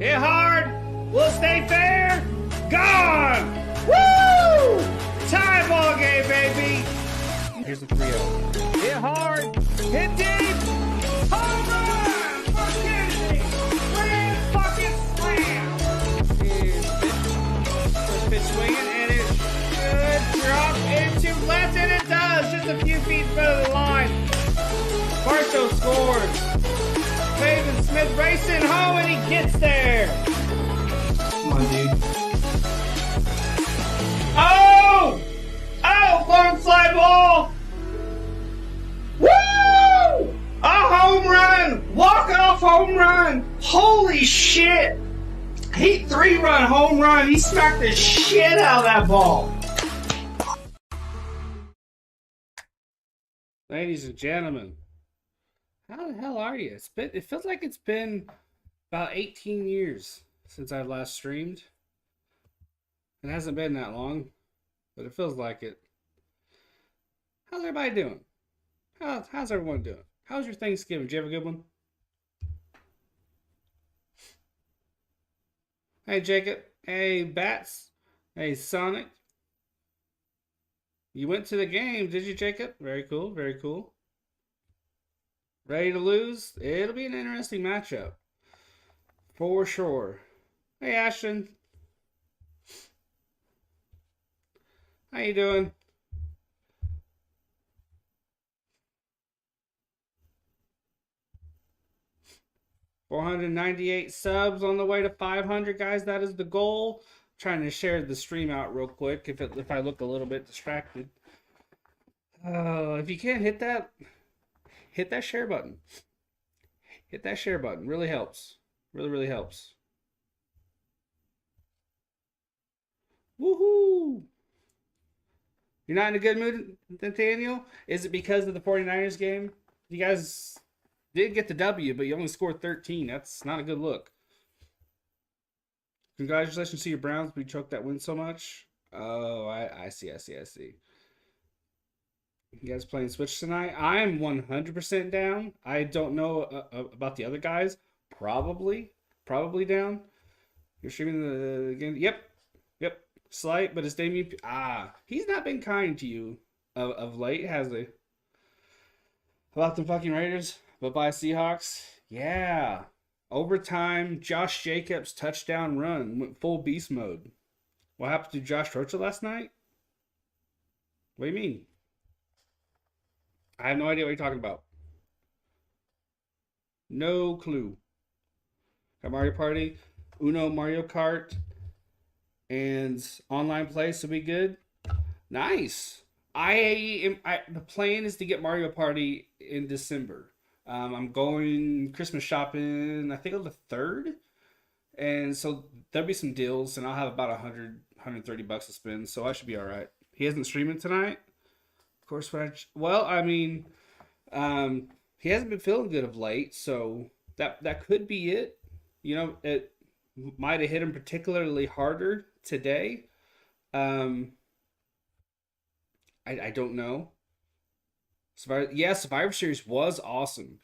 Hit hard. Will it stay fair? Gone. Woo! Tie ball game, baby. Here's the 3-0. Hit hard. Hit deep. Home run for Krazy. Grand fucking slam. First pitch swinging, and it should drop into left, and it does. Just a few feet in front of the line. Barstow scores. Maven Smith racing home, and he gets there. Come on, dude. Oh! Oh, long fly ball. Woo! A home run! Walk-off home run! Holy shit! He 3-run home run. He smacked the shit out of that ball. Ladies and gentlemen, how the hell are you? It feels like it's been about 18 years since I last streamed. It hasn't been that long, but it feels like it. How's everybody doing? How's everyone doing? How was your Thanksgiving? Did you have a good one? Hey, Jacob. Hey, Bats. Hey, Sonic. You went to the game, did you, Jacob? Very cool, very cool. Ready to lose? It'll be an interesting matchup. For sure. Hey, Ashton. How you doing? $498 subs on the way to 500, guys. That is the goal. I'm trying to share the stream out real quick if I look a little bit distracted. If you can't hit that share button. Hit that share button. Really helps. Really helps. Woohoo! You're not in a good mood, Nathaniel? Is it because of the 49ers game? You guys did get the W, but you only scored 13. That's not a good look. Congratulations to your Browns. We choked that win so much. Oh, I see. You guys playing Switch tonight? I'm 100% down. I don't know about the other guys. Probably down. You're streaming the game? Yep. Slight, but it's Damien. He's not been kind to you of late, has he? About the fucking Raiders? Bye-bye, Seahawks. Yeah. Overtime, Josh Jacobs touchdown run. Went full beast mode. What happened to Josh Rocha last night? What do you mean? I have no idea what you're talking about. No clue. Got Mario Party, Uno Mario Kart, and online play, so be good. Nice. The plan is to get Mario Party in December. I'm going Christmas shopping, I think on the 3rd. And so there'll be some deals, and I'll have about $130 to spend, so I should be all right. He isn't streaming tonight. Of course, he hasn't been feeling good of late, so that could be it. You know, it might have hit him particularly harder today. I don't know. Survivor Series was awesome.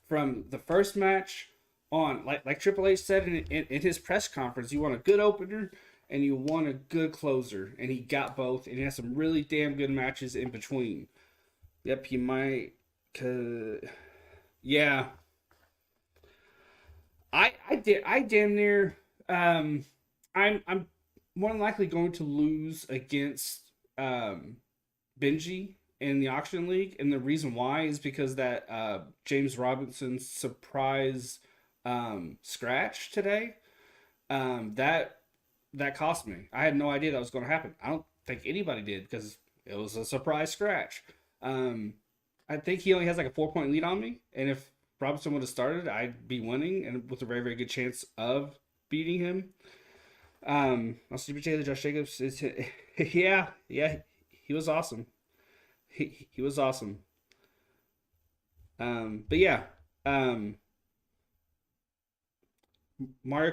From the first match on, like Triple H said in his press conference, you want a good opener and you want a good closer, and he got both, and he had some really damn good matches in between. Yep, he might. Yeah. I damn near. I'm more than likely going to lose against Benji in the auction league, and the reason why is because that James Robinson surprise scratch today, that cost me. I had no idea that was going to happen. I don't think anybody did, because it was a surprise scratch. I think he only has like a 4-point lead on me, and if Robinson would have started, I'd be winning, and with a very, very good chance of beating him. I'll Super J, Josh Jacobs is yeah, he was awesome. He was awesome. But yeah, Mario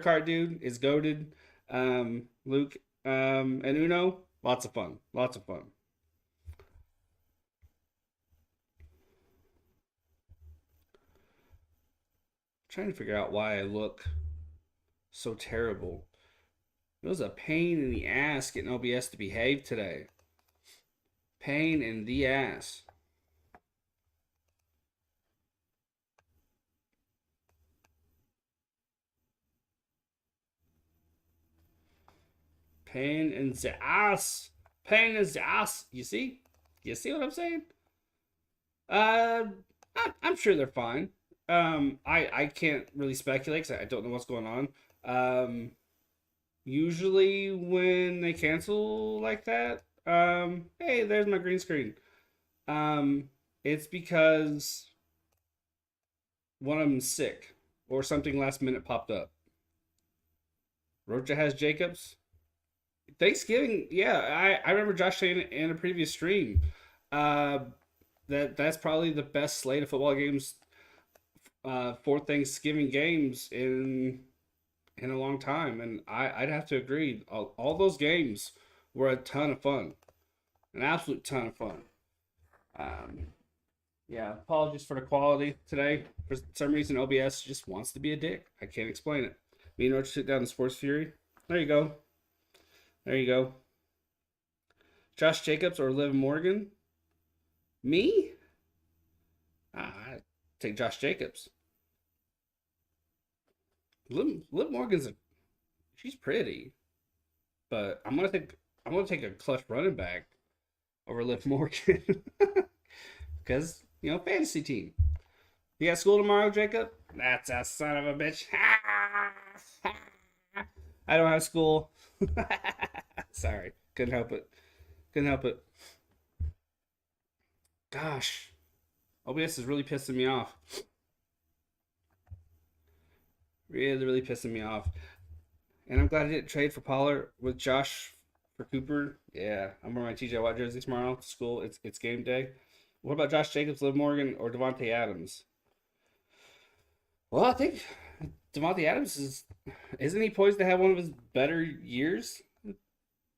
Kart dude is goated. Luke, and Uno, lots of fun. Trying to figure out why I look So terrible. It was a pain in the ass getting OBS to behave today. Pain in the ass. Pain in the ass. Pain in the ass. You see? You see what I'm saying? Uh, I'm sure they're fine. I can't really speculate because I don't know what's going on. Um, Usually when they cancel like that, hey, there's my green screen. It's because one of them's sick or something last minute popped up. Rocha has Jacobs. Thanksgiving, yeah, I remember Josh saying in a previous stream, uh, that's probably the best slate of football games for Thanksgiving games in a long time, and I'd have to agree. All those games were a ton of fun, an absolute ton of fun. Um, yeah, apologies for the quality today. For some reason, OBS just wants to be a dick. I can't explain it. Me and Roach sit down in Sports Fury. There you go. There you go. Josh Jacobs or Liv Morgan? Me? I take Josh Jacobs. Liv Morgan's she's pretty, but I'm gonna take a clutch running back over Liv Morgan because fantasy team. You got school tomorrow, Jacob? That's a son of a bitch. I don't have school. Sorry, couldn't help it. Couldn't help it. Gosh, OBS is really pissing me off. Really, really pissing me off. And I'm glad I didn't trade for Pollard with Josh for Cooper. Yeah, I'm wearing my TJ Watt jersey tomorrow to school. It's game day. What about Josh Jacobs, Liv Morgan, or Devontae Adams? Well, I think Devontae Adams isn't he poised to have one of his better years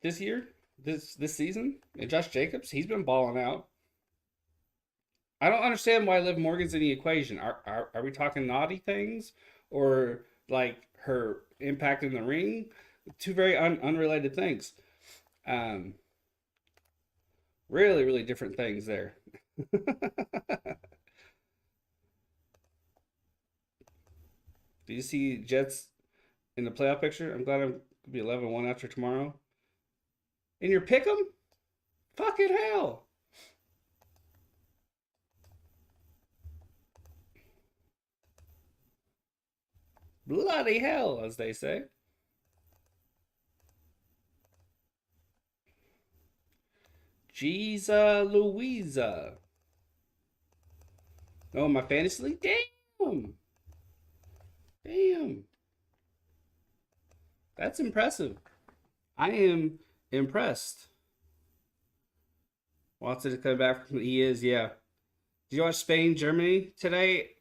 this year, this season? And Josh Jacobs, he's been balling out. I don't understand why Liv Morgan's in the equation. Are we talking naughty things or like her impact in the ring? Two very unrelated things. Um, Really, really different things there. Do you see Jets in the playoff picture? I'm glad I'm gonna be 11-1 after tomorrow. In your pick 'em? Fucking hell. Bloody hell, as they say. Jesus Louisa. Oh, my fantasy league? Damn. Damn. That's impressive. I am impressed. Watson is coming back from he is, yeah. Did you watch Spain, Germany today?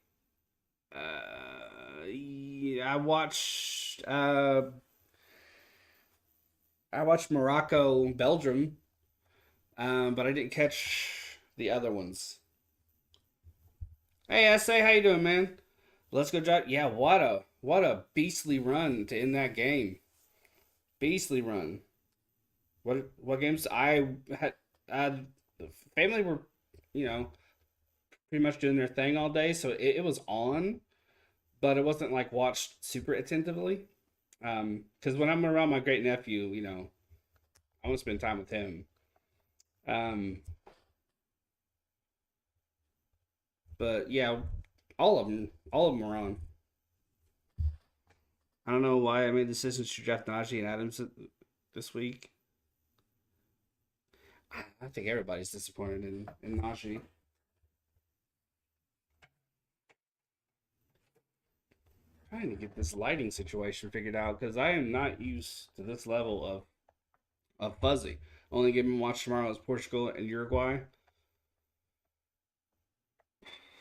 Yeah, I watched Morocco, Belgium, but I didn't catch the other ones. Hey, SA, how you doing, man? Let's go, John. Yeah, what a beastly run to end that game. Beastly run. What games I had? The family were, you know, pretty much doing their thing all day, so it was on, but it wasn't like watched super attentively. Because when I'm around my great nephew, I want to spend time with him. Um, but yeah, all of them were on. I don't know why I made the decision to draft Najee and Adams this week. I think everybody's disappointed in Najee. Trying to get this lighting situation figured out because I am not used to this level of fuzzy. Only game to watch tomorrow is Portugal and Uruguay.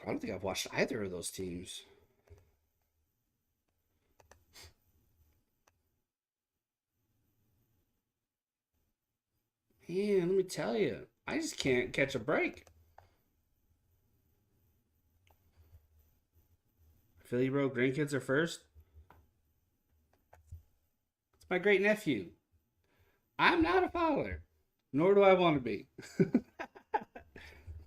I don't think I've watched either of those teams. Man, let me tell you, I just can't catch a break. Philly bro, grandkids are first. It's my great nephew. I'm not a father, nor do I want to be.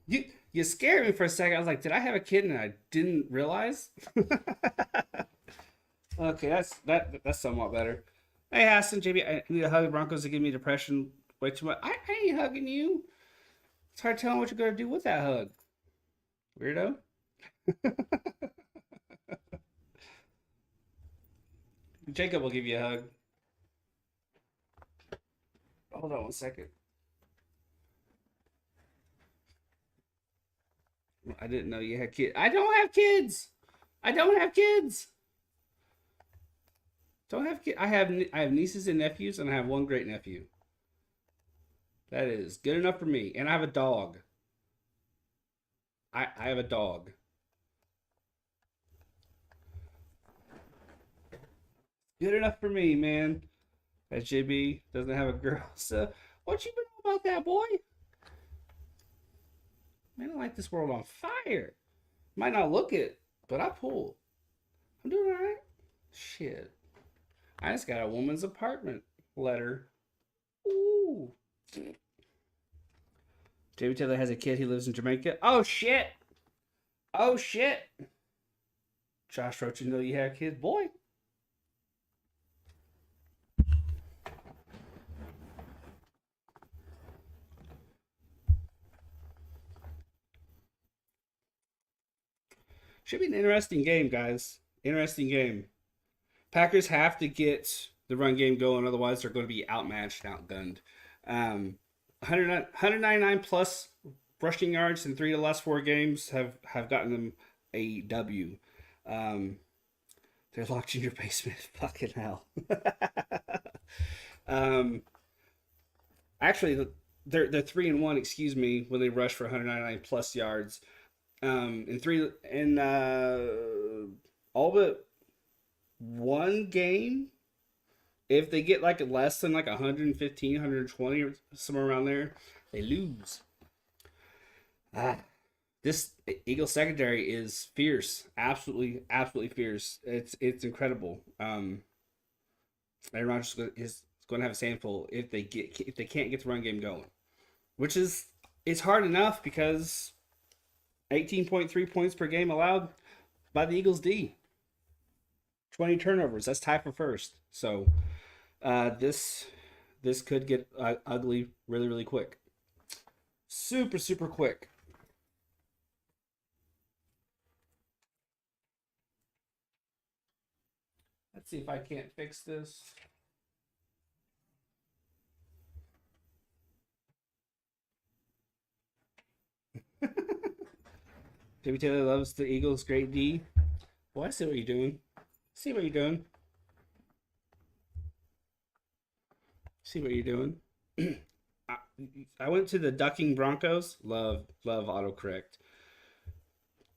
you you scared me for a second. I was like, did I have a kid and I didn't realize? Okay, that's somewhat better. Hey, Hassan, JB, I need to hug the Broncos to give me depression way too much. I ain't hugging you. It's hard telling what you're gonna do with that hug, weirdo. Jacob will give you a hug. Hold on one second. I didn't know you had kids. I don't have kids. I don't have kids. Don't have kids. I have nieces and nephews, and I have one great nephew. That is good enough for me. And I have a dog. I have a dog. Good enough for me, man. That JB doesn't have a girl. So what you been about that, boy? Man, I light this world on fire. Might not look it, but I pull. I'm doing all right. Shit. I just got a woman's apartment letter. Ooh. JB Taylor has a kid. He lives in Jamaica. Oh shit. Oh shit. Josh Rocha, you know you have kids, boy. Should be an interesting game, guys. Interesting game. Packers have to get the run game going, otherwise they're going to be outmatched, outgunned. 199 plus rushing yards in 3 of the last 4 games have gotten them a W. Um, they're locked in your basement. Fucking hell. um, actually, they're 3-1. Excuse me, when they rush for 199 plus yards. In three in all but one game, if they get like less than like 115, 120 or somewhere around there, they lose. This Eagle secondary is fierce, absolutely fierce. It's incredible. Aaron Rodgers is going to have a handful if they can't get the run game going, which is it's hard enough because 18.3 points per game allowed by the Eagles D. 20 turnovers. That's tied for first. So this could get ugly really quick. Super quick. Let's see if I can't fix this. Jimmy Taylor loves the Eagles. Great D. Well, I see what you're doing. See what you're doing. See what you're doing. I went to the Ducking Broncos. Love autocorrect.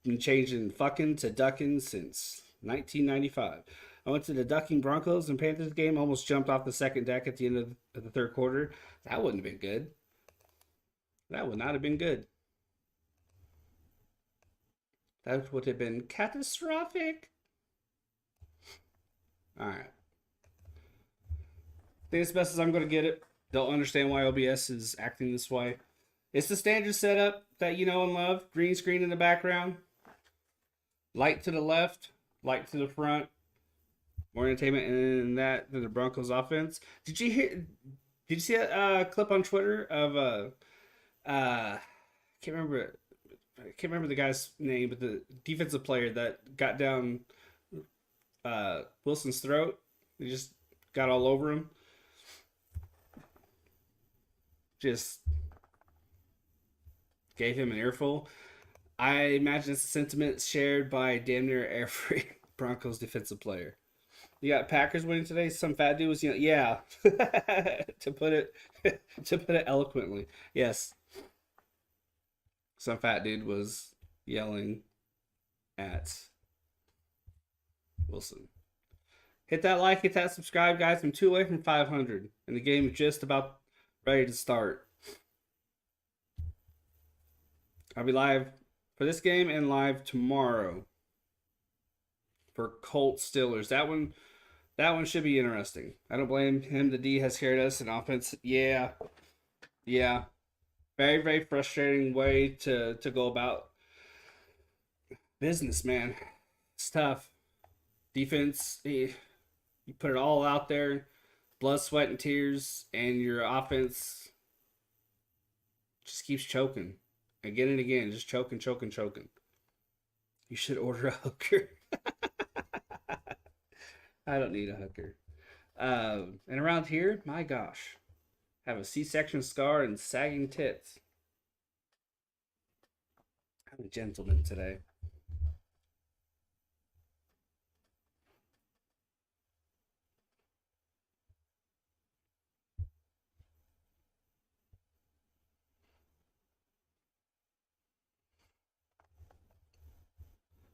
Been changing fucking to ducking since 1995. I went to the Ducking Broncos and Panthers game. Almost jumped off the second deck at the end of the third quarter. That wouldn't have been good. That would not have been good. That would have been catastrophic. All right. I think it's best as I'm going to get it. Don't understand why OBS is acting this way. It's the standard setup that you know and love. Green screen in the background. Light to the left. Light to the front. More entertainment and that than the Broncos offense. Did you see a clip on Twitter of can't remember I can't remember the guy's name, but the defensive player that got down Wilson's throat. He just got all over him. Just gave him an earful. I imagine it's a sentiment shared by damn near every Broncos defensive player. You got Packers winning today. Some fat dude was, yeah. to put it eloquently, yes. Some fat dude was yelling at Wilson. Hit that like, hit that subscribe, guys. I'm 2 away from 500, and the game is just about ready to start. I'll be live for this game and live tomorrow for Colts Steelers. That That one should be interesting. I don't blame him. The D has scared us in offense. Yeah, yeah. Very, very frustrating way to go about business, man. It's tough. Defense, you put it all out there, blood, sweat, and tears, and your offense just keeps choking again and again, just choking, choking, choking. You should order a hooker. I don't need a hooker. And around here, my gosh, have a C-section scar and sagging tits. I'm a gentleman today.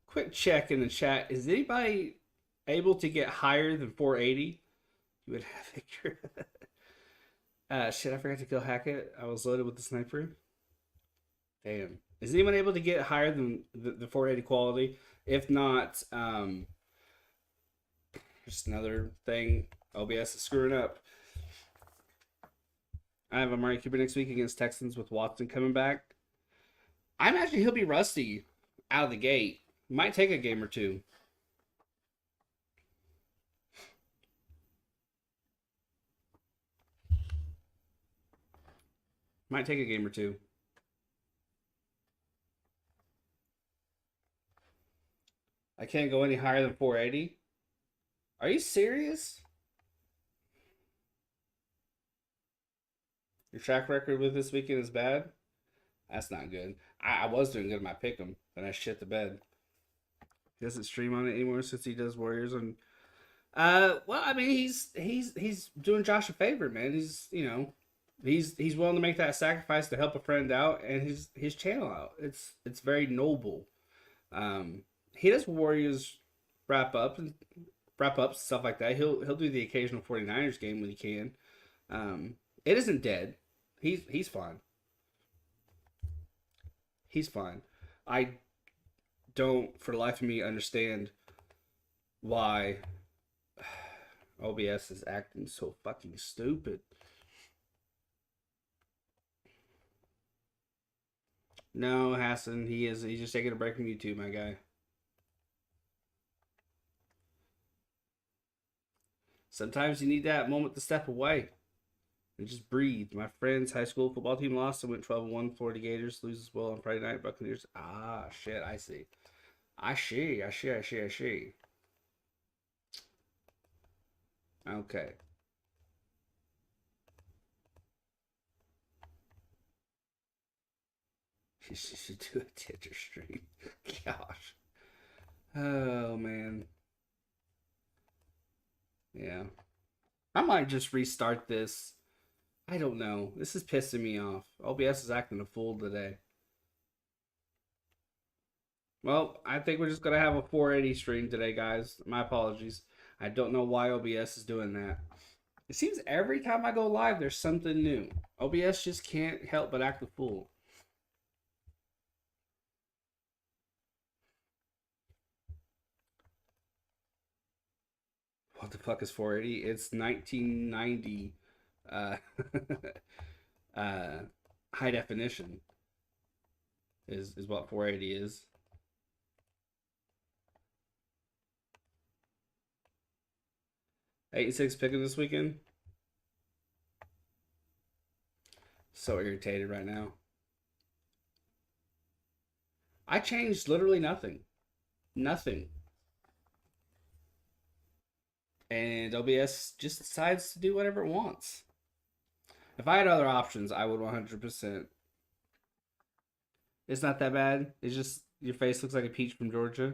Quick check in the chat. Is anybody able to get higher than 480? You would have Victor. Shit, I forgot to kill Hackett. I was loaded with the sniper. Damn. Is anyone able to get higher than the 480 quality? If not, just another thing. OBS is screwing up. I have a Amari Cooper next week against Texans with Watson coming back. I imagine he'll be rusty out of the gate. Might take a game or two. Might take a game or two. I can't go any higher than 480. Are you serious? Your track record with this weekend is bad? That's not good. I was doing good in my pick 'em, then I shit the bed. He doesn't stream on it anymore since he does Warriors and well, I mean he's doing Josh a favor, man. He's willing to make that sacrifice to help a friend out and his channel out. It's very noble. He does Warriors wrap up and wrap ups stuff like that. He'll do the occasional 49ers game when he can. It isn't dead. He's fine. He's fine. I don't for the life of me understand why OBS is acting so fucking stupid. No, Hassan, he's just taking a break from YouTube, my guy. Sometimes you need that moment to step away and just breathe. My friend's high school football team lost and went 12-1. Florida Gators lose as well on Friday night. Buccaneers. Ah, shit, I see. I see. Okay. She should do a Tinder stream. Gosh. Oh, man. Yeah. I might just restart this. I don't know. This is pissing me off. OBS is acting a fool today. Well, I think we're just going to have a 480 stream today, guys. My apologies. I don't know why OBS is doing that. It seems every time I go live, there's something new. OBS just can't help but act a fool. What the fuck is 480? It's 1990 uh, high definition is what 480 is. 8-6 picking this weekend. So irritated right now. I changed literally nothing. Nothing. And OBS just decides to do whatever it wants. If I had other options, I would 100%. It's not that bad. It's just your face looks like a peach from Georgia.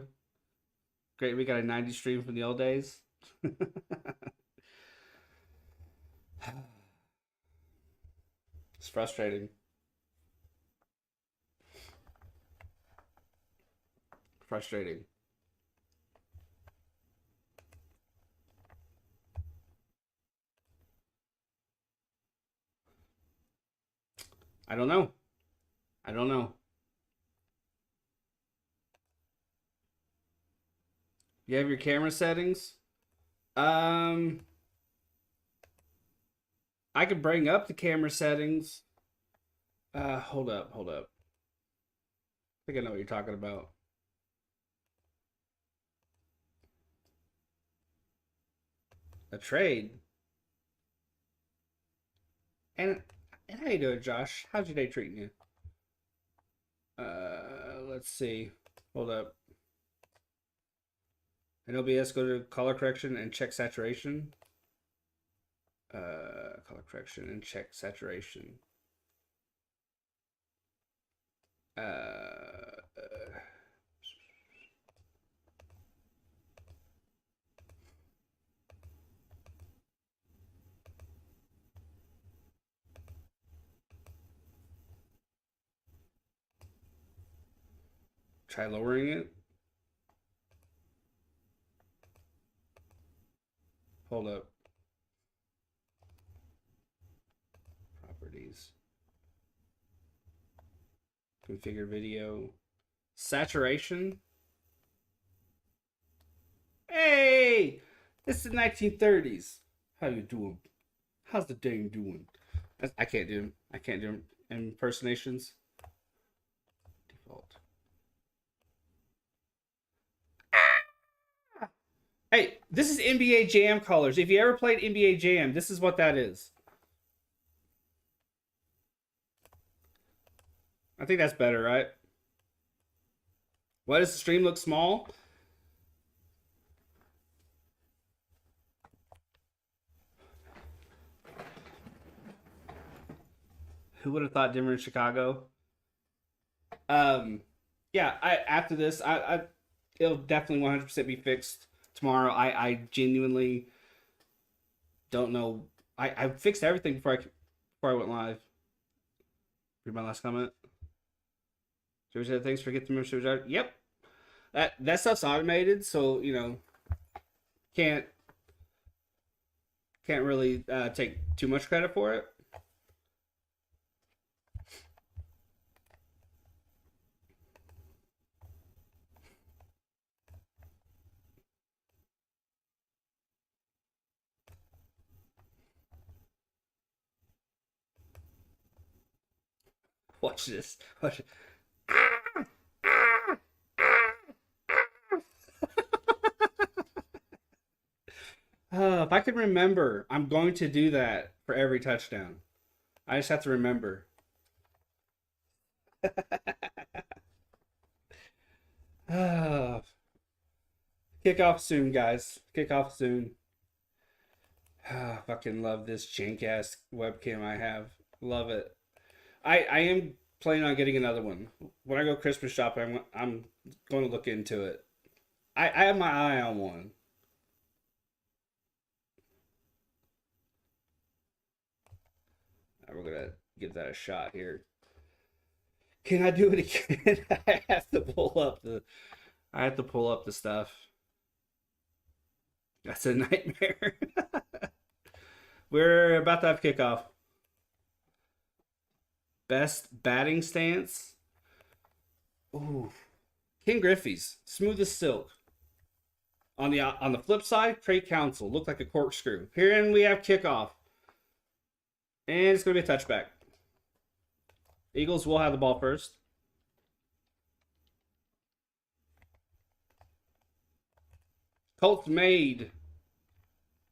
Great, we got a 90 stream from the old days. It's frustrating. Frustrating. I don't know. I don't know. You have your camera settings? Um, I could bring up the camera settings. Hold up, hold up. I think I know what you're talking about. A trade. And how you doing, Josh? How's your day treating you? Let's see. Hold up. In OBS, go to color correction and check saturation. Color correction and check saturation. Try lowering it. Hold up. Properties. Configure video. Saturation. Hey! This is the 1930s. How you doing? How's the dame doing? I can't do them. I can't do impersonations. Default. Hey, this is NBA Jam colors. If you ever played NBA Jam, this is what that is. I think that's better, right? Why does the stream look small? Who would have thought Denver and Chicago? Yeah. After this, it'll definitely 100% be fixed tomorrow. I genuinely don't know. I fixed everything before I went live. Read my last comment. Should we say thanks for getting the membership? Yep. That stuff's automated, so can't really take too much credit for it. Watch this. Watch it. If I could remember, I'm going to do that for every touchdown. I just have to remember. Kickoff soon, guys. Kickoff soon. Fucking love this jank ass webcam I have. Love it. I am planning on getting another one. When I go Christmas shopping, I'm going to look into it. I have my eye on one. We're gonna give that a shot here. Can I do it again? I have to pull up the stuff. That's a nightmare. We're about to have kickoff. Best batting stance. Ooh. King Griffey's smooth as silk. On the flip side, Trade Council looked like a corkscrew. Here we have kickoff. And it's going to be a touchback. Eagles will have the ball first. Colts made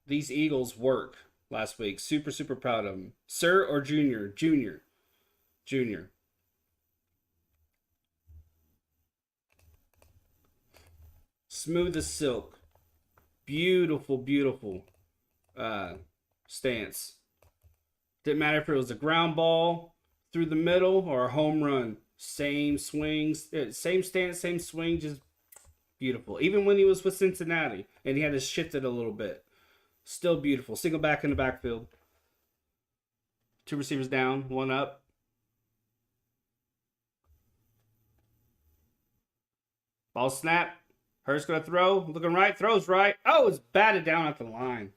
these Eagles work last week. Super, super proud of them. Sir or Junior? Junior. Junior. Smooth as silk. Beautiful, beautiful stance. Didn't matter if it was a ground ball through the middle or a home run. Same swings, same stance, same swing, just beautiful. Even when he was with Cincinnati and he had to shift it a little bit. Still beautiful. Single back in the backfield. Two receivers down, one up. Ball snap. Hurts going to throw. Looking right. Throws right. Oh, it's batted down at the line.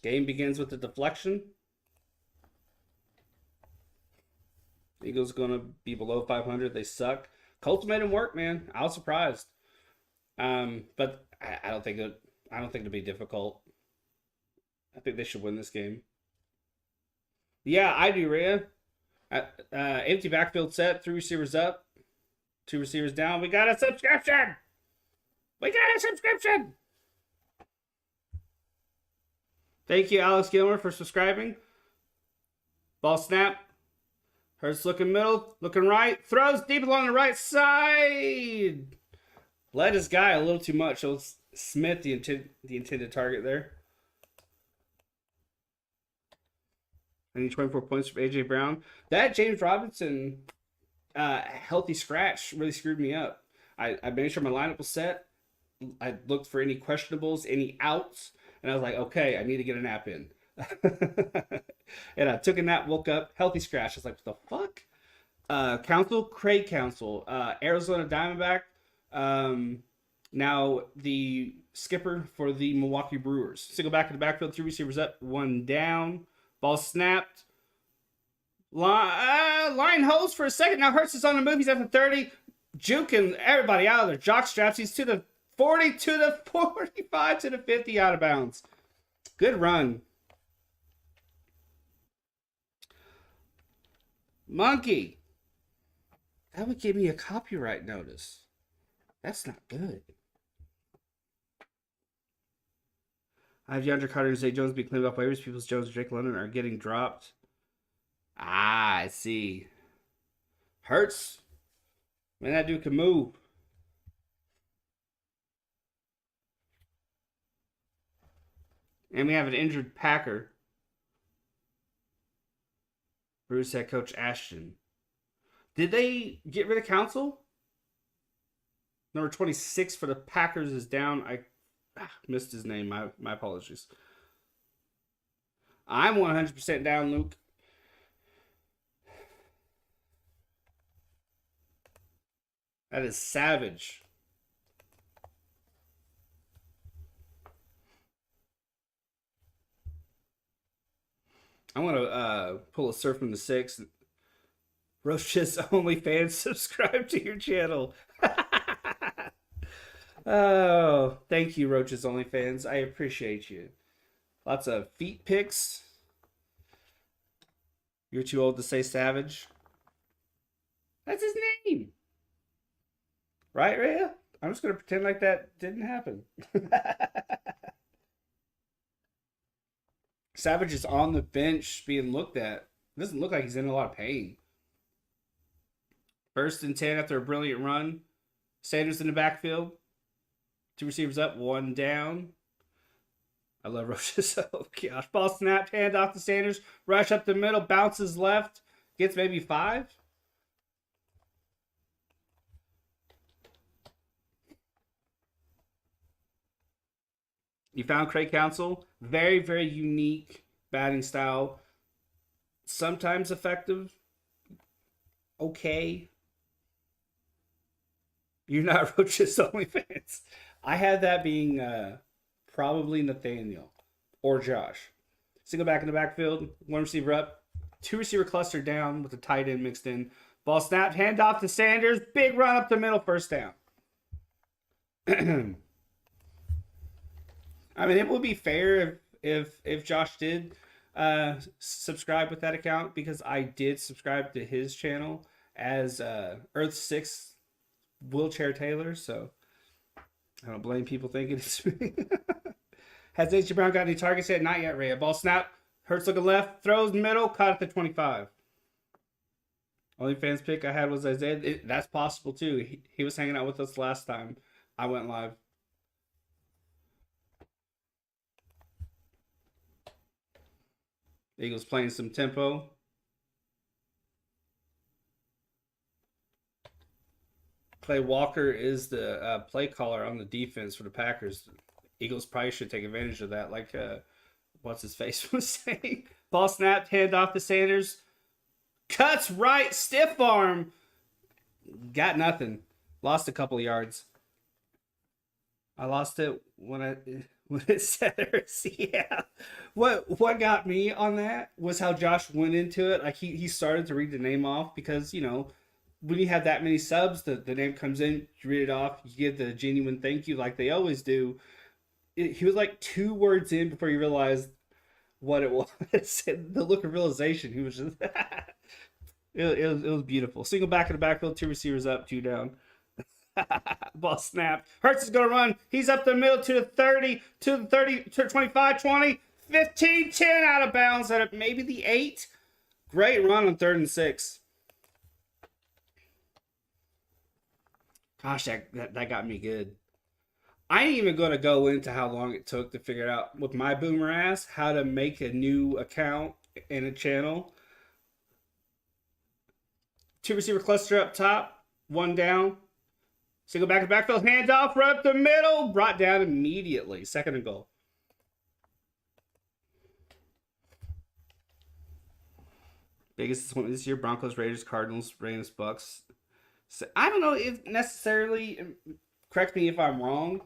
Game begins with the deflection. Eagles going to be below 500. They suck. Colts made him work, man. I was surprised. But I don't think it'll be difficult. I think they should win this game. Yeah, I do, Rhea. Empty backfield set, three receivers up, two receivers down. We got a subscription. We got a subscription. Thank you, Alex Gilmer, for subscribing. Ball snap. Hurts looking middle, looking right. Throws deep along the right side. Led his guy a little too much. So Smith, the intended target there. I need 24 points from A.J. Brown. That James Robinson healthy scratch really screwed me up. I made sure my lineup was set. I looked for any questionables, any outs, and I was like, okay, I need to get a nap in. And I took a nap, woke up, healthy scratch. I was like, what the fuck? Craig Counsell, Arizona Diamondback. Now the skipper for the Milwaukee Brewers. Single back in the backfield, three receivers up, one down. Ball snapped. Line holds for a second. Now Hurts is on the move. He's at the 30. Juking everybody out of their jock straps. He's to the 40, to the 45, to the 50, out of bounds. Good run. Monkey. That would give me a copyright notice. That's not good. I have DeAndre Carter and Zay Jones be claimed off waivers. Peoples Jones and Jake London are getting dropped. Ah, I see. Hurts. Man, that dude can move. And we have an injured Packer. Bruce head coach Ashton. Did they get rid of Counsell? Number 26 for the Packers is down. I missed his name. My apologies. I'm 100% down, Luke. That is savage. I want to pull a surf from the six. Rocha's OnlyFans, subscribe to your channel. Oh, thank you, Rocha's OnlyFans. I appreciate you. Lots of feet pics. You're too old to say savage. That's his name. Right, Rhea? I'm just going to pretend like that didn't happen. Savage is on the bench being looked at. It doesn't look like he's in a lot of pain. First and 10 after a brilliant run. Sanders in the backfield. Two receivers up, one down. I love Rocha so gosh. Ball snapped, hand off to Sanders. Rush up the middle, bounces left. Gets maybe 5. You found Krazy Counsell. Very, very unique batting style. Sometimes effective. Okay. You're not Rocha's OnlyFans. I had that being probably Nathaniel or Josh. Single back in the backfield. One receiver up. Two receiver cluster down with the tight end mixed in. Ball snapped. Hand off to Sanders. Big run up the middle. First down. I mean, it would be fair if Josh did subscribe with that account, because I did subscribe to his channel as Earth 6 Wheelchair Taylor, so I don't blame people thinking it's me. Has A.J. Brown got any targets yet? Not yet, Ray. Ball snap. Hurts looking left. Throws middle. Caught at the 25. Only fans pick I had was Isaiah. That's possible, too. He was hanging out with us last time I went live. Eagles playing some tempo. Clay Walker is the play caller on the defense for the Packers. Eagles probably should take advantage of that, like what's his face was saying. Ball snapped, hand off to Sanders. Cuts right, stiff arm. Got nothing. Lost a couple of yards. I lost it when it said yeah. What got me on that was how Josh went into it. Like he started to read the name off because, you know, when you have that many subs, the name comes in, you read it off, you give the genuine thank you like they always do. He was like 2 words in before you realized what it was. The look of realization, he was just it was beautiful. Single back in the backfield, 2 receivers up, 2 down. Ball snapped. Hurts is going to run. He's up the middle to the 30, to the 30, to 25, 20, 15, 10 out of bounds at maybe the 8. Great run on 3rd and 6. Gosh, that got me good. I ain't even going to go into how long it took to figure out with my boomer ass how to make a new account in a channel. 2 receiver cluster up top, 1 down. Single back to backfield, handoff, right up the middle, brought down immediately. 2nd and goal. Biggest disappointment this year: Broncos, Raiders, Cardinals, Ravens, Bucks. So, I don't know if necessarily. Correct me if I'm wrong.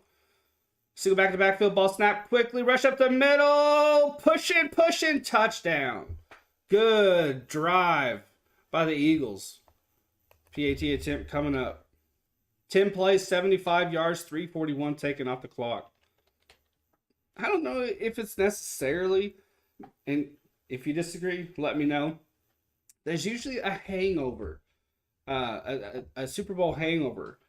Single back to backfield, ball snap quickly, rush up the middle, pushing, touchdown. Good drive by the Eagles. PAT attempt coming up. 10 plays, 75 yards, 3:41 taken off the clock. I don't know if it's necessarily, and if you disagree, let me know. There's usually a hangover, a Super Bowl hangover.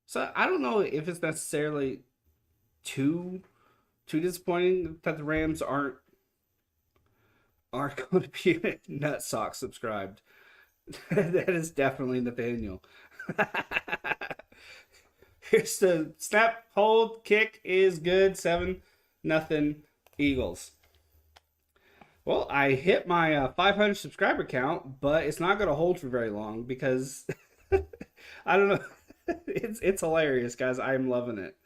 So I don't know if it's necessarily too disappointing that the Rams aren't going to be nutsock subscribed. That is definitely Nathaniel. Here's the snap, hold, kick is good. 7-0 Eagles. Well, I hit my 500 subscriber count, but it's not going to hold for very long because I don't know. It's hilarious, guys. I'm loving it.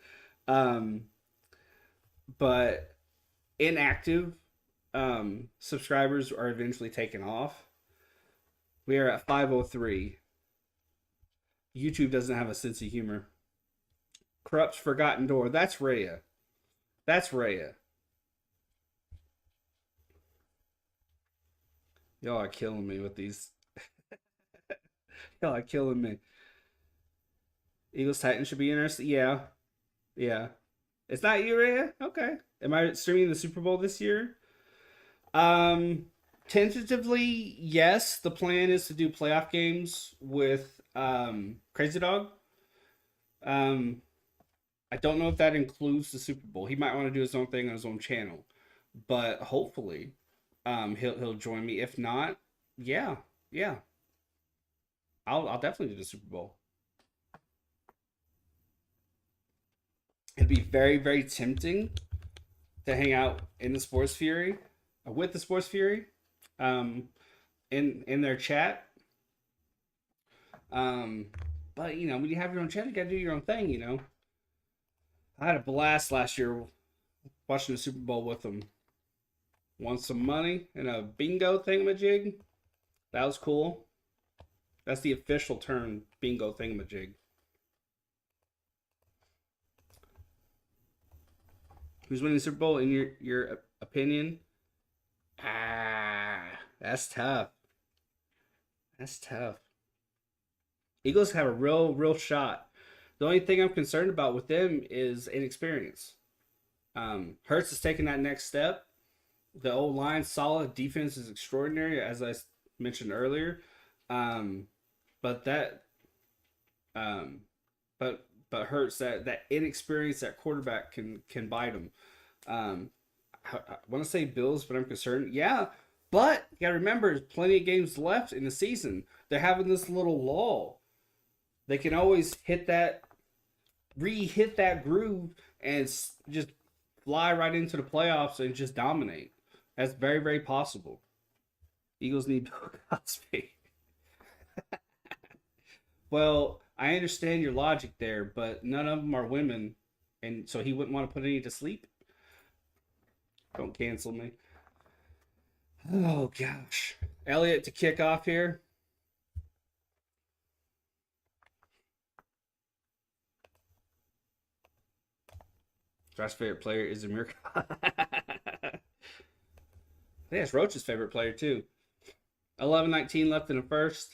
But inactive subscribers are eventually taken off. We are at 503. YouTube doesn't have a sense of humor. Corrupts Forgotten Door. That's Rhea. Y'all are killing me with these. Y'all are killing me. Eagles Titans should be interesting. Yeah. It's not you, Rhea? Okay. Am I streaming the Super Bowl this year? Tentatively, yes. The plan is to do playoff games with Krazy Dog. I don't know if that includes the Super Bowl. He might want to do his own thing on his own channel, but hopefully, he'll join me. If not, yeah, I'll definitely do the Super Bowl. It'd be very, very tempting to hang out in the Sports Fury with the Sports Fury, in their chat. But when you have your own chat, you gotta do your own thing. I had a blast last year watching the Super Bowl with them. Won some money in a bingo thingamajig. That was cool. That's the official term, bingo thingamajig. Who's winning the Super Bowl in your opinion? That's tough. Eagles have a real shot. The only thing I'm concerned about with them is inexperience. Hurts is taking that next step. The old line solid, defense is extraordinary, as I mentioned earlier. But Hurts, that inexperience, that quarterback can bite him. I want to say Bills, but I'm concerned. Yeah, but you gotta remember, there's plenty of games left in the season. They're having this little lull. They can always hit that groove and just fly right into the playoffs and just dominate. That's very, very possible. Eagles need Bill Cosby. Well, I understand your logic there, but none of them are women, and so he wouldn't want to put any to sleep. Don't cancel me. Oh gosh. Elliott to kick off here. Josh's favorite player is Amir Khan. I think that's Rocha's favorite player too. 11:19 left in the first.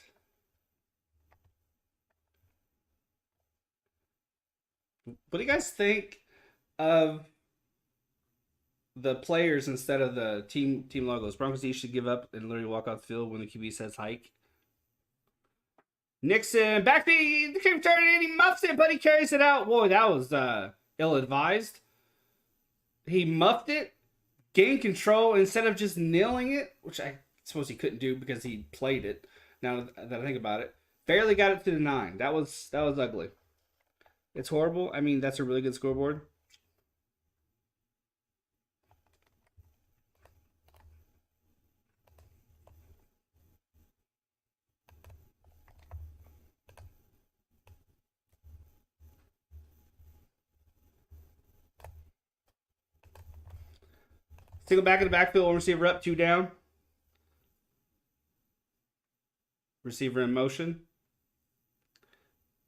What do you guys think of the players instead of the team logos? Broncos each should give up and literally walk off the field when the QB says hike. Nixon back the kick return and he muffs it, but he carries it out. Boy, that was ill-advised. He muffed it, gained control instead of just nailing it, which I suppose he couldn't do because he played it. Now that I think about it, barely got it to the 9. That was ugly. It's horrible. I mean, that's a really good scoreboard. Single back in the backfield, receiver up, 2 down. Receiver in motion.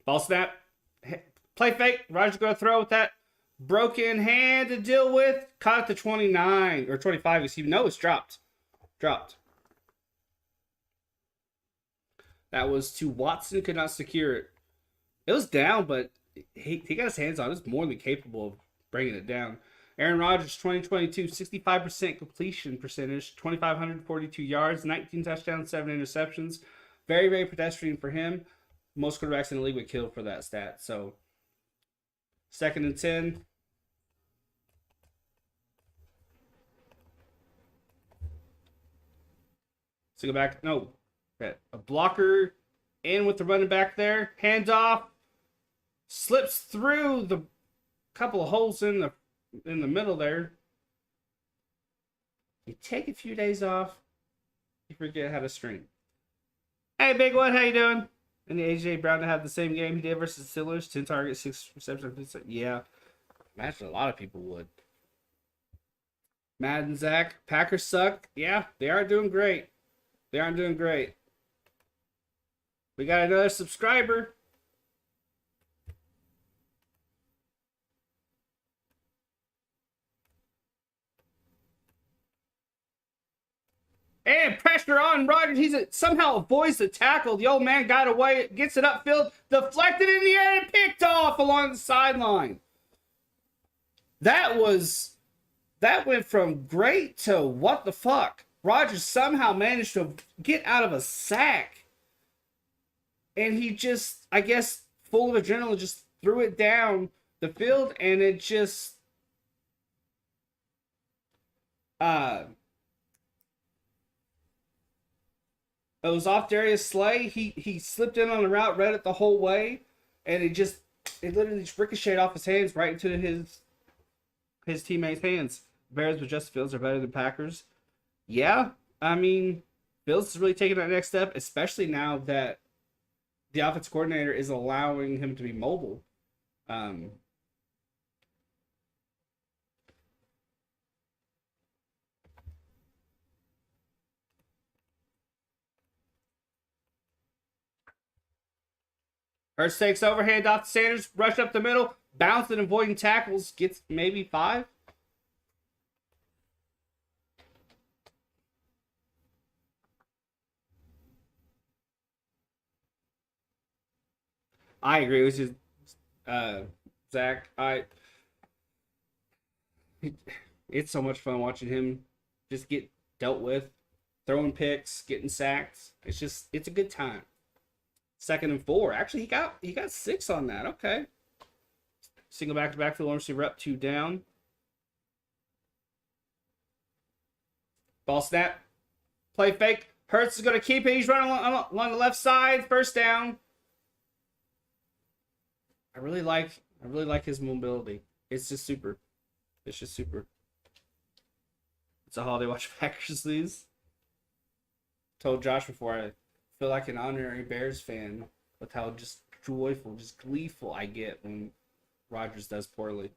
Ball snap. Play fake. Rodgers going to throw with that broken hand to deal with. Caught at the 29 or 25. Excuse me. No, it's dropped. That was to Watson. Could not secure it. It was down, but he got his hands on it. It's more than capable of bringing it down. Aaron Rodgers, 2022, 65% completion percentage, 2,542 yards, 19 touchdowns, 7 interceptions. Very, very pedestrian for him. Most quarterbacks in the league would kill for that stat. So, 2nd and 10. Single back. No. A blocker in with the running back there. Handoff. Slips through the couple of holes in the middle there. You take a few days off, you forget how to stream. Hey, Big One, how you doing? And the AJ Brown to have the same game he did versus the Steelers, 10 targets, 6 receptions. Yeah, imagine a lot of people would. Madden Zach, Packers suck. Yeah, they aren't doing great. We got another subscriber. And pressure on Rodgers. He somehow avoids the tackle. The old man got away, gets it upfield, deflected in the air, and picked off along the sideline. That went from great to what the fuck. Rodgers somehow managed to get out of a sack. And he just, I guess, full of adrenaline, just threw it down the field, and it just it was off Darius Slay. He slipped in on the route, read it the whole way, and it literally just ricocheted off his hands right into his teammates' hands. Bears with Justin Fields are better than Packers. Yeah, I mean, Fields is really taking that next step, especially now that the offensive coordinator is allowing him to be mobile. Hurts takes overhand off to Sanders, rush up the middle, bouncing and avoiding tackles, gets maybe 5. I agree with you, Zach. It's so much fun watching him just get dealt with, throwing picks, getting sacked. It's a good time. 2nd and 4. Actually, he got 6 on that. Okay. Single back to backfield, receiver up, 2 down. Ball snap. Play fake. Hurts is going to keep it. He's running along the left side. First down. I really like his mobility. It's just super. It's a holiday watch Packers these. Told Josh before, I feel like an honorary Bears fan with how just joyful, just gleeful I get when Rodgers does poorly.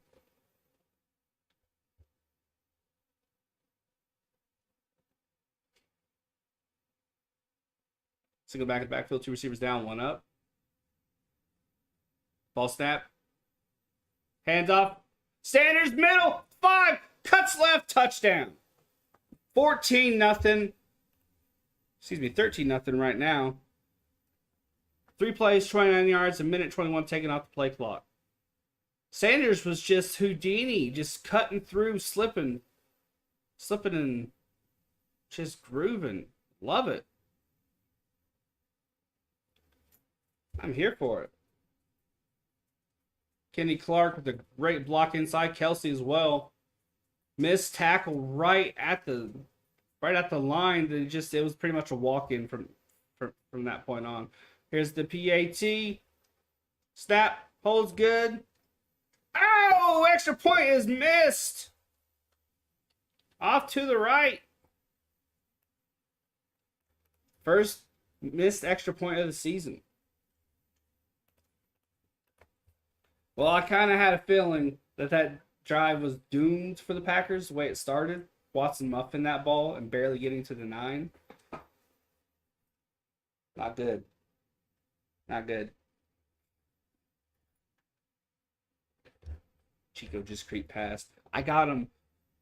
Single back in the backfield, 2 receivers down, 1 up. Ball snap. Hands off. Sanders middle. 5. Cuts left. Touchdown. 14-0. 13-0 right now. 3 plays, 29 yards, a minute 21 taken off the play clock. Sanders was just Houdini, just cutting through, slipping and just grooving. Love it. I'm here for it. Kenny Clark with a great block inside. Kelsey as well. Missed tackle right at the line. It was pretty much a walk-in from that point on. Here's the PAT. Snap. Holds good. Oh! Extra point is missed. Off to the right. First missed extra point of the season. Well, I kind of had a feeling that drive was doomed for the Packers the way it started. Watson muffing that ball and barely getting to the 9. Not good. Not good. Chico just creeped past. I got him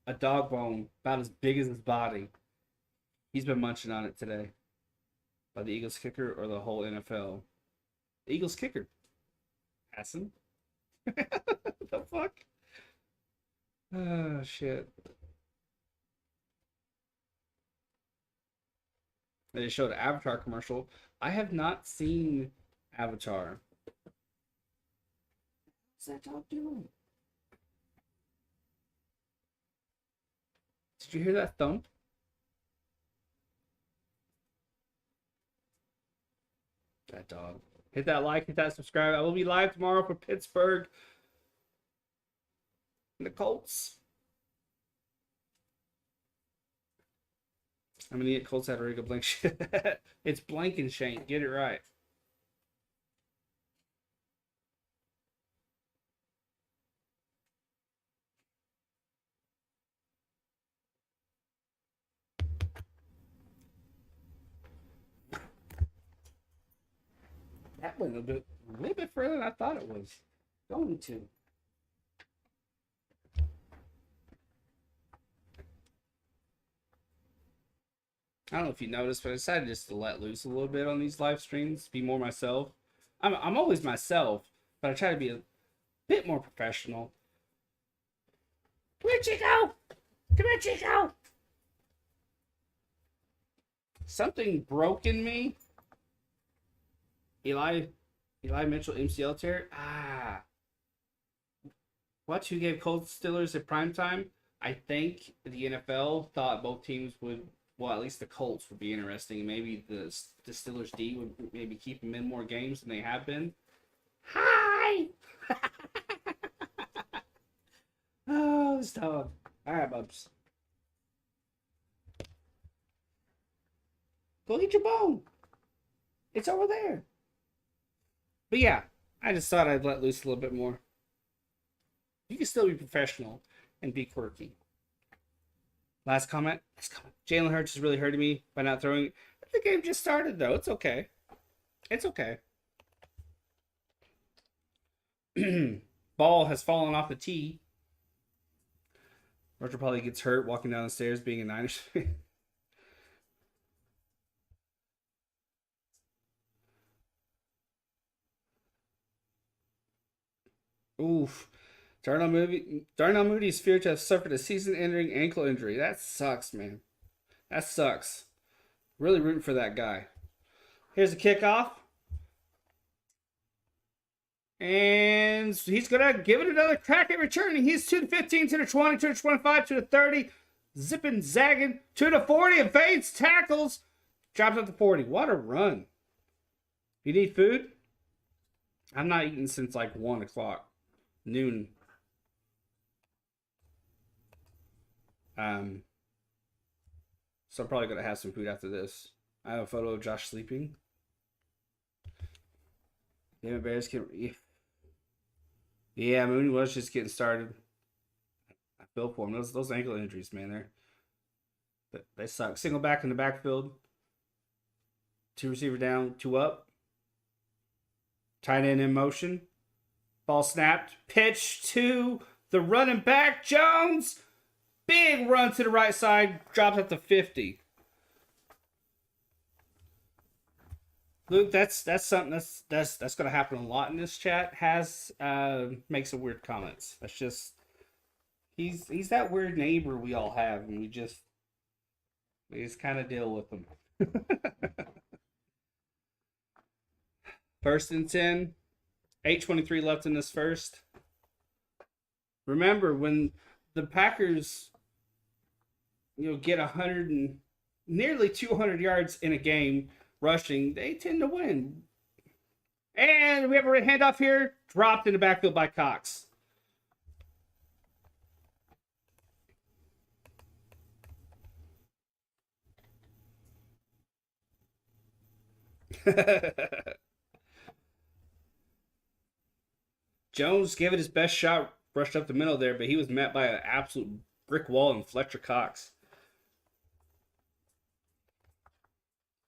a dog bone about as big as his body. He's been munching on it today. By the Eagles kicker or the whole NFL? The Eagles kicker. Hassan? The fuck? Oh, shit. They showed an Avatar commercial. I have not seen Avatar. What's that dog doing? Did you hear that thump? That dog. Hit that like, hit that subscribe. I will be live tomorrow for Pittsburgh and the Colts. I'm gonna get Colts out of Riga blank shit. It's Blankenshane. Get it right. That went a little bit further than I thought it was going to. I don't know if you noticed, but I decided just to let loose a little bit on these live streams, be more myself. I'm always myself, but I try to be a bit more professional. Come here, Chico! Come here, Chico! Something broke in me. Eli Mitchell MCL tear. What? Who gave Colts Steelers at prime time? I think the NFL thought both teams would. Well, at least the Colts would be interesting. Maybe the Steelers D would maybe keep them in more games than they have been. Hi! Oh, this dog. All right, Bubs. Go get your bone. It's over there. But yeah, I just thought I'd let loose a little bit more. You can still be professional and be quirky. Last comment. Jalen Hurts is really hurting me by not throwing. The game just started, though. It's okay. It's okay. Ball has fallen off the tee. Rocha probably gets hurt walking down the stairs being a Niners fan. Oof. Darnell Mooney is feared to have suffered a season-ending ankle injury. That sucks, man. That sucks. Really rooting for that guy. Here's the kickoff. And he's going to give it another crack at returning. He's to the 15, to the 20, to the 25, to the 30. Zipping, zagging, to the 40. And fades, tackles. Drops up to 40. What a run. You need food? I'm not eating since like 1 o'clock. Noon. So I'm probably going to have some food after this. I have a photo of Josh sleeping. Damn it, Bears can... Yeah, Mooney was just getting started. I feel for him. Those ankle injuries, man, they suck. Single back in the backfield. 2 receiver down, 2 up. Tight end in motion. Ball snapped. Pitch to the running back, Jones. Big run to the right side. Drops up to 50. Luke, that's something that's gonna happen a lot in this chat. Has makes some weird comments. That's just he's that weird neighbor we all have, and we just kind of deal with them. First and 10, 8:23 left in this first. Remember when the Packers, get 100 and nearly 200 yards in a game rushing, they tend to win. And we have a handoff here, dropped in the backfield by Cox. Jones gave it his best shot, rushed up the middle there, but he was met by an absolute brick wall in Fletcher Cox.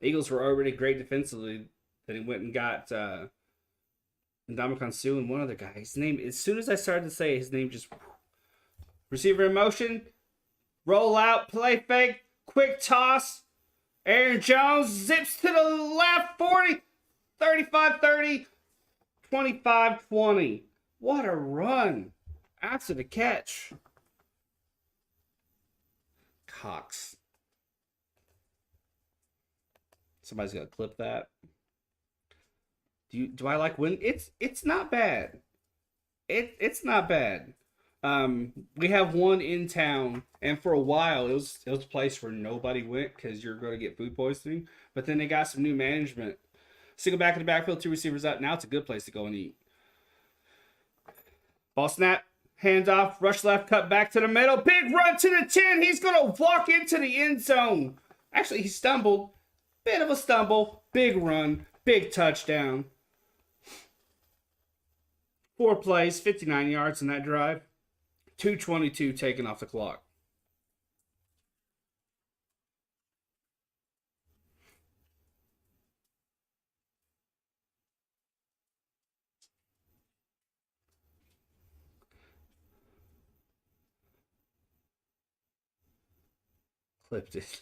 Eagles were already great defensively. Then he went and got Ndamukong Suh and one other guy. His name, as soon as I started to say his name, just receiver in motion, roll out, play fake, quick toss. Aaron Jones zips to the left, 40, 35 30, 25 20. What a run after the catch. Cox. Somebody's got to clip that. Do I like win? It's not bad. It's not bad. We have one in town, and for a while it was a place where nobody went because you're going to get food poisoning. But then they got some new management. Single back in the backfield, two receivers up. Now it's a good place to go and eat. Ball snap, hands off, rush left, cut back to the middle, big run to the 10. He's going to walk into the end zone. Actually, he stumbled. Bit of a stumble, big run, big touchdown. 4 plays, 59 yards in that drive. 2:22 taken off the clock. Clipped it.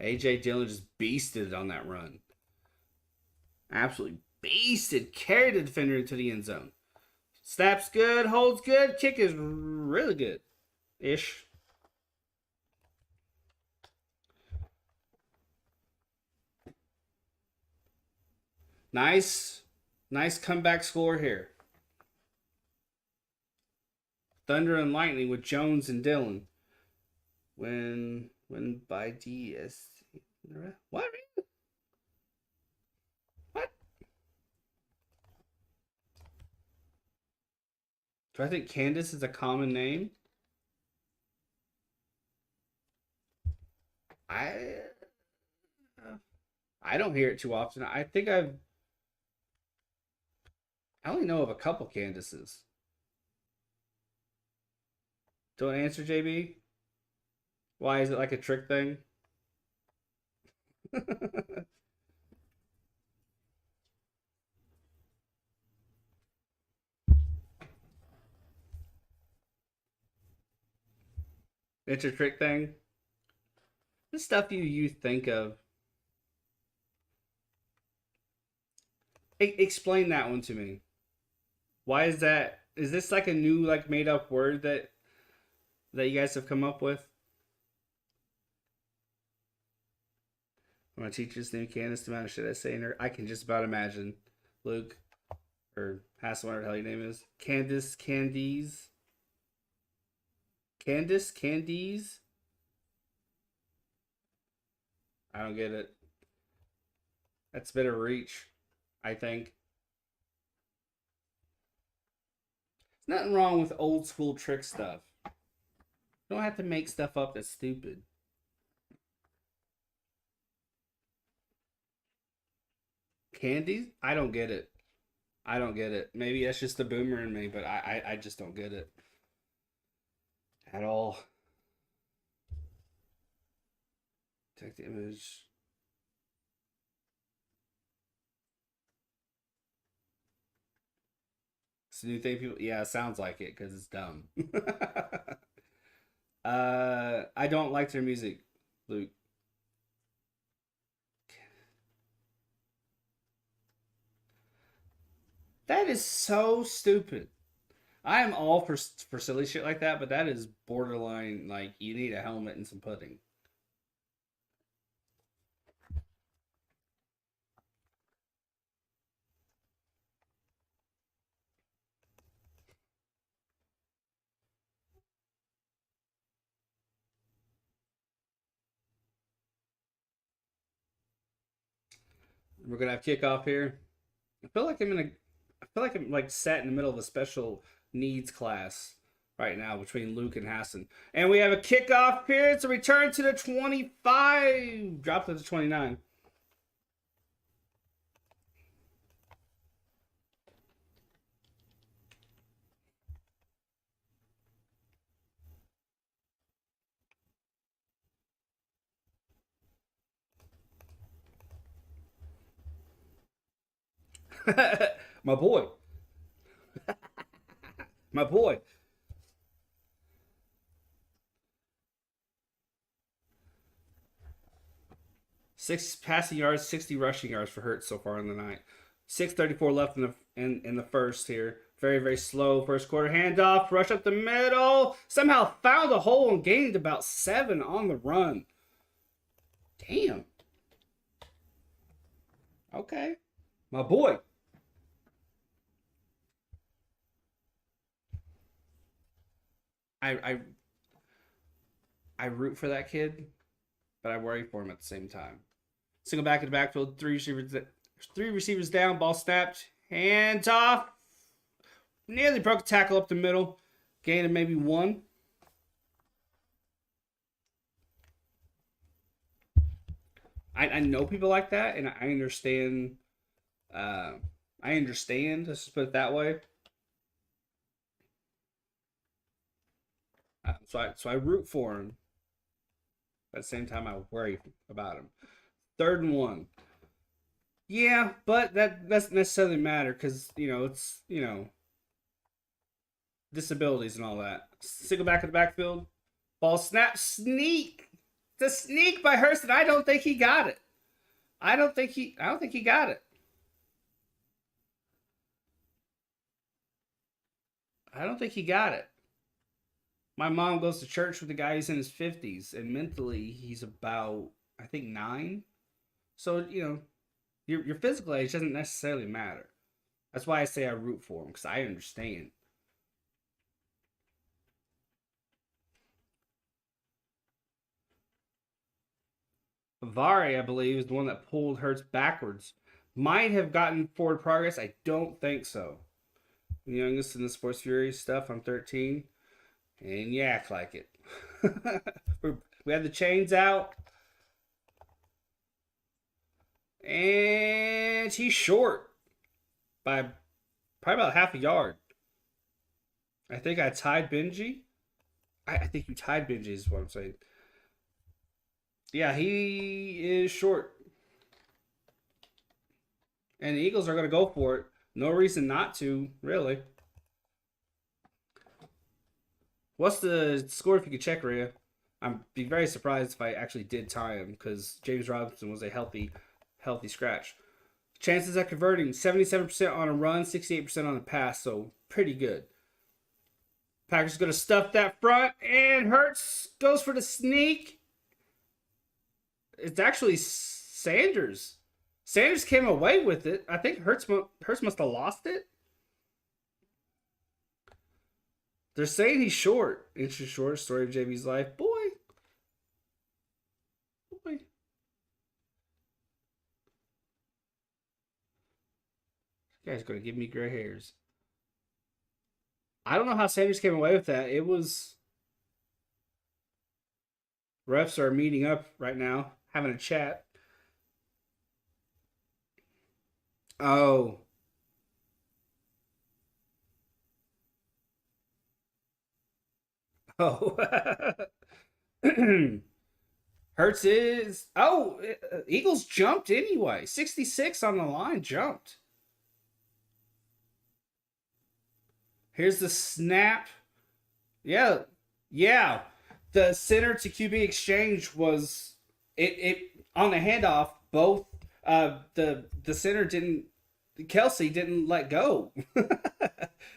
AJ Dillon just beasted on that run. Absolutely beasted. Carried the defender into the end zone. Snaps good, holds good, kick is really good. Ish. Nice comeback score here. Thunder and lightning with Jones and Dillon. When by DS. What? What? Do I think Candace is a common name? I I don't hear it too often. I only know of a couple Candaces. Don't answer, JB. Why is it like a trick thing? It's a trick thing. The stuff you think of. Explain that one to me. Why is that? Is this like a new like made up word that you guys have come up with? My teacher's name Candace. Amount of shit I say in her, I can just about imagine. Luke or Hassel, whatever the hell your name is. Candace, Candies. Candace, Candies. I don't get it. That's a bit of a reach, I think. There's nothing wrong with old school trick stuff. You don't have to make stuff up that's stupid. Candies? I don't get it. I don't get it. Maybe that's just the boomer in me, but I just don't get it at all. Take the image. It's a new thing people. Yeah, it sounds like it because it's dumb. I don't like their music, Luke. That is so stupid. I am all for silly shit like that, but that is borderline. Like you need a helmet and some pudding. We're gonna have kickoff here. I feel like I'm in a. I feel like I'm like sat in the middle of a special needs class right now between Luke and Hassan, and we have a kickoff here. It's a return to the 25. Drop to the 29. My boy, my boy. 6 passing yards, 60 rushing yards for Hurts so far in the night. 6:34 left in the first here. Very very slow first quarter handoff, rush up the middle. Somehow found a hole and gained about 7 on the run. Damn. Okay, my boy. I I I root for that kid, but I worry for him at the same time. Single back in the backfield, three receivers down, ball snapped, hands off. Nearly broke a tackle up the middle. Gain of maybe 1. I know people like that, and I understand. Uh, I understand. Let's just put it that way. So I root for him. At the same time, I worry about him. 3rd and 1. Yeah, but that doesn't necessarily matter because it's disabilities and all that. Single back in the backfield, ball snap, sneak. The sneak by Hurston. I don't think he got it. I don't think he got it. I don't think he got it. My mom goes to church with a guy who's in his 50s, and mentally he's about I think 9. So your physical age doesn't necessarily matter. That's why I say I root for him because I understand. Vari, I believe, is the one that pulled Hurts backwards. Might have gotten forward progress. I don't think so. The youngest in the Sports Fury stuff. I'm 13, and you act like it. We had the chains out, and he's short by probably about half a yard. I think I tied Benji. I think you tied Benji is what I'm saying. Yeah, he is short, and the Eagles are going to go for it. No reason not to, really. What's the score if you could check, Rhea? I'd be very surprised if I actually did tie him because James Robinson was a healthy scratch. Chances of converting 77% on a run, 68% on a pass, so pretty good. Packers going to stuff that front, and Hurts goes for the sneak. It's actually Sanders. Sanders came away with it. I think Hurts must have lost it. They're saying he's short. Inch short. Story of JB's life. Boy. This guy's gonna give me gray hairs. I don't know how Sanders came away with that. It was refs are meeting up right now, having a chat. Oh, oh. Hurts is Eagles jumped anyway. 66 on the line jumped. Here's the snap. Yeah, yeah. The center to QB exchange was it on the handoff. Both the center didn't Kelsey didn't let go, and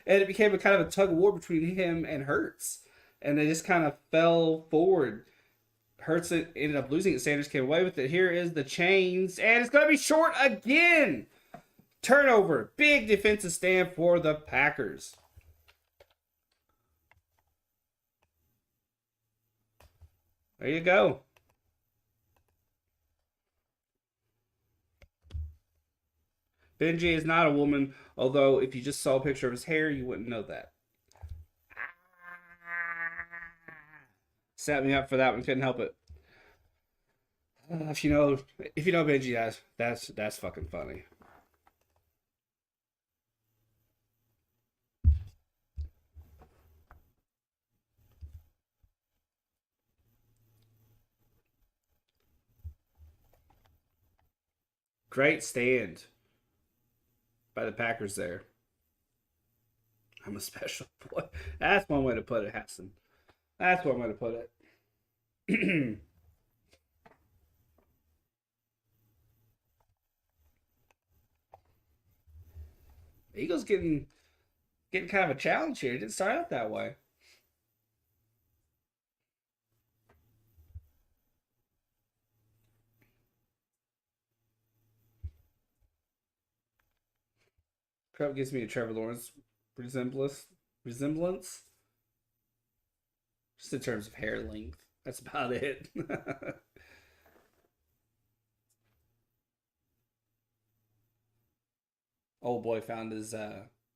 it became a kind of a tug of war between him and Hurts, and they just kind of fell forward. Hurts ended up losing it. Sanders came away with it. Here is the chains, and it's going to be short again. Turnover. Big defensive stand for the Packers. There you go. Benji is not a woman, although if you just saw a picture of his hair, you wouldn't know that. Set me up for that one. Couldn't help it. If you know, Benji, that's fucking funny. Great stand by the Packers there. I'm a special boy. That's one way to put it, Hassan. That's one way to put it. Eagles getting kind of a challenge here. It didn't start out that way. Crap gives me a Trevor Lawrence resemblance. Just in terms of hair length. That's about it. Old boy found his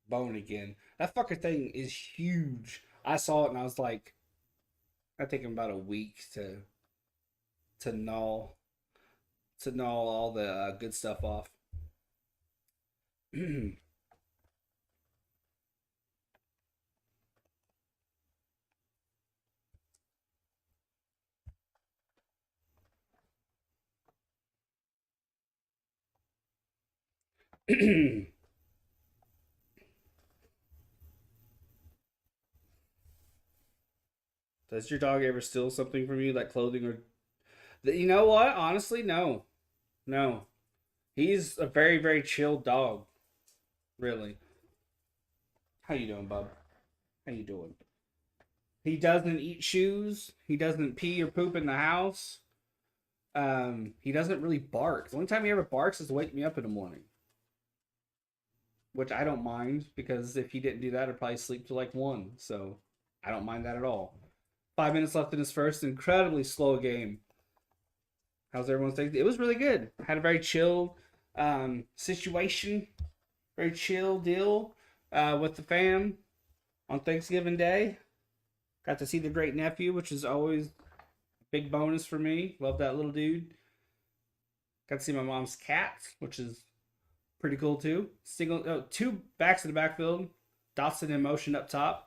bone again. That fucker thing is huge. I saw it and I was like, I think him about a week to gnaw all the good stuff off. Does your dog ever steal something from you, like clothing or? You know what? Honestly, no, no. He's a very very chilled dog. Really. How you doing, bub? How you doing? He doesn't eat shoes. He doesn't pee or poop in the house. He doesn't really bark. The only time he ever barks is to wake me up in the morning, which I don't mind because if he didn't do that, I'd probably sleep till like 1. So I don't mind that at all. 5 minutes left in his first incredibly slow game. How's everyone's day? It was really good. Had a very chill situation, very chill deal with the fam on Thanksgiving Day. Got to see the great nephew, which is always a big bonus for me. Love that little dude. Got to see my mom's cat, which is pretty cool too. Two backs in the backfield. Dotson in motion up top.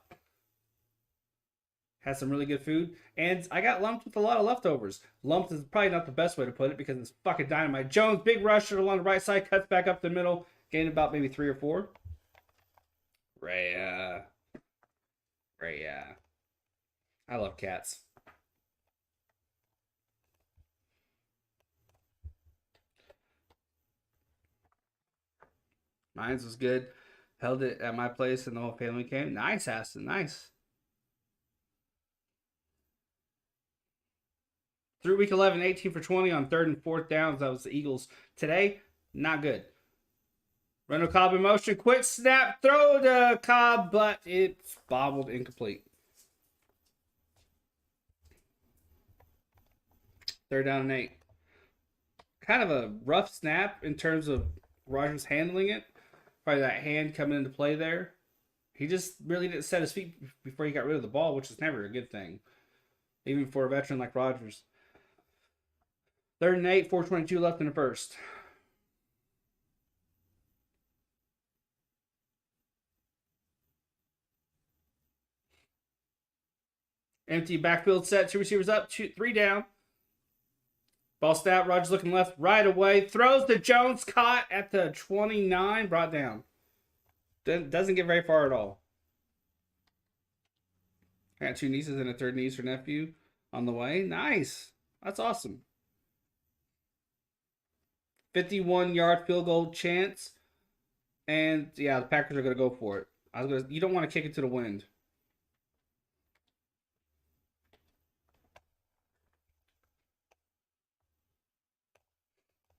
Had some really good food. And I got lumped with a lot of leftovers. Lumped is probably not the best way to put it because it's fucking dynamite. Jones, big rusher along the right side, cuts back up the middle. Gained about maybe 3 or 4. Raya. I love cats. Mine's was good. Held it at my place and the whole family came. Nice, Aston. Nice. Through week 11, 18 for 20 on 3rd and 4th downs. That was the Eagles. Today, not good. Randall Cobb in motion. Quick snap. Throw to Cobb, but it's bobbled incomplete. 3rd down and 8. Kind of a rough snap in terms of Rodgers handling it. Probably that hand coming into play there. He just really didn't set his feet before he got rid of the ball, which is never a good thing. Even for a veteran like Rodgers. 3rd and 8, 4:22 left in the first. Empty backfield set. 2 receivers up, 3 down. Ball snap. Rodgers looking left right away. Throws to Jones. Caught at the 29. Brought down. Doesn't get very far at all. I got 2 nieces and a 3rd niece or nephew. on the way. Nice. That's awesome. 51-yard field goal chance. And yeah, the Packers are going to go for it. You don't want to kick it to the wind.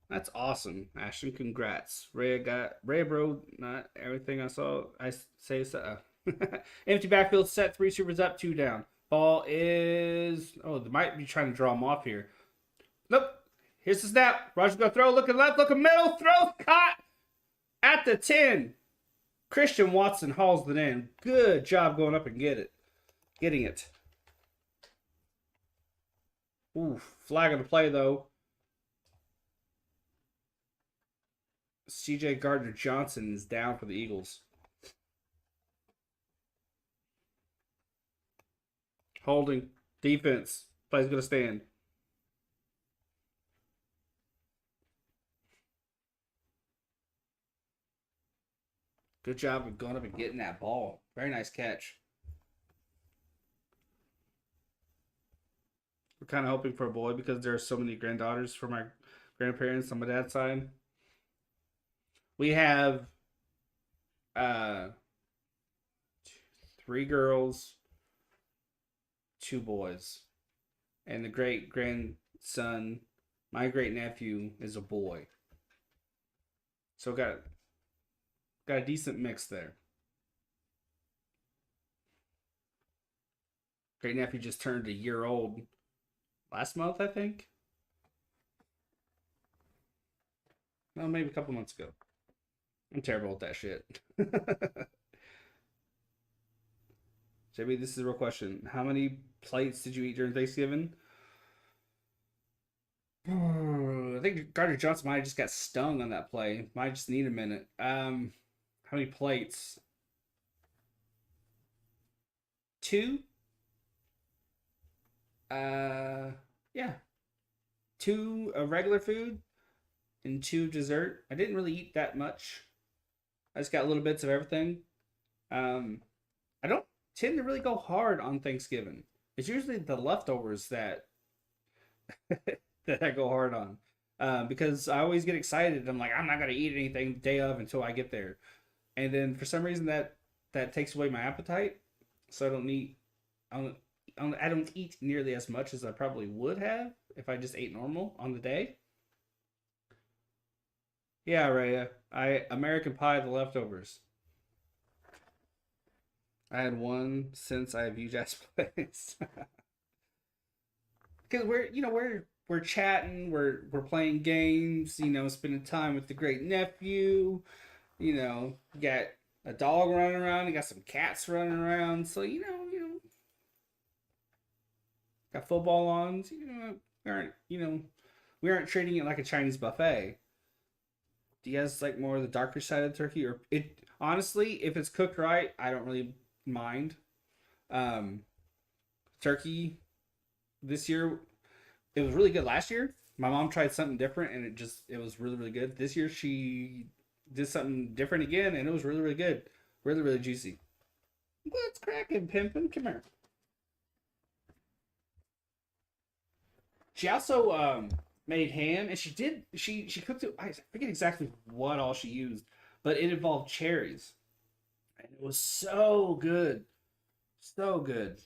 That's awesome, Ashton. Congrats, Ray, bro. Not everything I saw. I say so. Empty backfield set. Three receivers up, two down. Ball is. Oh, they might be trying to draw him off here. Nope. Here's the snap. Rodgers gonna throw. Looking left. Looking middle. Throw. Caught at the 10. Christian Watson hauls it in. Good job going up and getting it. Ooh, flag on the play though. CJ Gardner-Johnson is down for the Eagles. Holding. Defense. Play's going to stand. Good job of going up and getting that ball. Very nice catch. We're kind of hoping for a boy because there are so many granddaughters for my grandparents on my dad's side. We have uh 3 girls, 2 boys, and the great grandson, my great nephew, is a boy. So got a decent mix there. Great nephew just turned a year old last month, I think. No, maybe a couple months ago. I'm terrible at that shit. JB, this is a real question. How many plates did you eat during Thanksgiving? I think Gardner Johnson might have just got stung on that play. Might just need a minute. How many plates? 2? Yeah. 2 regular food and 2 dessert. I didn't really eat that much. I just got little bits of everything. I don't tend to really go hard on Thanksgiving. It's usually the leftovers that that I go hard on. Because I always get excited. I'm like, I'm not gonna eat anything the day of until I get there, and then for some reason that takes away my appetite. So I don't eat. I don't eat nearly as much as I probably would have if I just ate normal on the day. Yeah, Raya. I American Pie the leftovers. I had one since I viewed Jazz Place. Because we're chatting, we're playing games, spending time with the great nephew. Got a dog running around, you got some cats running around, so got football on. So, we aren't treating it like a Chinese buffet. Do you guys like more of the darker side of the turkey, or it? Honestly, if it's cooked right, I don't really mind. Um, Turkey this year, it was really good last year. My mom tried something different and it was really, really good. This year she did something different again and it was really, really good. Really, really juicy. What's cracking, pimpin'? Come here. She also made ham and she cooked it. I forget exactly what all she used, but it involved cherries. And it was so good. So good.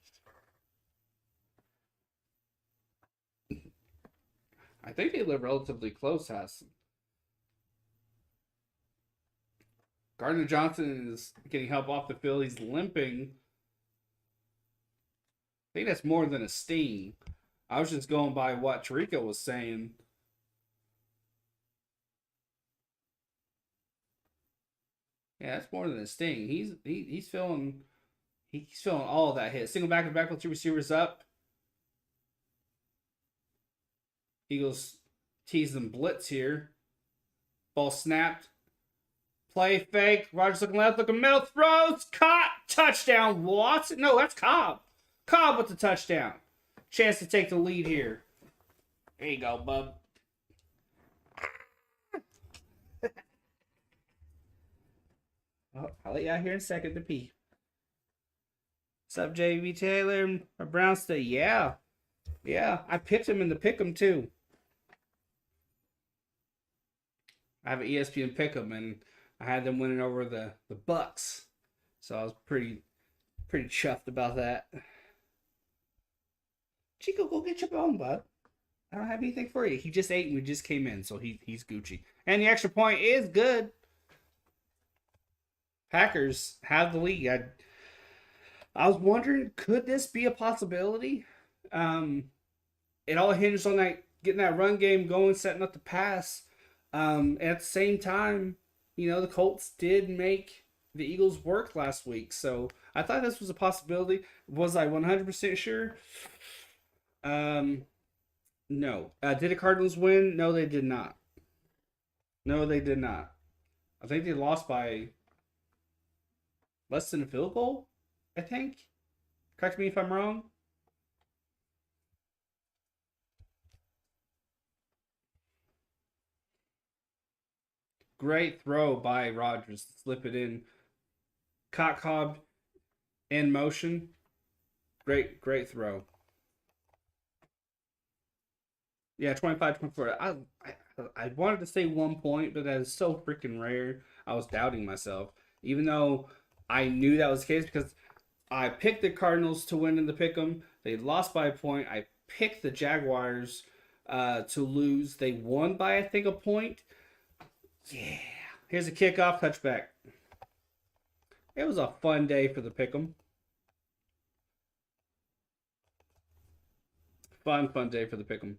I think they live relatively close, Has. Gardner Johnson is getting help off the field. He's limping. I think that's more than a sting. I was just going by what Tarika was saying. Yeah, that's more than a sting. He's feeling all of that hit. Single back and back with 2 receivers up. Eagles teasing blitz here. Ball snapped. Play fake. Rodgers looking left, looking middle. Throws. Caught. Touchdown. Watson. No, that's Cobb. Cobb with the touchdown. Chance to take the lead here. There you go, bub. I'll let you out here in a second to pee. What's up, JV Taylor? Brown State. Yeah. Yeah, I picked him in the pick'em too. I have an ESPN pick'em, and I had them winning over the Bucks, so I was pretty chuffed about that. Chico, go get your bone, bud. I don't have anything for you. He just ate and we just came in, so he's Gucci. And the extra point is good. Packers have the lead. I was wondering, could this be a possibility? Um, it all hinged on that getting that run game going, setting up the pass. At the same time, the Colts did make the Eagles work last week, so I thought this was a possibility. Was I 100% sure? Um, no. Did the Cardinals win? No, they did not. No, they did not. I think they lost by less than a field goal. I think. Correct me if I'm wrong. Great throw by Rodgers to slip it in. Caught Cobb in motion. Great throw. Yeah, 25-24. I wanted to say 1 point, but that is so freaking rare. I was doubting myself. Even though I knew that was the case because I picked the Cardinals to win in the pick'em. They lost by a point. I picked the Jaguars to lose. They won by, I think, a point. Yeah. Here's a kickoff touchback. It was a fun day for the pick'em. Fun day for the pick'em.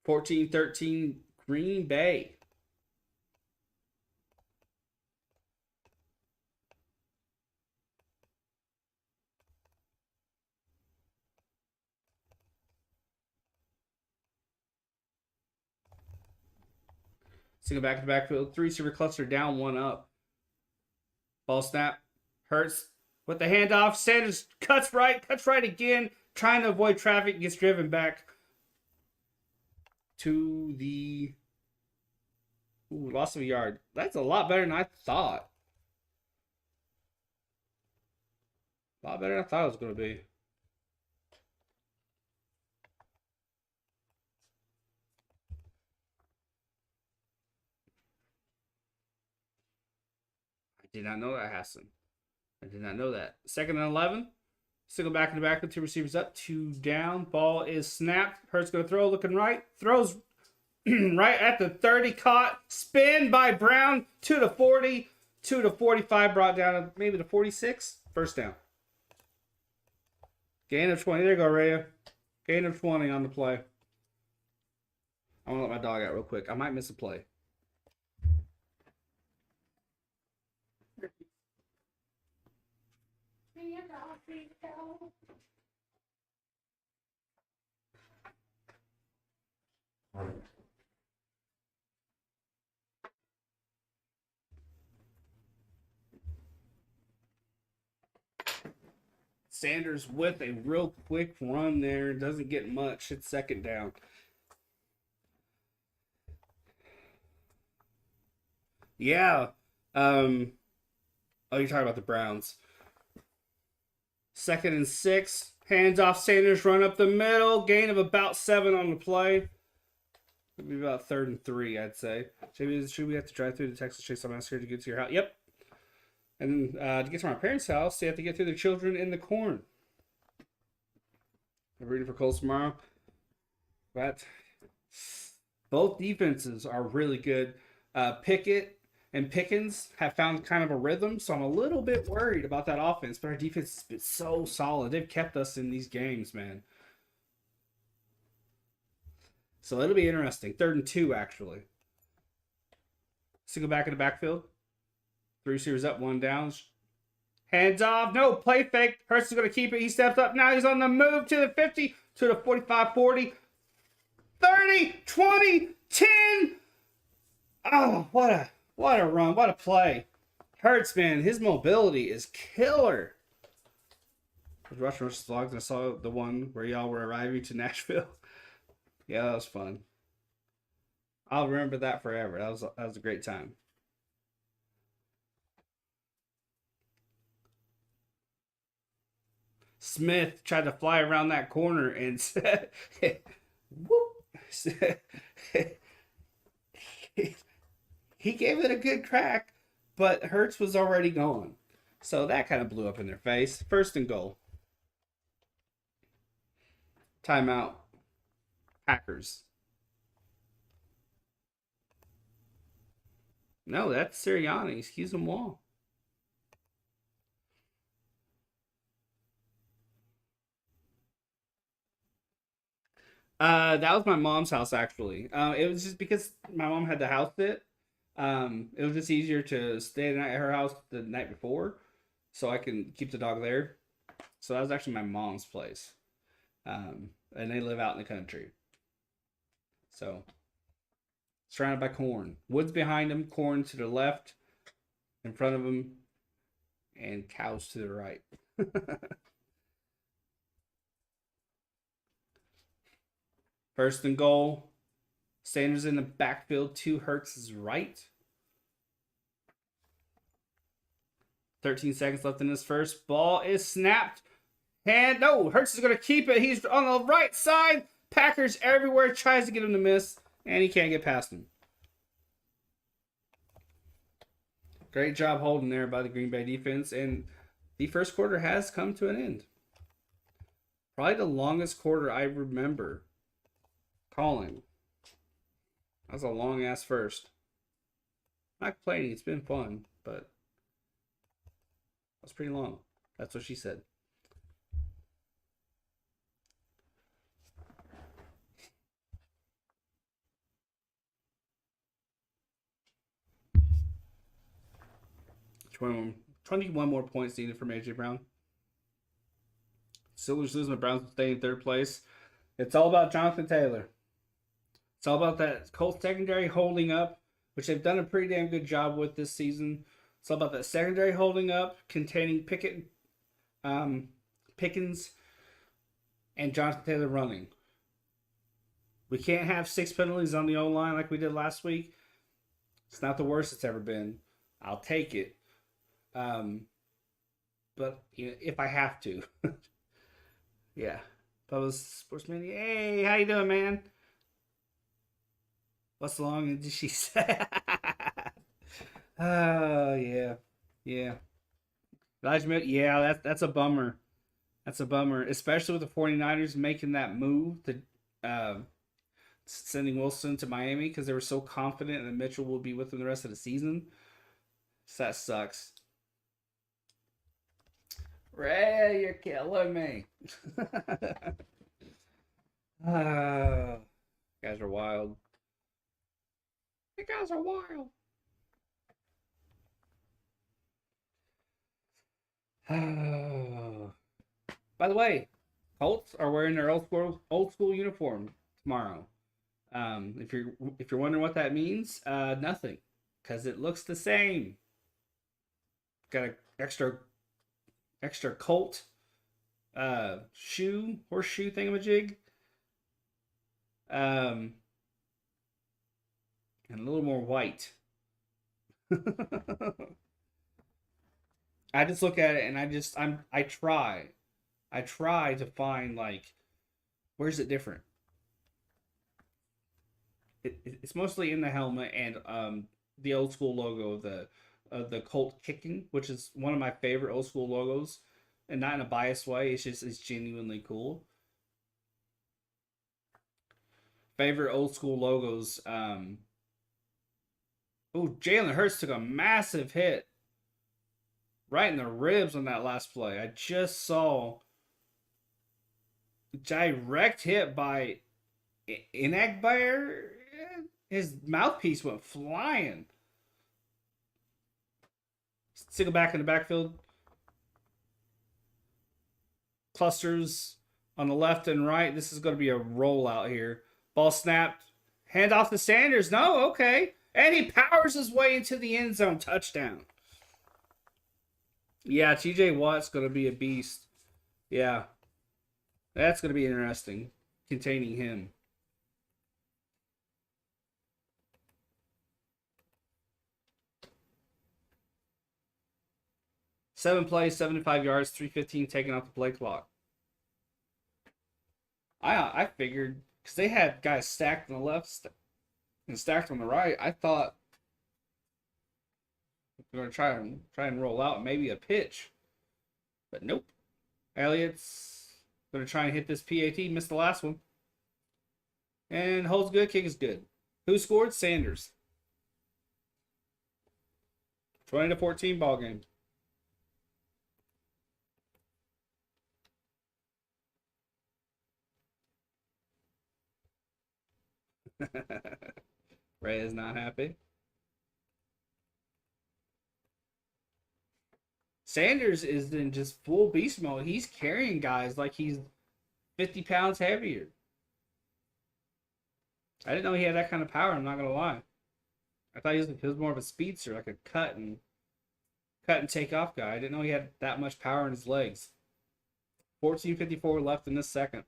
14-13 Green Bay. Single back to backfield. Three receiver cluster down, one up. Ball snap. Hurts with the handoff. Sanders cuts right again. Trying to avoid traffic. Gets driven back to the loss of a yard. That's a lot better than I thought. A lot better than I thought it was going to be. I did not know that, Hassan. I did not know that. 2nd and 11. Single back in the back with two receivers up, two down. Ball is snapped. Hurts going to throw, looking right. Throws right at the 30, caught. Spin by Brown to the 40, to the 45, brought down to maybe the 46. First down. Gain of 20. There you go, Rhea. Gain of 20 on the play. I want to let my dog out real quick. I might miss a play. Sanders with a real quick run there. Doesn't get much. It's 2nd down. Yeah. Oh, you're talking about the Browns. 2nd and 6. Hands off. Sanders run up the middle. Gain of about 7 on the play. Maybe about 3rd and 3, I'd say. Should we have to drive through the Texas Chainsaw Massacre to get to your house? Yep. And to get to my parents' house, they have to get through the children in the corn. I'm reading for Colts tomorrow. But both defenses are really good. Pickett and Pickens have found kind of a rhythm, so I'm a little bit worried about that offense. But our defense has been so solid. They've kept us in these games, man. So it'll be interesting. 3rd and 2, actually. Single back in the backfield. 3 receivers up, 1 down. Hands off. No, play fake. Hurst is going to keep it. He steps up. Now he's on the move to the 50, to the 45, 40, 30, 20, 10. Oh, what a run. What a play. Hurts, man. His mobility is killer. Rush versus Vlogs. I saw the one where y'all were arriving to Nashville. Yeah, that was fun. I'll remember that forever. That was a great time. Smith tried to fly around that corner and whoop. He gave it a good crack, but Hurts was already gone. So that kind of blew up in their face. First and goal. Timeout. Packers. No, that's Sirianni. Excuse him all. That was my mom's house actually. It was just because my mom had to house it. It was just easier to stay the night at her house the night before, so I can keep the dog there. So that was actually my mom's place. And they live out in the country. So surrounded by corn, woods behind them, corn to the left, in front of them, and cows to the right. First and goal. Sanders in the backfield to Hurts' right. 13 seconds left in this first. Ball is snapped. And no, Hurts is going to keep it. He's on the right side. Packers everywhere. Tries to get him to miss. And he can't get past him. Great job holding there by the Green Bay defense. And the first quarter has come to an end. Probably the longest quarter I remember calling. That was a long ass first. Not complaining, it's been fun, but that's pretty long. That's what she said. Twenty-one more points needed from AJ Brown. Steelers losing, the Browns stay in third place. It's all about Jonathan Taylor. It's all about that Colts secondary holding up, which they've done a pretty damn good job with this season. It's all about that secondary holding up, containing Pickens, and Jonathan Taylor running. We can't have 6 penalties on the O-line like we did last week. It's not the worst it's ever been. I'll take it. But you know, if I have to. Yeah. Bubba's Sportsman. Hey, how you doing, man? What's long did she say? Oh, yeah. Yeah. Elijah, yeah, that's a bummer. That's a bummer, especially with the 49ers making that move to sending Wilson to Miami because they were so confident that Mitchell will be with them the rest of the season. So that sucks. Ray, you're killing me. Guys are wild. You guys are wild. By the way, Colts are wearing their old school uniform tomorrow. If you're wondering what that means, nothing, because it looks the same. Got an extra Colt horseshoe thingamajig, and a little more white. I just look at it and I try to find like where's it different. It's mostly in the helmet and the old school logo of the Colt kicking, which is one of my favorite old school logos, and not in a biased way. It's genuinely cool. Favorite old school logos. Jalen Hurts took a massive hit right in the ribs on that last play. I just saw direct hit by Inagbayer. His mouthpiece went flying. Stick it back in the backfield. Clusters on the left and right. This is going to be a rollout here. Ball snapped. Hand off to Sanders. No, okay. And he powers his way into the end zone. Touchdown. Yeah, TJ Watt's going to be a beast. Yeah. That's going to be interesting. Containing him. Seven plays, 75 yards, 3:15 taken off the play clock. I figured because they had guys stacked on the left and stacked on the right. I thought they're gonna try and roll out maybe a pitch, but nope. Elliott's gonna try and hit this PAT. Missed the last one, and holds good. Kick is good. Who scored? Sanders. 20-14 ball game. Ray is not happy. Sanders is in just full beast mode. He's carrying guys like he's 50 pounds heavier. I didn't know he had that kind of power. I'm not gonna lie. I thought he was more of a speedster, like a cut and take off guy. I didn't know he had that much power in his legs. 14:54 left in this second.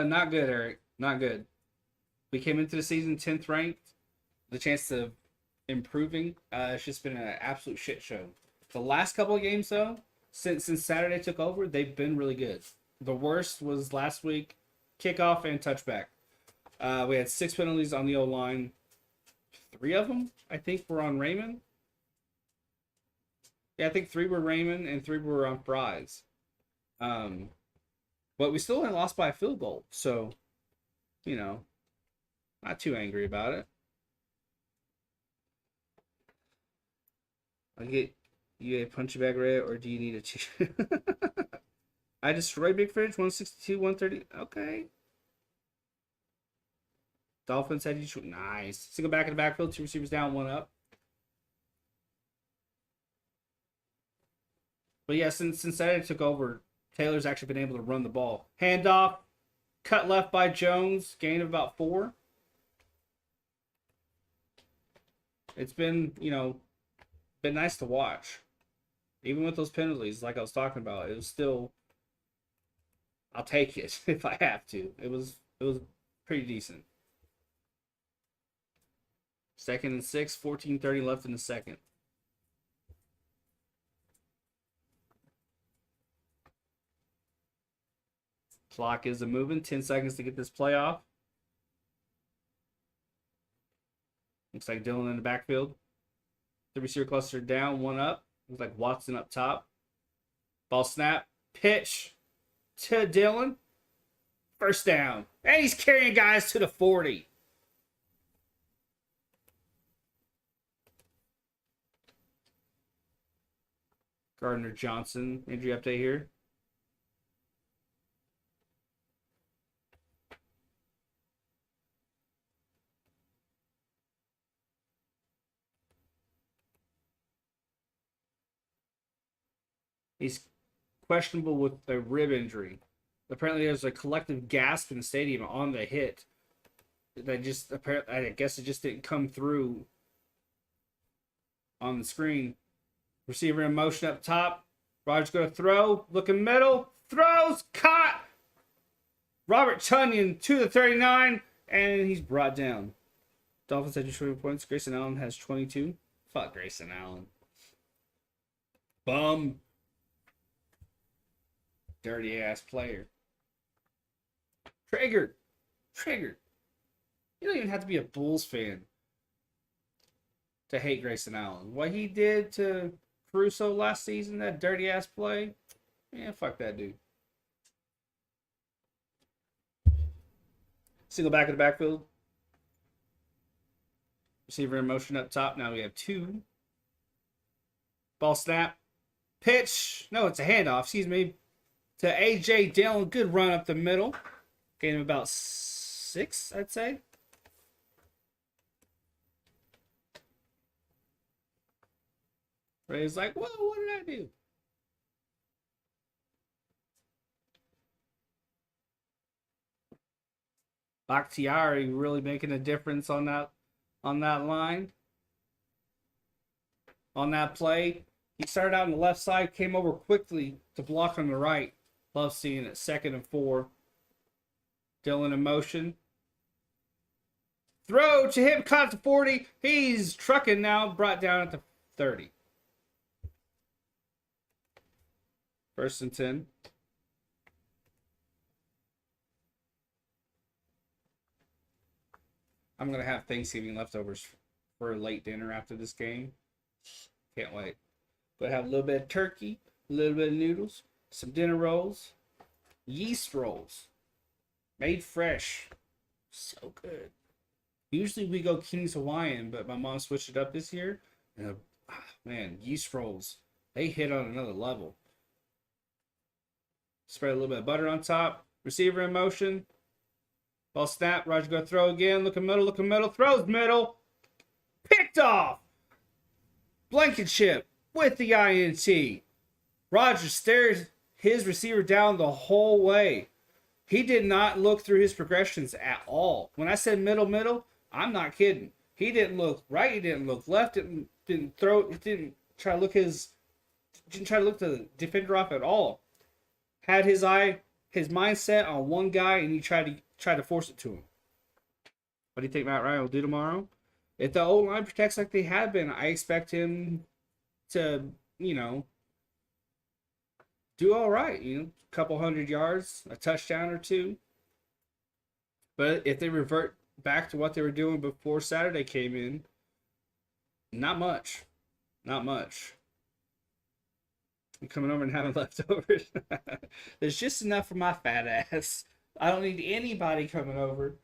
Not good, Eric. Not good. We came into the season 10th ranked. The chance of improving. It's just been an absolute shit show. The last couple of games, though, since Saturday took over, they've been really good. The worst was last week, kickoff and touchback. We had 6 penalties on the O line. 3 of them, I think, were on Raymond. Yeah, I think 3 were Raymond and 3 were on Fries. But we still only lost by a field goal, so not too angry about it. I get you a punch bag red, or do you need a cheat? I destroyed Big Fridge 162, 130. Okay. Dolphins had you shoot. Nice. Single back in the backfield, 2 receivers down, 1 up. But yeah, since Saturday took over, Taylor's actually been able to run the ball. Handoff, cut left by Jones, gain of about 4. It's been nice to watch. Even with those penalties, like I was talking about, it was still, I'll take it if I have to. It was pretty decent. 2nd and 6, 14:30 left in the second. Clock is a moving. 10 seconds to get this play off. Looks like Dylan in the backfield. The receiver cluster down, 1 up. Looks like Watson up top. Ball snap. Pitch to Dylan. First down. And he's carrying guys to the 40. Gardner Johnson, injury update here. He's questionable with a rib injury. Apparently, there's a collective gasp in the stadium on the hit. That just apparently, I guess it just didn't come through on the screen. Receiver in motion up top. Rodgers going to throw. Looking middle. Throws. Caught. Robert Tonyan to the 39. And he's brought down. Dolphins had 20 points. Grayson Allen has 22. Fuck Grayson Allen. Bum. Dirty ass player. Triggered. You don't even have to be a Bulls fan to hate Grayson Allen. What he did to Caruso last season, that dirty ass play, yeah, fuck that dude. Single back in the backfield. Receiver in motion up top. Now we have 2. Ball snap. Pitch. No, it's a handoff. Excuse me. To A.J. Dillon. Good run up the middle. Gain him about 6, I'd say. Ray's like, whoa, what did I do? Bakhtiari really making a difference on that line. On that play. He started out on the left side, came over quickly to block on the right. Love seeing it. 2nd and 4. Dylan in motion. Throw to him, caught at the 40. He's trucking now, brought down at the 30. 1st and 10. I'm going to have Thanksgiving leftovers for a late dinner after this game. Can't wait. But have a little bit of turkey, a little bit of noodles, some dinner rolls, yeast rolls, made fresh. So good. Usually we go King's Hawaiian, but my mom switched it up this year. And man, yeast rolls, they hit on another level. Spread a little bit of butter on top. Receiver in motion. Ball snap. Roger go throw again. Looking middle, throws middle. Picked off. Blankenship with the INT. Rodgers stares his receiver down the whole way. He did not look through his progressions at all. When I said middle, I'm not kidding. He didn't look right. He didn't look left. Didn't throw. Didn't try to look the defender off at all. Had his mindset on one guy, and he tried to force it to him. What do you think Matt Ryan will do tomorrow? If the O-line protects like they have been, I expect him to, do all right. A couple 100 yards, a touchdown or two. But if they revert back to what they were doing before Saturday came in, not much. Not much. I'm coming over and having leftovers. There's just enough for my fat ass. I don't need anybody coming over.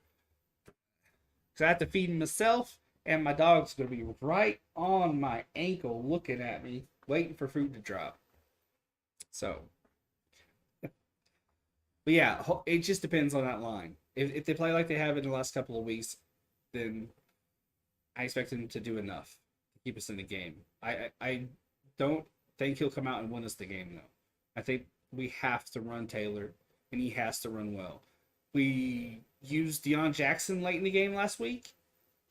Because I have to feed myself, and my dog's going to be right on my ankle looking at me, waiting for food to drop. So, but yeah, it just depends on that line. If they play like they have in the last couple of weeks, then I expect them to do enough to keep us in the game. I don't think he'll come out and win us the game, though. I think we have to run Taylor, and he has to run well. We used Deion Jackson late in the game last week.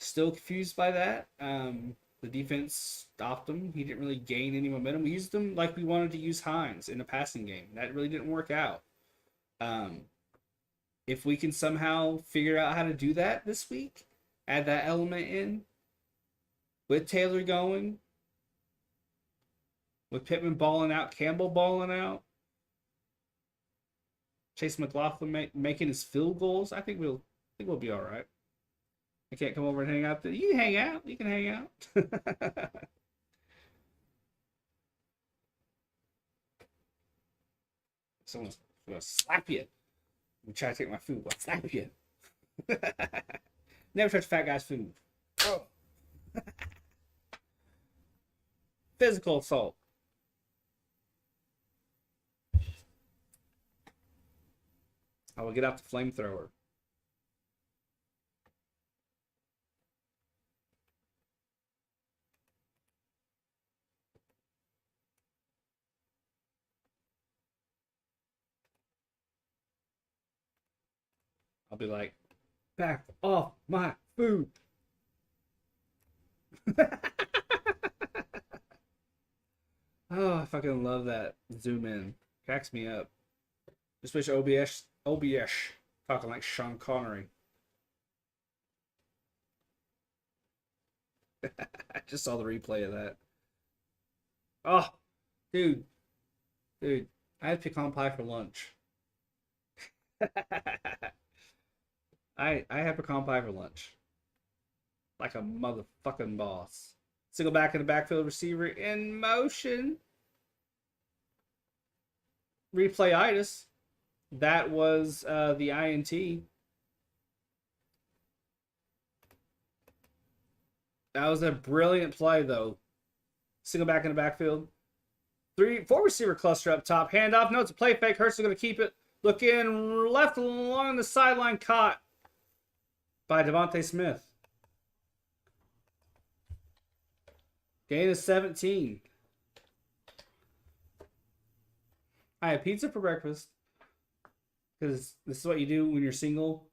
Still confused by that. The defense stopped him. He didn't really gain any momentum. We used him like we wanted to use Hines in the passing game. That really didn't work out. If we can somehow figure out how to do that this week, add that element in, with Taylor going, with Pittman balling out, Campbell balling out, Chase McLaughlin making his field goals, I think we'll be all right. I can't come over and hang out. You can hang out. You can hang out. Someone's gonna slap you. You try to take my food. I'll slap you. Never touch fat guy's food. Oh. Physical assault. I will get out the flamethrower. I'll be like, back off my food. Oh, I fucking love that zoom in. Cracks me up. Just wish OBS talking like Sean Connery. I just saw the replay of that. Oh, dude, I had pecan pie for lunch. I had pecan pie for lunch. Like a motherfucking boss. Single back in the backfield, receiver in motion. Replay-itis. That was the INT. That was a brilliant play, though. Single back in the backfield. 4 receiver cluster up top. Handoff. No, it's a play fake. Hurts is going to keep it. Look in. Left along the sideline. Caught by Devontae Smith. Gain of 17. I had pizza for breakfast. Because this is what you do when you're single.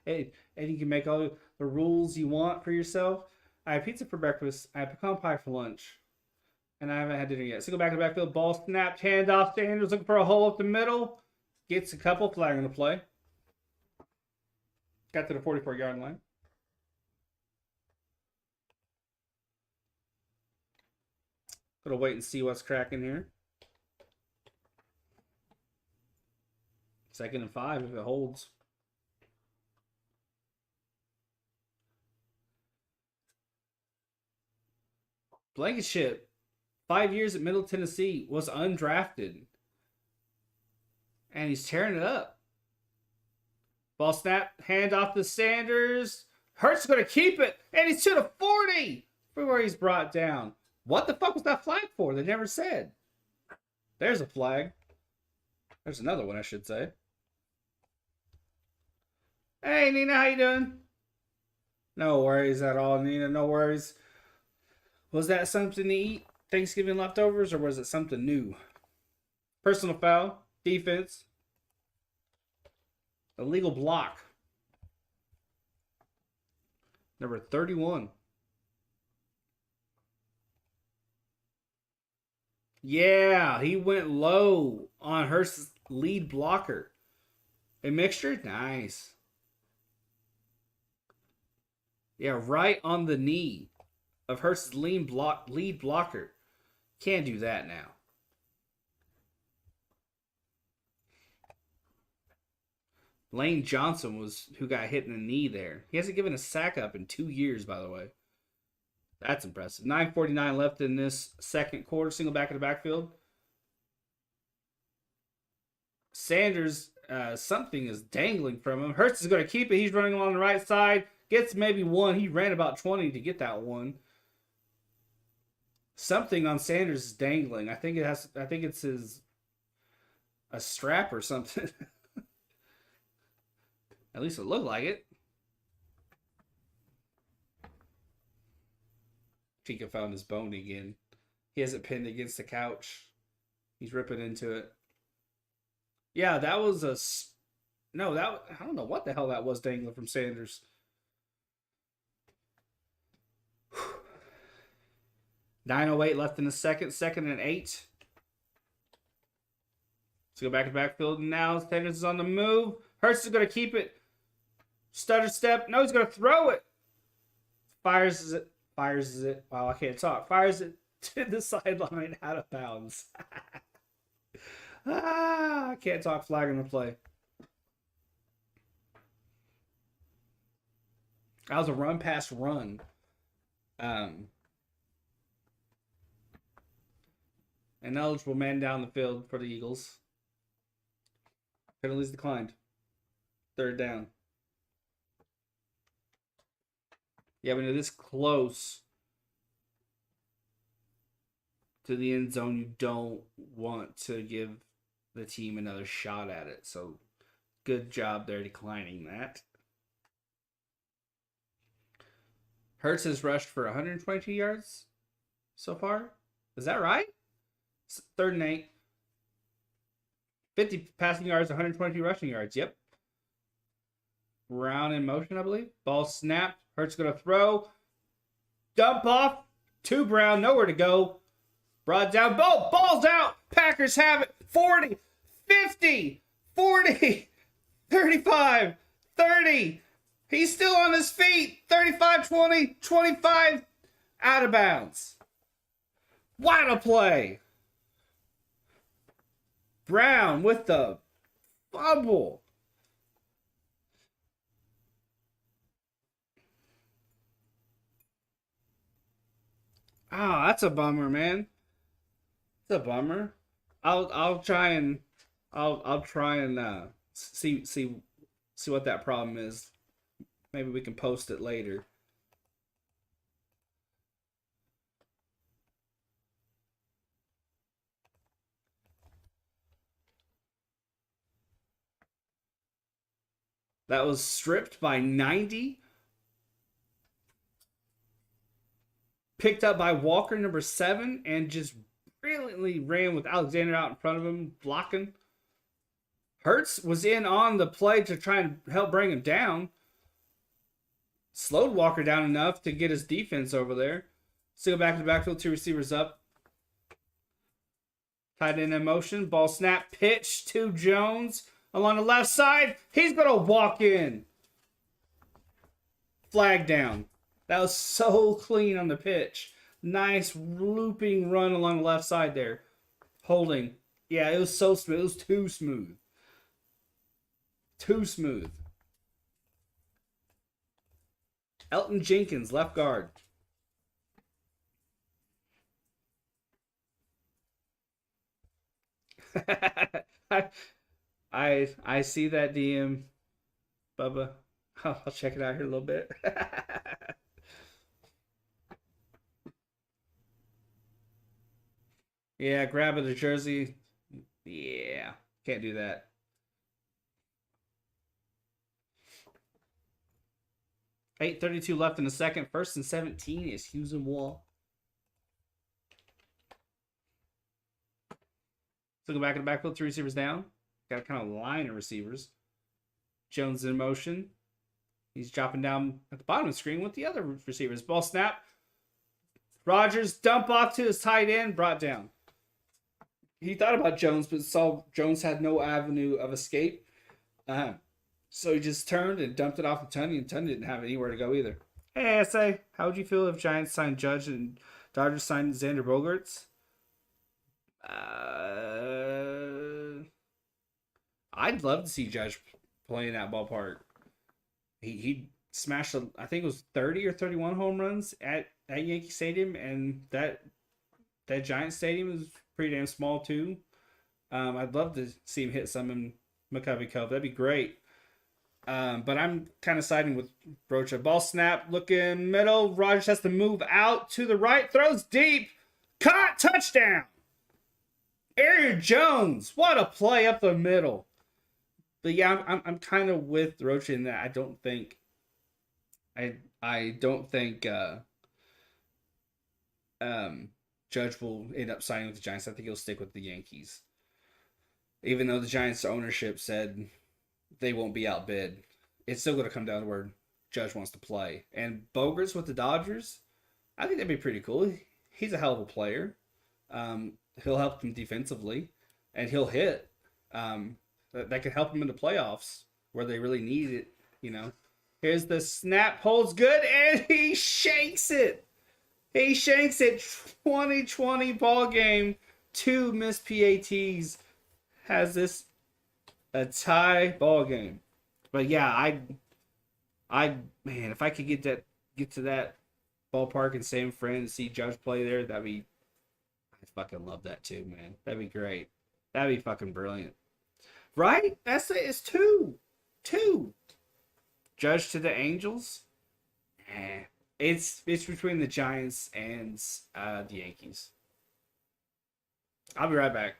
and you can make all the rules you want for yourself. I had pizza for breakfast. I had pecan pie for lunch. And I haven't had dinner yet. So go back to the backfield. Ball snapped. Handoff. Sanders looking for a hole up the middle. Gets a couple. Flag on the play. Got to the 44-yard line. Gonna wait and see what's cracking here. 2nd and 5 if it holds. Blankenship, 5 years at Middle Tennessee, was undrafted. And he's tearing it up. Ball snap, hand off to Sanders. Hurts is going to keep it, and he's to the 40 for where he's brought down. What the fuck was that flag for? They never said. There's a flag. There's another one, I should say. Hey, Nina, how you doing? No worries at all, Nina. No worries. Was that something to eat? Thanksgiving leftovers, or was it something new? Personal foul. Defense. Illegal block. Number 31. Yeah, he went low on Hurst's lead blocker. A mixture? Nice. Yeah, right on the knee of Hurst's lead blocker. Can't do that now. Lane Johnson was who got hit in the knee there. He hasn't given a sack up in 2 years, by the way. That's impressive. 9:49 left in this second quarter. Single back in the backfield. Sanders, something is dangling from him. Hurts is going to keep it. He's running along the right side. Gets maybe one. He ran about 20 to get that one. Something on Sanders is dangling. I think it's a strap or something. At least it looked like it. Chica found his bone again. He has it pinned against the couch. He's ripping into it. Yeah, that was a... No, that... I don't know what the hell that was dangling from Sanders. 9:08 left in the second. 2nd and 8. Let's go back to backfield now. Sanders is on the move. Hurts is going to keep it. Stutter step. No, he's going to throw it. Fires it. Wow, I can't talk. Fires it to the sideline out of bounds. I can't talk. Flag on the play. That was a run pass run. An eligible man down the field for the Eagles. Penalties declined. 3rd down. Yeah, when you're this close to the end zone, you don't want to give the team another shot at it. So, good job there declining that. Hurts has rushed for 122 yards so far. Is that right? 3rd and 8. 50 passing yards, 122 rushing yards. Yep. Brown in motion, I believe. Ball snapped. Hurts going to throw. Dump off. To Brown. Nowhere to go. Brought down. Ball's out. Packers have it. 40. 50. 40. 35. 30. He's still on his feet. 35, 20, 25. Out of bounds. What a play. Brown with the fumble. Oh, that's a bummer, man. It's a bummer. I'll try and see what that problem is. Maybe we can post it later. That was stripped by 90. Picked up by Walker, number 7, and just brilliantly ran with Alexander out in front of him, blocking. Hurts was in on the play to try and help bring him down. Slowed Walker down enough to get his defense over there. So go back to the backfield, 2 receivers up. Tight end in motion. Ball snap. Pitch to Jones along the left side. He's going to walk in. Flag down. That was so clean on the pitch. Nice looping run along the left side there. Holding. Yeah, it was so smooth. It was too smooth. Too smooth. Elton Jenkins, left guard. I see that DM, Bubba. I'll check it out here a little bit. Yeah, grab the jersey. Yeah, can't do that. 8:32 left in the second. First and 17 is Hughes and Wall. So go back in the backfield, three receivers down. Got a kind of line of receivers. Jones in motion. He's dropping down at the bottom of the screen with the other receivers. Ball snap. Rodgers dump off to his tight end, brought down. He thought about Jones, but saw Jones had no avenue of escape. So he just turned and dumped it off to Tunney, and Tunney didn't have anywhere to go either. Hey, SA, how would you feel if Giants signed Judge and Dodgers signed Xander Bogaerts? I'd love to see Judge play in that ballpark. He smashed, I think it was 30 or 31 home runs at Yankee Stadium, and that Giant Stadium is pretty damn small too. I'd love to see him hit some in McCovey Cove. That'd be great. But I'm kind of siding with Rocha. Ball snap, looking middle. Rodgers has to move out to the right. Throws deep. Caught, touchdown. Aaron Jones. What a play up the middle. But yeah, I'm kind of with Rocha in that I don't think Judge will end up signing with the Giants. I think he'll stick with the Yankees. Even though the Giants ownership said they won't be outbid, it's still going to come down to where Judge wants to play. And Bogaerts with the Dodgers, I think that'd be pretty cool. He's a hell of a player. He'll help them defensively, and he'll hit. That could help them in the playoffs where they really need it. You know, here's the snap, holds good, and he shanks it. He shanks it. 2020 ball game. 2 missed PATs. Has this a tie ball game. But yeah, I man, if I could get to that ballpark in San Fran and see Judge play there, I fucking love that too, man. That'd be great. That'd be fucking brilliant. Right? That's it. It's 2. 2. Judge to the Angels. It's between the Giants and the Yankees. I'll be right back.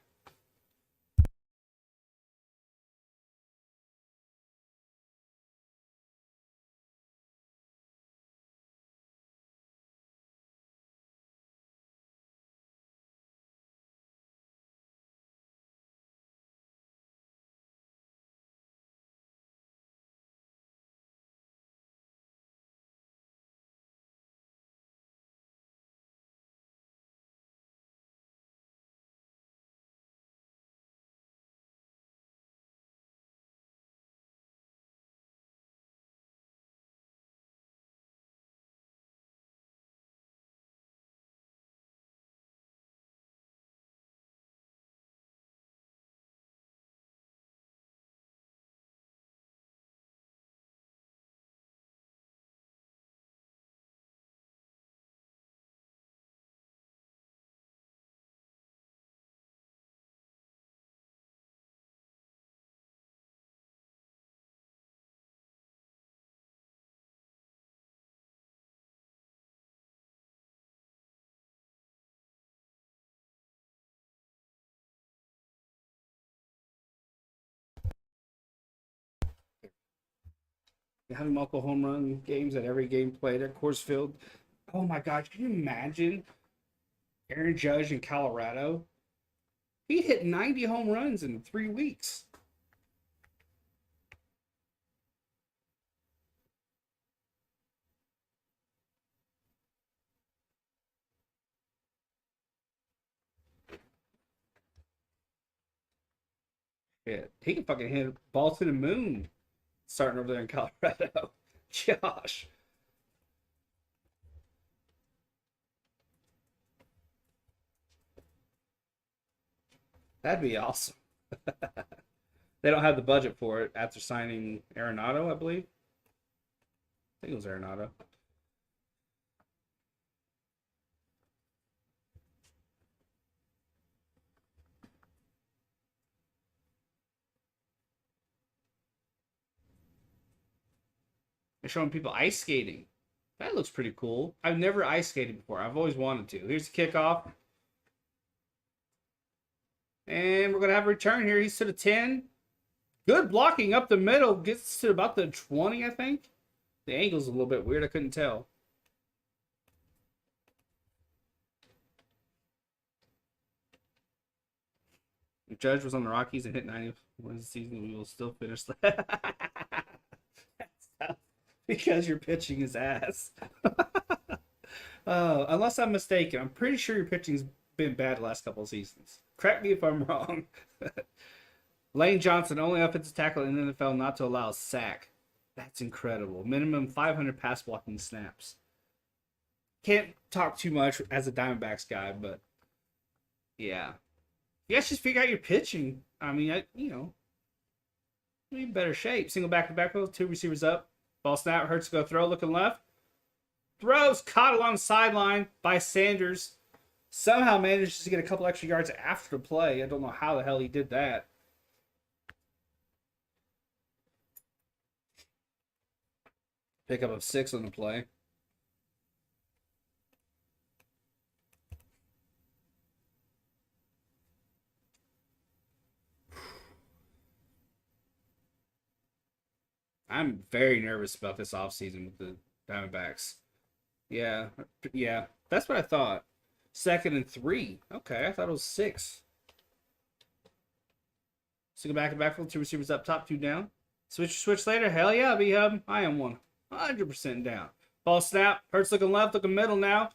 Having multiple home run games at every game played at Coors Field. Oh my God, can you imagine Aaron Judge in Colorado? He hit 90 home runs in 3 weeks. Yeah, he can fucking hit a ball to the moon starting over there in Colorado. Josh, that'd be awesome. They don't have the budget for it after signing Arenado, I believe. I think it was Arenado. They're showing people ice skating. That looks pretty cool. I've never ice skated before. I've always wanted to. Here's the kickoff. And we're going to have a return here. He's to the 10. Good blocking up the middle. Gets to about the 20, I think. The angle's a little bit weird. I couldn't tell. If Judge was on the Rockies and hit 90 wins the season, we will still finish that. Because you're pitching his ass. Unless I'm mistaken, I'm pretty sure your pitching's been bad the last couple of seasons. Correct me if I'm wrong. Lane Johnson, only offensive tackle in the NFL not to allow a sack. That's incredible. Minimum 500 pass blocking snaps. Can't talk too much as a Diamondbacks guy, but yeah. You guys just figure out your pitching. I mean, be in better shape. Single back to back, two receivers up. Ball snap, Hurts to go throw, looking left. Throws, caught along the sideline by Sanders. Somehow manages to get a couple extra yards after the play. I don't know how the hell he did that. Pickup of 6 on the play. I'm very nervous about this offseason with the Diamondbacks. Yeah, yeah, that's what I thought. 2nd and 3. Okay, I thought it was 6. Single back and backfield, 2 receivers up top, 2 down. Switch later. Hell yeah, B-Hub. I am 100% down. Ball snap. Hurts looking left, looking middle now.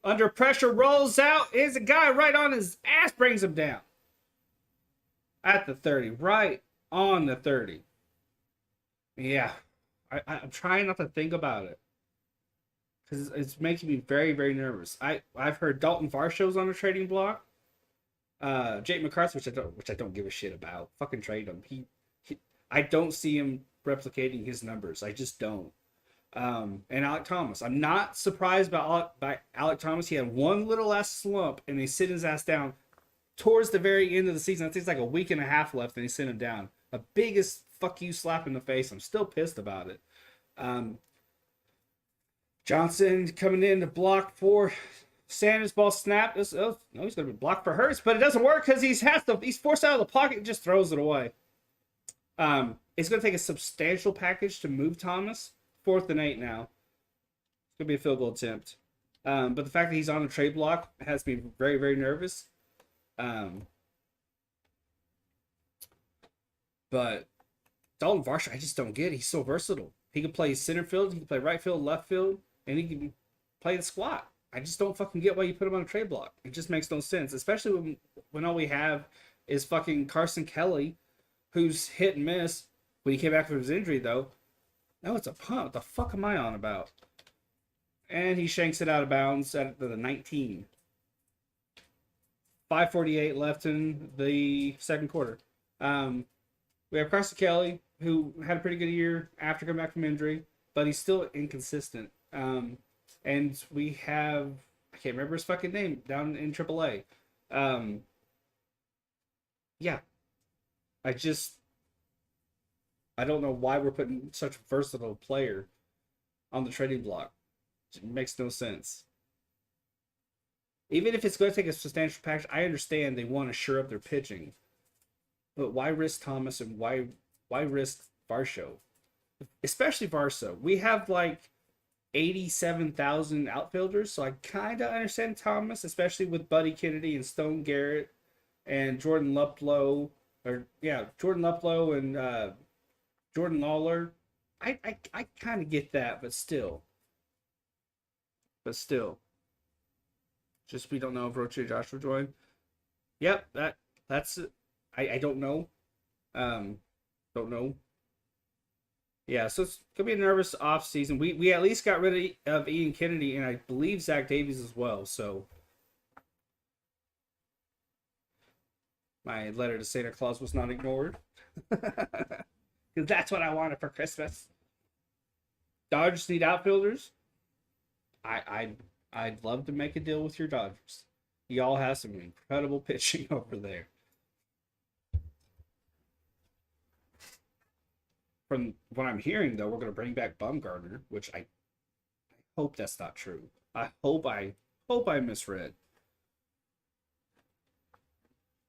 Under pressure, rolls out. Is a guy right on his ass, brings him down. At the 30. Right on the 30. Yeah. I'm trying not to think about it. Because it's making me very, very nervous. I've heard Dalton Varsho's on the trading block. Jake McCarthy, which I don't give a shit about. Fucking trade him. I don't see him replicating his numbers. I just don't. And Alec Thomas. I'm not surprised by Alec Thomas. He had one little ass slump, and they sit his ass down towards the very end of the season. I think it's like a week and a half left, and they sent him down. A biggest fuck you slap in the face. I'm still pissed about it. Johnson coming in to block for Sanders. Ball snap. He's going to be blocked for Hurts, but it doesn't work because he's forced out of the pocket and just throws it away. It's going to take a substantial package to move Thomas. 4th and 8 now. It's going to be a field goal attempt. But the fact that he's on a trade block has me very, very nervous. But Dalton Varsho, I just don't get it. He's so versatile. He can play center field, he can play right field, left field, and he can play the squat. I just don't fucking get why you put him on a trade block. It just makes no sense, especially when all we have is fucking Carson Kelly, who's hit and miss. When he came back from his injury, though, no, it's a punt. What the fuck am I on about? And he shanks it out of bounds at the 19. 5:48 left in the second quarter. We have Carson Kelly, who had a pretty good year after coming back from injury, but he's still inconsistent. And we have, I can't remember his fucking name, down in AAA. Yeah. I don't know why we're putting such a versatile player on the trading block. It makes no sense. Even if it's going to take a substantial package, I understand they want to shore up their pitching. But why risk Thomas and why risk Varsho? Especially Varsho. We have like 87,000 outfielders, so I kind of understand Thomas, especially with Buddy Kennedy and Stone Garrett and Jordan Luplow. Jordan Luplow and Jordan Lawler. I kind of get that, but still. Just we don't know if Rocha and Josh will join. Yep, that's it. I don't know. Don't know. Yeah, so it's gonna be a nervous off season. We at least got rid of Ian Kennedy and I believe Zach Davies as well. So my letter to Santa Claus was not ignored because that's what I wanted for Christmas. Dodgers need outfielders. I I'd love to make a deal with your Dodgers. Y'all have some incredible pitching over there. From what I'm hearing, though, we're going to bring back Bumgarner, which I hope that's not true. I hope I misread.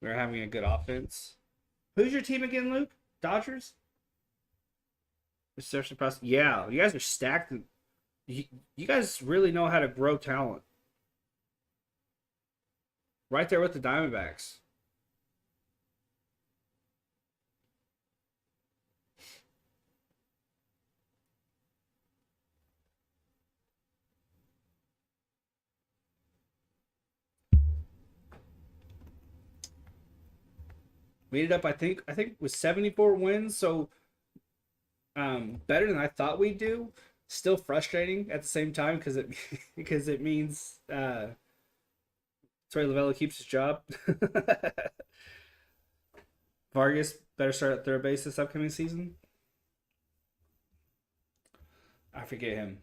We're having a good offense. Who's your team again, Luke? Dodgers? Reception process. Yeah, you guys are stacked. You guys really know how to grow talent. Right there with the Diamondbacks. We ended up, I think, with 74 wins, so better than I thought we'd do. Still frustrating at the same time because it because it means Troy Lavella keeps his job. Vargas better start at third base this upcoming season. I forget him.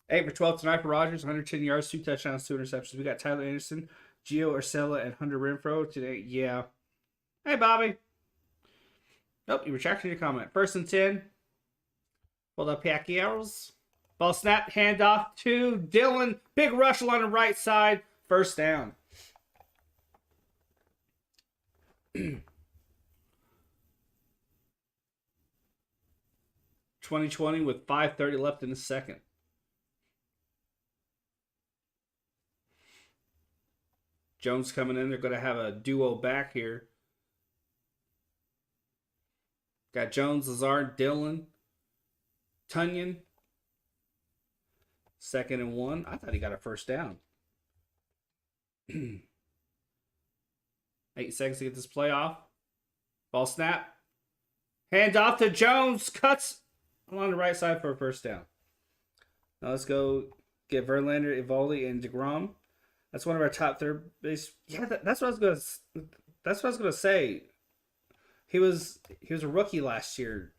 8 for 12 tonight for Rodgers, 110 yards, 2 touchdowns, 2 interceptions. We got Tyler Anderson, Gio Urshela, and Hunter Renfro today. Yeah. Hey, Bobby. Nope, you retracted your comment. First and 10. For the Pacquiaos. Ball snap, handoff to Dylan. Big rush on the right side. First down. 2020 with 5:30 left in the second. Jones coming in. They're going to have a duo back here. Got Jones, Lazard, Dillon, Tunyon. Second and 1. I thought he got a first down. 8 seconds to get this play off. Ball snap. Hand off to Jones. Cuts along the right side for a first down. Now let's go get Verlander, Evaldi, and DeGrom. That's one of our top third base. Yeah, that's what I was gonna. That's what I was gonna say. He was a rookie last year.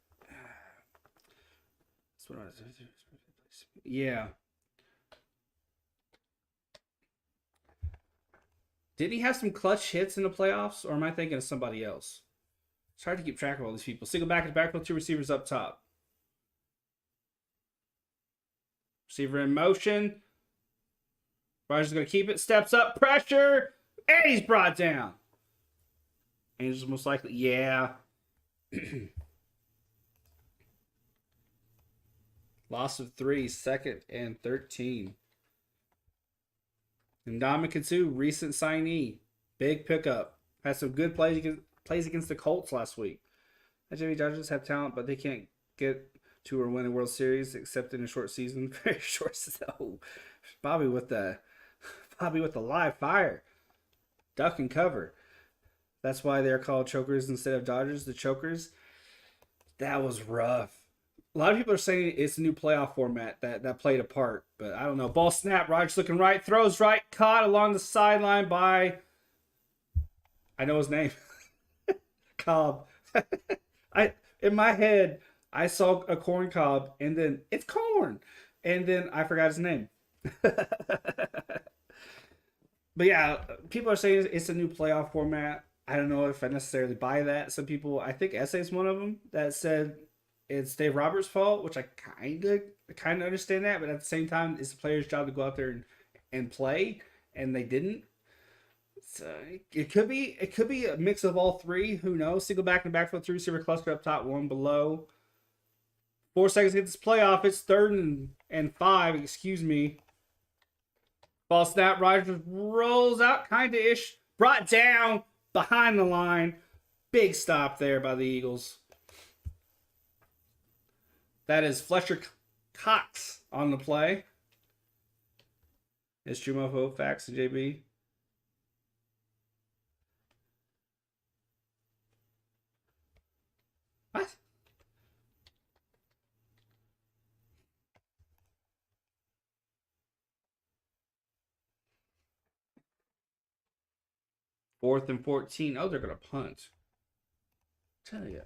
That's what I was. Yeah. Did he have some clutch hits in the playoffs, or am I thinking of somebody else? It's hard to keep track of all these people. Single back to backfield, 2 receivers up top. Receiver in motion. Rodgers going to keep it. Steps up. Pressure. And he's brought down. Angels most likely. Yeah. Loss of 3. Second and 13. And Ndamukong, recent signee. Big pickup. Had some good plays against the Colts last week. The Jimmy Dodgers have talent, but they can't get to or win a World Series except in a short season. Very short. So Bobby with the live fire. Duck and cover. That's why they're called chokers instead of Dodgers. The chokers. That was rough. A lot of people are saying it's a new playoff format that played a part, but I don't know. Ball snap. Rodgers looking right. Throws right. Caught along the sideline by... I know his name. Cobb. In my head, I saw a corn cob, and then it's corn, and then I forgot his name. But yeah, people are saying it's a new playoff format. I don't know if I necessarily buy that. Some people, I think Essay's one of them, that said it's Dave Roberts' fault, which I kind of understand that, but at the same time, it's the player's job to go out there and play, and they didn't. So it could be a mix of all three. Who knows? Single back and backfield, 3 receiver cluster up top, 1 below. 4 seconds to get this playoff. It's 3rd and 5. Excuse me. Ball snap. Rodgers rolls out, kind of ish. Brought down behind the line. Big stop there by the Eagles. That is Fletcher Cox on the play. It's Jumofo, Fax, and JB. Fourth and 14. Oh, they're gonna punt. Tell you.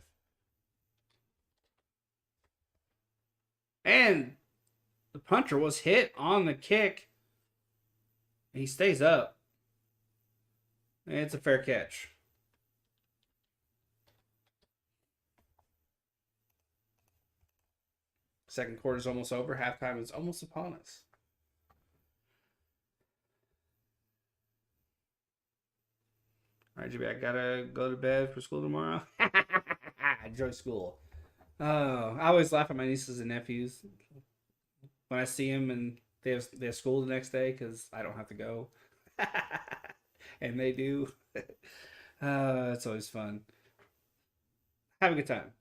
And the punter was hit on the kick. He stays up. And it's a fair catch. Second quarter is almost over. Halftime is almost upon us. All right, JB, I gotta go to bed for school tomorrow. Enjoy school. Oh, I always laugh at my nieces and nephews when I see them and they have school the next day because I don't have to go, and they do. It's always fun. Have a good time.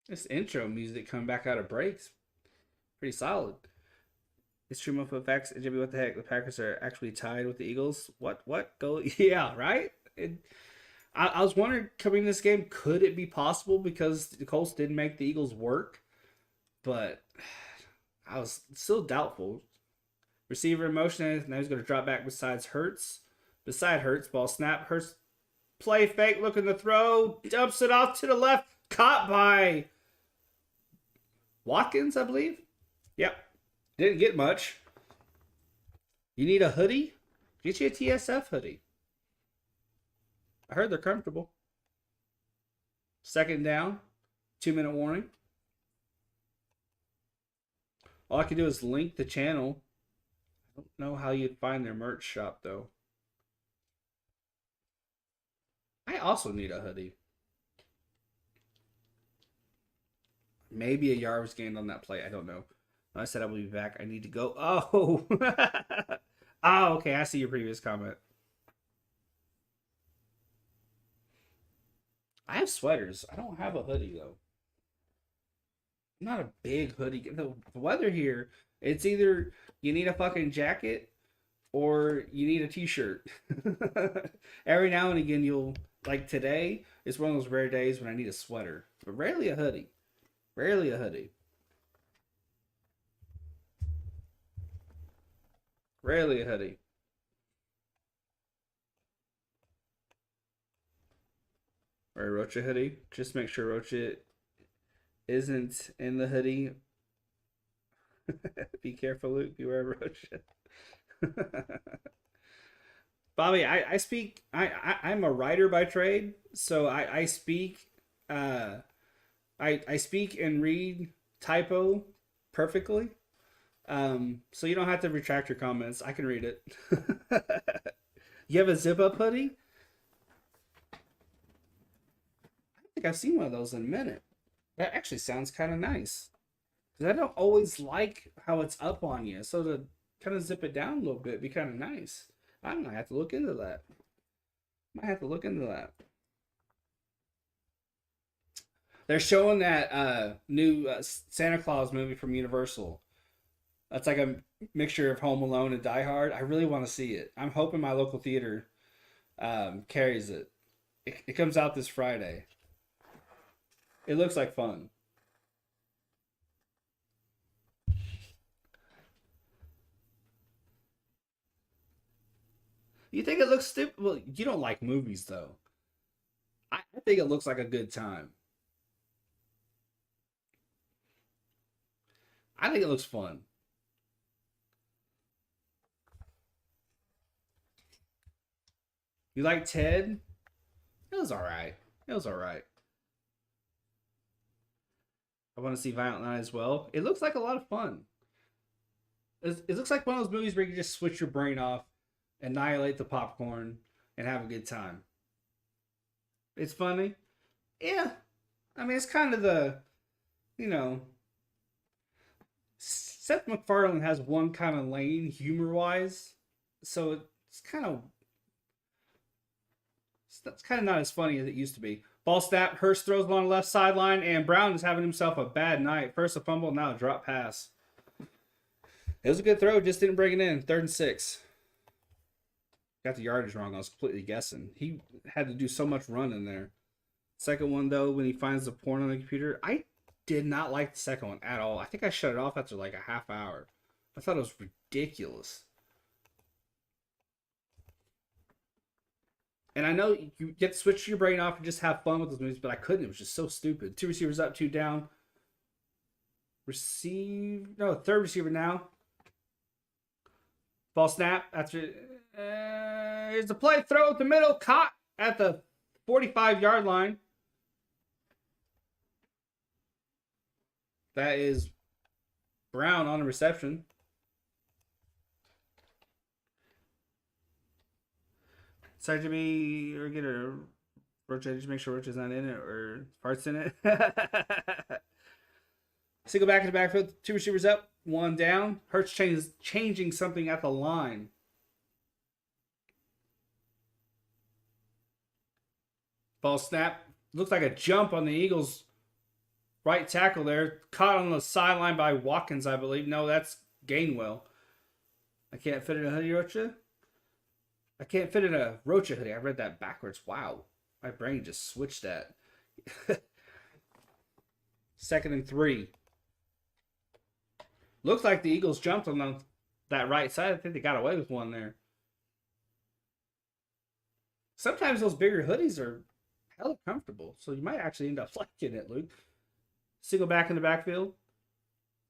This intro music coming back out of breaks, pretty solid. It's true of facts. Jimmy, what the heck? The Packers are actually tied with the Eagles. What? What? Go? Yeah, right. I was wondering coming in this game, could it be possible because the Colts didn't make the Eagles work, but I was still doubtful. Receiver in motion. Now he's going to drop back besides Hurts. Beside Hurts, ball snap. Hurts play fake, looking to throw, dumps it off to the left, caught by Watkins, I believe. Yep, didn't get much. You need a hoodie? Get you a TSF hoodie. I heard they're comfortable. Second down, 2-minute warning. All I can do is link the channel. I don't know how you'd find their merch shop though. I also need a hoodie. Maybe a yard was gained on that play. I don't know. I said I will be back. I need to go. Oh. Oh, okay. I see your previous comment. I have sweaters. I don't have a hoodie though. I'm not a big hoodie. The weather here, it's either you need a fucking jacket or you need a t-shirt. Every now and again you'll like today, it's one of those rare days when I need a sweater, but rarely a hoodie. Rarely a hoodie. Rarely a hoodie. Or a Rocha hoodie. Just make sure Rocha isn't in the hoodie. Be careful, Luke. Beware Rocha. Bobby, I speak. I'm a writer by trade, so I speak. I speak and read typo perfectly. So you don't have to retract your comments. I can read it. You have a zip up hoodie? I don't think I've seen one of those in a minute. That actually sounds kind of nice. Because I don't always like how it's up on you. So to kind of zip it down a little bit be kind of nice. I might have to look into that. Might have to look into that. They're showing that new Santa Claus movie from Universal. That's like a mixture of Home Alone and Die Hard. I really want to see it. I'm hoping my local theater carries it. It comes out this Friday. It looks like fun. You think it looks stupid? Well, you don't like movies though. I think it looks like a good time. I think it looks fun. You like Ted? It was all right. It was all right. I want to see Violent Night as well. It looks like a lot of fun. It looks like one of those movies where you can just switch your brain off, annihilate the popcorn, and have a good time. It's funny. Yeah. I mean, it's kind of you know, Seth MacFarlane has one kind of lane humor wise. So it's kind of that's kind of not as funny as it used to be. Ball snap, Hurst throws on the left sideline, and Brown is having himself a bad night. First a fumble, now a drop pass. It was a good throw, just didn't bring it in. 3rd and 6. Got the yardage wrong. I was completely guessing. He had to do so much running there. Second one though, when he finds the porn on the computer, did not like the second one at all. I think I shut it off after like a half hour. I thought it was ridiculous. And I know you get to switch your brain off and just have fun with those movies, but I couldn't. It was just so stupid. 2 receivers up, 2 down. Third receiver now. Ball snap after. Here's the play. Throw at the middle. Caught at the 45-yard line. That is Brown on the reception. Sorry to be or get a Rocha. Just make sure Rocha's not in it or parts in it. Single back in the backfield. 2 receivers up, 1 down. Hurts changing something at the line. Ball snap. Looks like a jump on the Eagles' right tackle there. Caught on the sideline by Watkins, I believe. No, that's Gainwell. I can't fit in a hoodie, Rocha. I can't fit in a Rocha hoodie. I read that backwards. Wow. My brain just switched that. 2nd and 3. Looks like the Eagles jumped on that right side. I think they got away with one there. Sometimes those bigger hoodies are hella comfortable, so you might actually end up liking it, Luke. Single back in the backfield.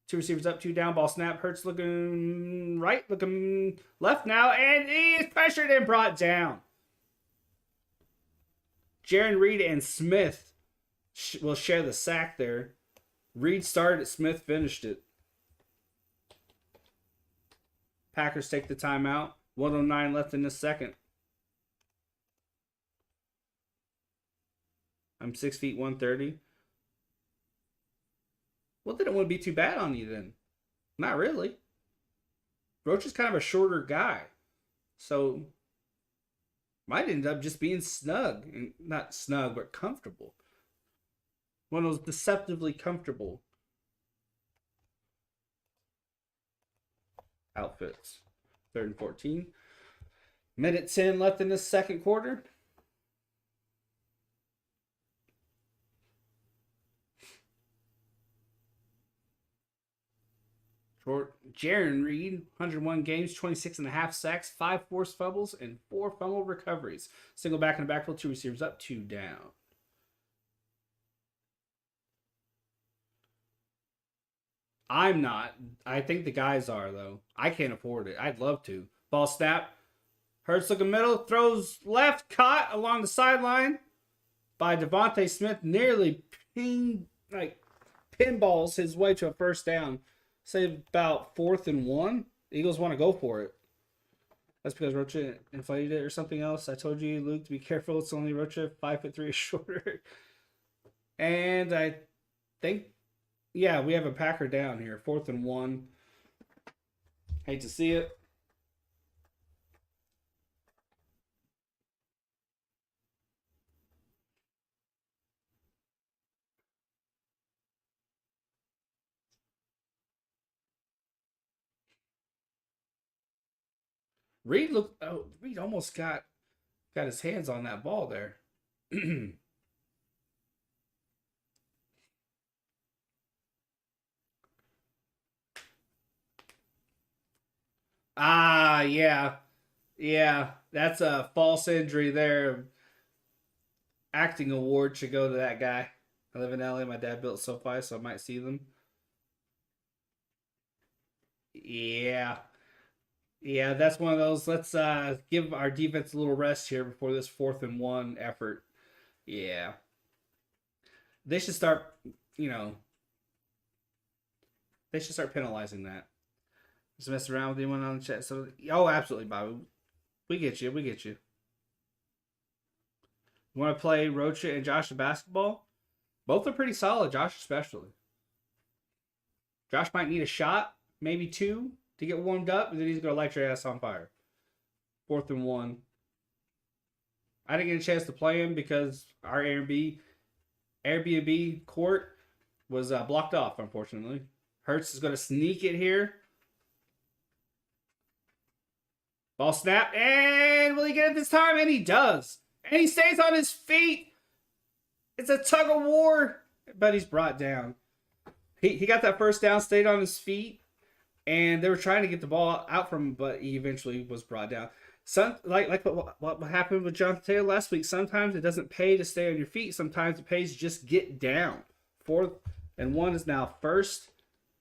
2 receivers up, 2 down. Ball snap. Hurts looking right, looking left now, and he is pressured and brought down. Jaron Reed and Smith will share the sack there. Reed started it. Smith finished it. Packers take the timeout. 1:09 left in the second. I'm 6 feet 130. Well, they don't want to be too bad on you then. Not really. Roach is kind of a shorter guy. So might end up just being snug. Not snug, but comfortable. One of those deceptively comfortable outfits. 3rd and 14. Minute 10 left in the second quarter. For Jaron Reed, 101 games, 26.5 sacks, 5 forced fumbles, and 4 fumble recoveries. Single back in the backfield, 2 receivers up, 2 down. I'm not. I think the guys are, though. I can't afford it. I'd love to. Ball snap. Hurts looking middle. Throws left. Caught along the sideline by Devontae Smith. Nearly pinballs his way to a first down. Say about 4th and 1. Eagles want to go for it. That's because Rocha inflated it or something else. I told you, Luke, to be careful. It's only Rocha 5'3" or shorter. And I think, yeah, we have a Packer down here. 4th and 1. Hate to see it. Reed almost got his hands on that ball there. Yeah. Yeah, that's a false injury there. Acting award should go to that guy. I live in LA. My dad built SoFi, so I might see them. Yeah. Yeah, that's one of those. Let's give our defense a little rest here before this 4th and 1 effort. Yeah. They should start, they should start penalizing that. Just mess around with anyone on the chat. So, absolutely, Bobby. We get you. We get you. You want to play Rocha and Josh basketball? Both are pretty solid, Josh especially. Josh might need a shot, maybe 2, to get warmed up, and then he's going to light your ass on fire. 4th and 1. I didn't get a chance to play him because our Airbnb court was blocked off, unfortunately. Hurts is going to sneak it here. Ball snap, and will he get it this time? And he does. And he stays on his feet. It's a tug of war, but he's brought down. He got that first down, stayed on his feet, and they were trying to get the ball out from him, but he eventually was brought down. Some like what happened with Jonathan Taylor last week. Sometimes it doesn't pay to stay on your feet. Sometimes it pays to just get down. 4th and 1 is now first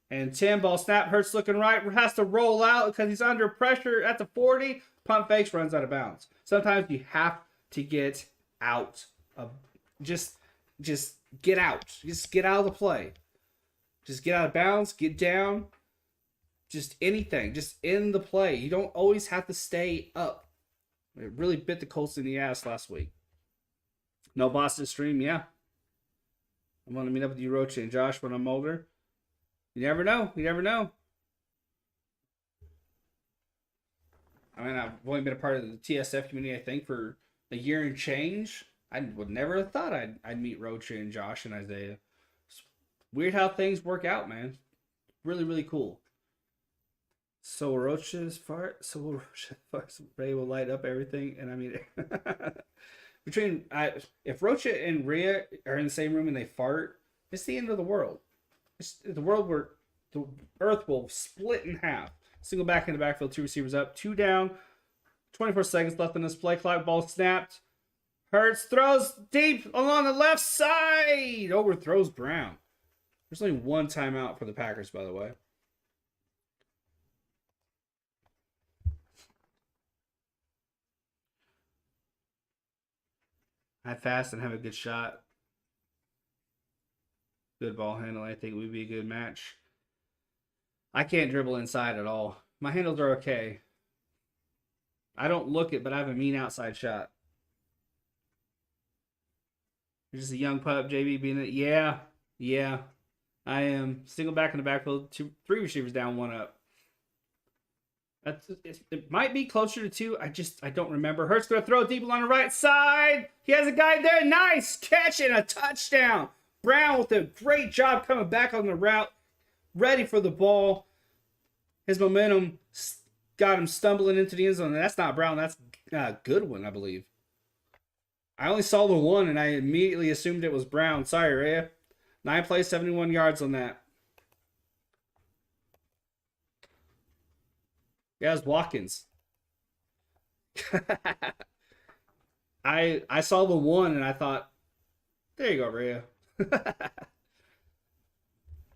and 10. Ball snap. Hurts looking right. Has to roll out because he's under pressure at the 40. Pump fakes, runs out of bounds. Sometimes you have to get out of just get out. Just get out of the play. Just get out of bounds. Get down. Just anything. Just in the play. You don't always have to stay up. It really bit the Colts in the ass last week. No Boston stream, yeah. I want to meet up with you, Rocha and Josh, when I'm older. You never know. You never know. I mean, I've only been a part of the TSF community, I think, for a year and change. I would never have thought I'd meet Rocha and Josh and Isaiah. It's weird how things work out, man. Really, really cool. So Rocha's fart. So Ray will light up everything, and I mean, if Rocha and Rhea are in the same room and they fart, it's the end of the world. It's the world where the earth will split in half. Single back in the backfield, 2 receivers up, 2 down, 24 seconds left in this play clock. Ball snapped. Hurts throws deep along the left side. Overthrows Brown. There's only 1 timeout for the Packers, by the way. I fast and have a good shot. Good ball handle. I think it would be a good match. I can't dribble inside at all. My handles are okay. I don't look it, but I have a mean outside shot. You're just a young pup, JB being it. Yeah. I am. Single back in the backfield. 3 receivers down, 1 up. It might be closer to 2. I don't remember. Hurts going to throw deep along the right side. He has a guy there. Nice catch and a touchdown. Brown with a great job coming back on the route. Ready for the ball. His momentum got him stumbling into the end zone. That's not Brown. That's Goodwin, I believe. I only saw the 1, and I immediately assumed it was Brown. Sorry, Rhea. 9 plays, 71 yards on that. Yeah, it was Watkins. I saw the 1, and I thought, there you go, Rhea.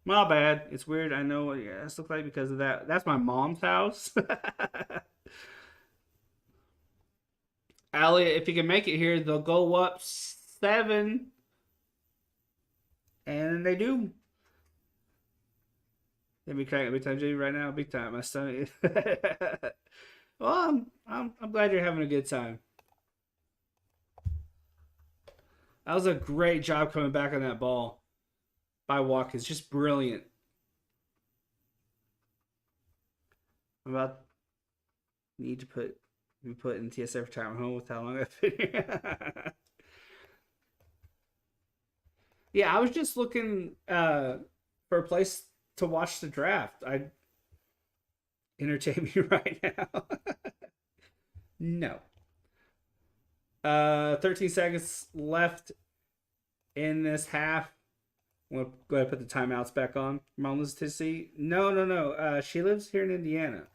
My bad. It's weird. I know. Yeah, it looks like because of that. That's my mom's house. Allie, if you can make it here, they'll go up 7. And they do. Let me crack it big time, Jay, right now. Big time. My stomach. Well, I'm glad you're having a good time. That was a great job coming back on that ball by Watkins. Just brilliant. I'm about need to be put in TSF retirement home with how long I've been here. Yeah, I was just looking for a place to watch the draft. I entertain me right now. No. 13 seconds left in this half. I'm going to go ahead and put the timeouts back on. Mom lives to see. No. She lives here in Indiana.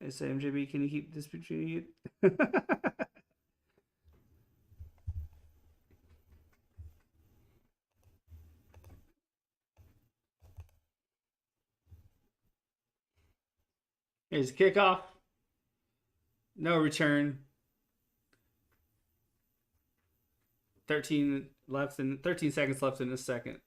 SMJB, can you keep this between you? Here's kickoff. No return. 13 seconds left in this second.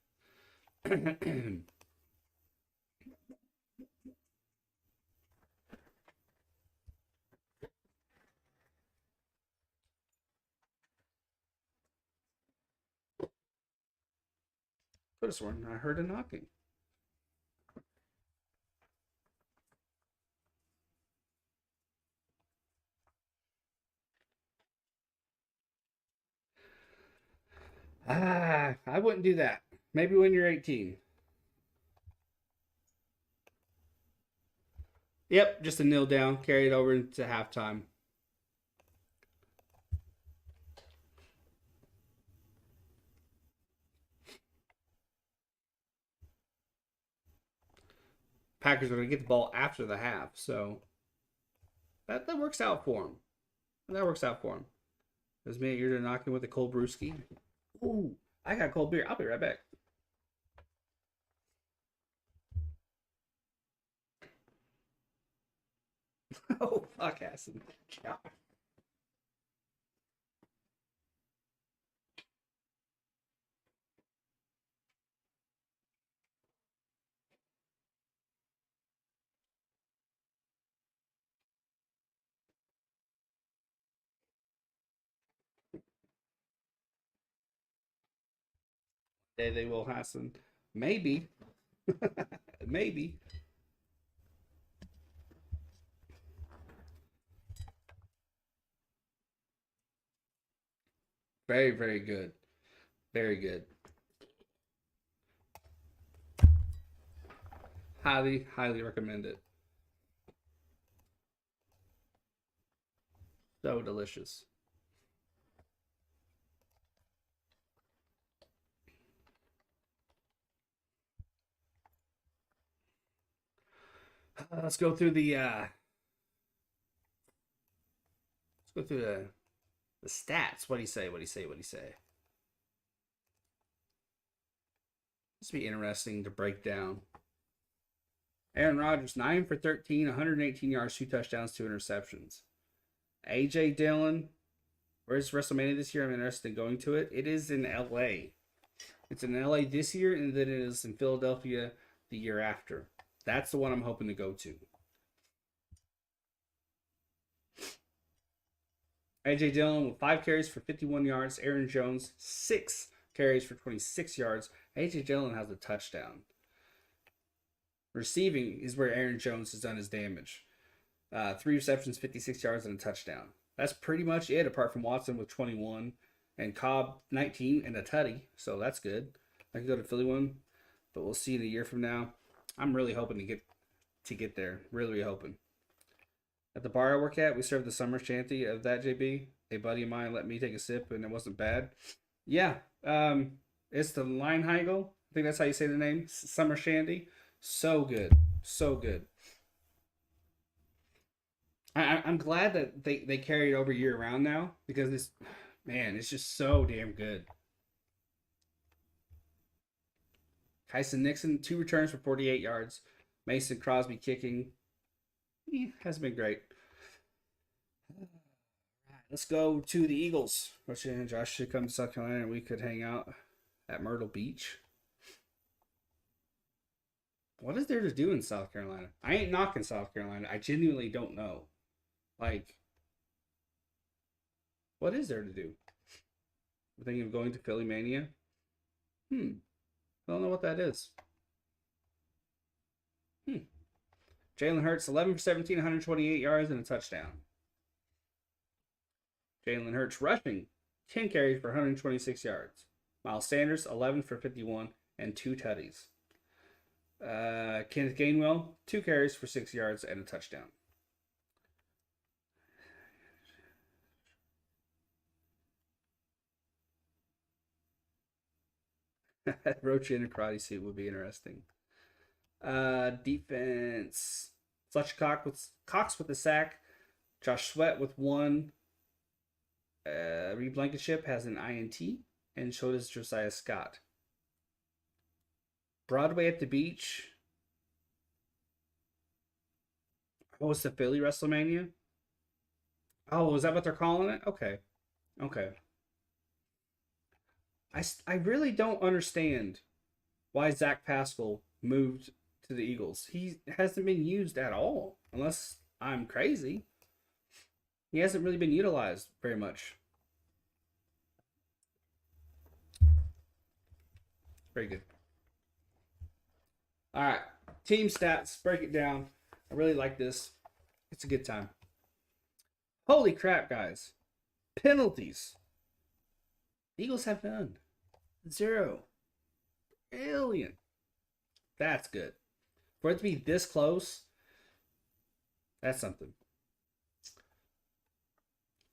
Could have sworn I heard a knocking. I wouldn't do that. Maybe when you're 18. Yep, just a nil down, carried over into halftime. Packers are going to get the ball after the half, so that works out for them. That works out for them. As me, you're knocking with a cold brewski. Ooh, I got cold beer. I'll be right back. Oh, fuck, acid. God. They will hasten. Maybe. Maybe. Very, very good. Very good. Highly, highly recommend it. So delicious. Let's go through the stats. What do you say? What do you say? What do you say? This will be interesting to break down. Aaron Rodgers, 9 for 13, 118 yards, 2 touchdowns, 2 interceptions. AJ Dillon, where's WrestleMania this year? I'm interested in going to it. It is in LA. It's in LA this year, and then it is in Philadelphia the year after. That's the one I'm hoping to go to. AJ Dillon with 5 carries for 51 yards. Aaron Jones, 6 carries for 26 yards. AJ Dillon has a touchdown. Receiving is where Aaron Jones has done his damage. 3 receptions, 56 yards, and a touchdown. That's pretty much it, apart from Watson with 21 and Cobb 19 and a tutty. So that's good. I can go to Philly one, but we'll see in a year from now. I'm really hoping to get there. Really hoping. At the bar I work at, we serve the summer shanty of that, JB. A buddy of mine let me take a sip, and it wasn't bad. Yeah, it's the Leinheigel. I think that's how you say the name. Summer shandy. So good. So good. I'm glad that they carry it over year round now because it's just so damn good. Kyson Nixon, 2 returns for 48 yards. Mason Crosby kicking. Hasn't been great. Let's go to the Eagles. Rocha and Josh should come to South Carolina and we could hang out at Myrtle Beach. What is there to do in South Carolina? I ain't knocking South Carolina. I genuinely don't know. Like, what is there to do? I'm thinking of going to Philly Mania. I don't know what that is. Jalen Hurts, 11 for 17, 128 yards, and a touchdown. Jalen Hurts rushing, 10 carries for 126 yards. Miles Sanders, 11 for 51, and 2 tutties. Kenneth Gainwell, 2 carries for 6 yards and a touchdown. Rocha in a karate suit would be interesting. Defense. Fletcher Cox with the sack. Josh Sweat with 1. Reed Blankenship has an INT, and so does Josiah Scott. Broadway at the Beach. Oh, it's the Philly WrestleMania? Oh, is that what they're calling it? Okay. Okay. I really don't understand why Zach Pascal moved to the Eagles. He hasn't been used at all, unless I'm crazy. He hasn't really been utilized very much. Very good. All right, team stats. Break it down. I really like this. It's a good time. Holy crap, guys! Penalties. Eagles have none. 0. Brilliant. That's good. For it to be this close, that's something.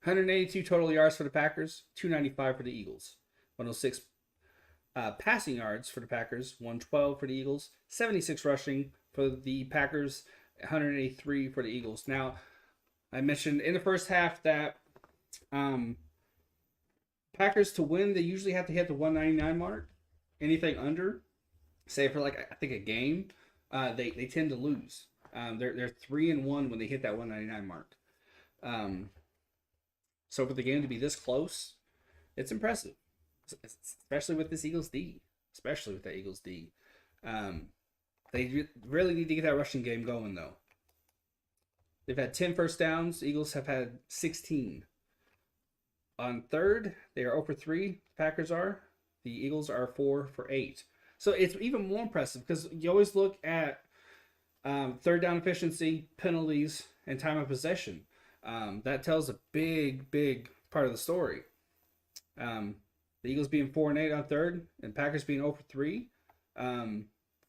182 total yards for the Packers, 295 for the Eagles. 106 passing yards for the Packers, 112 for the Eagles. 76 rushing for the Packers, 183 for the Eagles. Now, I mentioned in the first half that um, Packers to win, they usually have to hit the 199 mark. Anything under, say for like I think a game, they tend to lose. They're 3-1 when they hit that 199 mark. Um, so for the game to be this close, it's impressive, especially with this Eagles D. Especially with that Eagles D. Um, they really need to get that rushing game going though. They've had 10 first downs. The Eagles have had 16. On third, they are 0 for 3. Packers are. The Eagles are 4 for 8. So it's even more impressive because you always look at third down efficiency, penalties, and time of possession. That tells a big part of the story. The Eagles being 4 and 8 on third, and Packers being 0 for 3.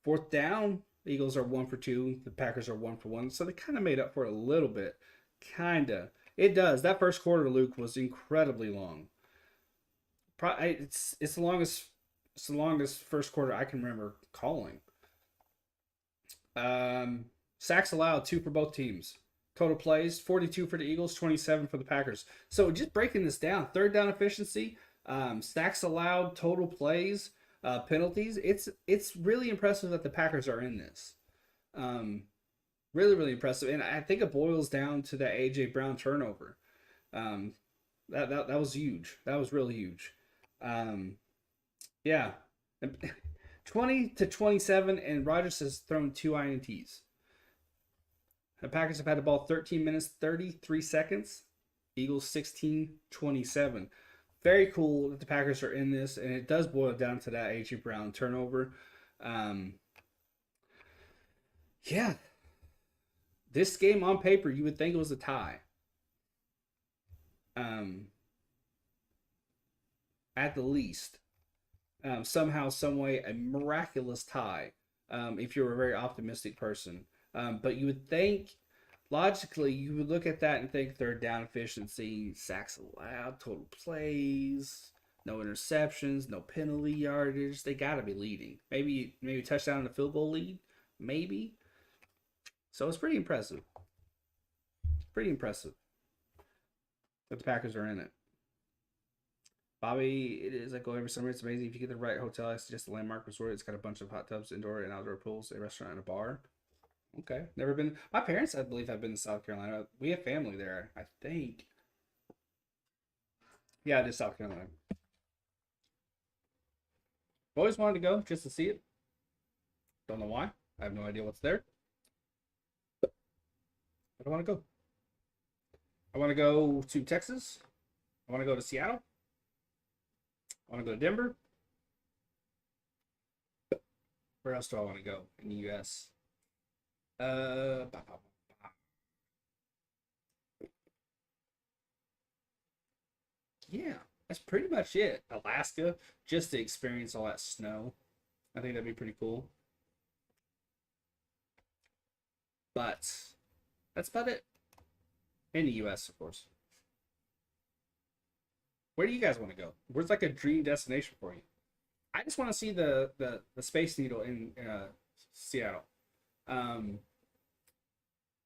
Fourth down, the Eagles are 1 for 2. The Packers are 1 for 1. So they kind of made up for it a little bit. Kinda. It does. That first quarter, Luke, was incredibly long. It's the longest first quarter I can remember calling. Sacks allowed, 2 for both teams. Total plays, 42 for the Eagles, 27 for the Packers. So just breaking this down, third down efficiency, sacks allowed, total plays, penalties. It's really impressive that the Packers are in this. Really impressive, and I think it boils down to that AJ Brown turnover. That was huge. That was really huge. Yeah, 20-27, and Rodgers has thrown 2 INTs. The Packers have had the ball 13 minutes 33 seconds. Eagles 16-27. Very cool that the Packers are in this, and it does boil down to that AJ Brown turnover. Yeah. This game on paper, you would think it was a tie. At the least. Somehow, some way, a miraculous tie. If you're a very optimistic person. But you would think, logically, you would look at that and think third down efficiency, sacks allowed, total plays, no interceptions, no penalty yardage. They got to be leading. Maybe touchdown and a field goal lead. Maybe. So it's pretty impressive. Pretty impressive that the Packers are in it. Bobby, it is like go every summer. It's amazing if you get the right hotel. I suggest the Landmark Resort. It's got a bunch of hot tubs, indoor and outdoor pools, a restaurant, and a bar. Okay, never been. My parents, I believe, have been to South Carolina. We have family there, I think. Yeah, it is South Carolina. Always wanted to go just to see it. Don't know why. I have no idea what's there. I don't want to go. I want to go to Texas. I want to go to Seattle. I want to go to Denver. Where else do I want to go in the U.S.? Yeah, that's pretty much it. Alaska, just to experience all that snow. I think that'd be pretty cool. But that's about it. In the U.S., of course. Where do you guys want to go? Where's like a dream destination for you? I just want to see the Space Needle in Seattle.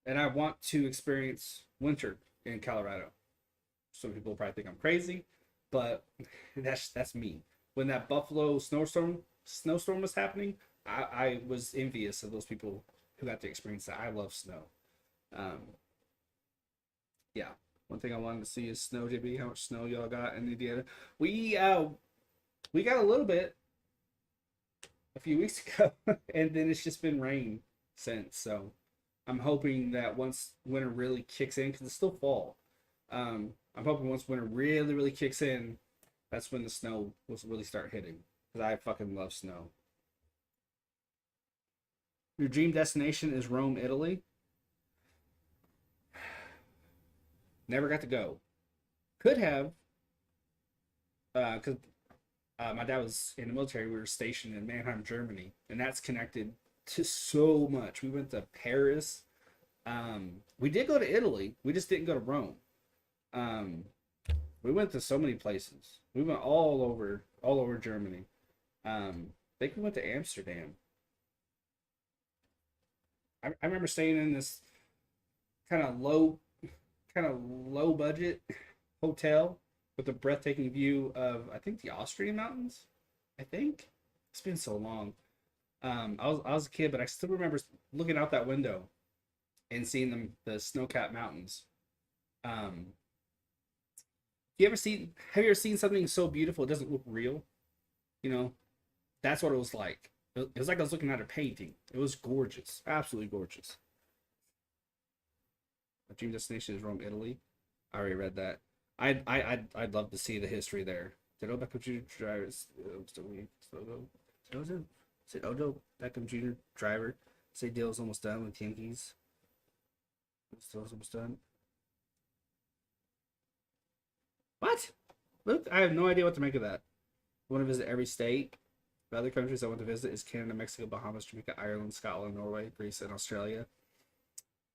And I want to experience winter in Colorado. Some people probably think I'm crazy, but that's me. When that Buffalo snowstorm was happening, I was envious of those people who got to experience that. I love snow. Um, yeah. One thing I wanted to see is snow, JB. How much snow y'all got in Indiana? We got a little bit a few weeks ago, and then it's just been rain since. So I'm hoping that once winter really kicks in, because it's still fall. I'm hoping once winter really kicks in, that's when the snow will really start hitting. Because I fucking love snow. Your dream destination is Rome, Italy. Never got to go. Could have, because my dad was in the military. We were stationed in Mannheim, Germany, and that's connected to so much. We went to Paris. We did go to Italy. We just didn't go to Rome. We went to so many places. We went all over Germany. I think we went to Amsterdam. I remember staying in this kind of low budget hotel with a breathtaking view of, I think, the Austrian mountains. I think it's been so long. I was a kid, but I still remember looking out that window and seeing the snow-capped mountains. Um, have you ever seen something so beautiful it doesn't look real? You know, that's what it was like. It was like I was looking at a painting. It was gorgeous, absolutely gorgeous. My dream destination is Rome, Italy. I already read that. I'd love to see the history there. Did Odell Beckham Jr. drivers Said Odell Beckham Jr. driver say deal is almost done with Yankees? Deal is almost done. What? Look, I have no idea what to make of that. I want to visit every state. The other countries I want to visit is Canada, Mexico, Bahamas, Jamaica, Ireland, Scotland, Norway, Greece, and Australia.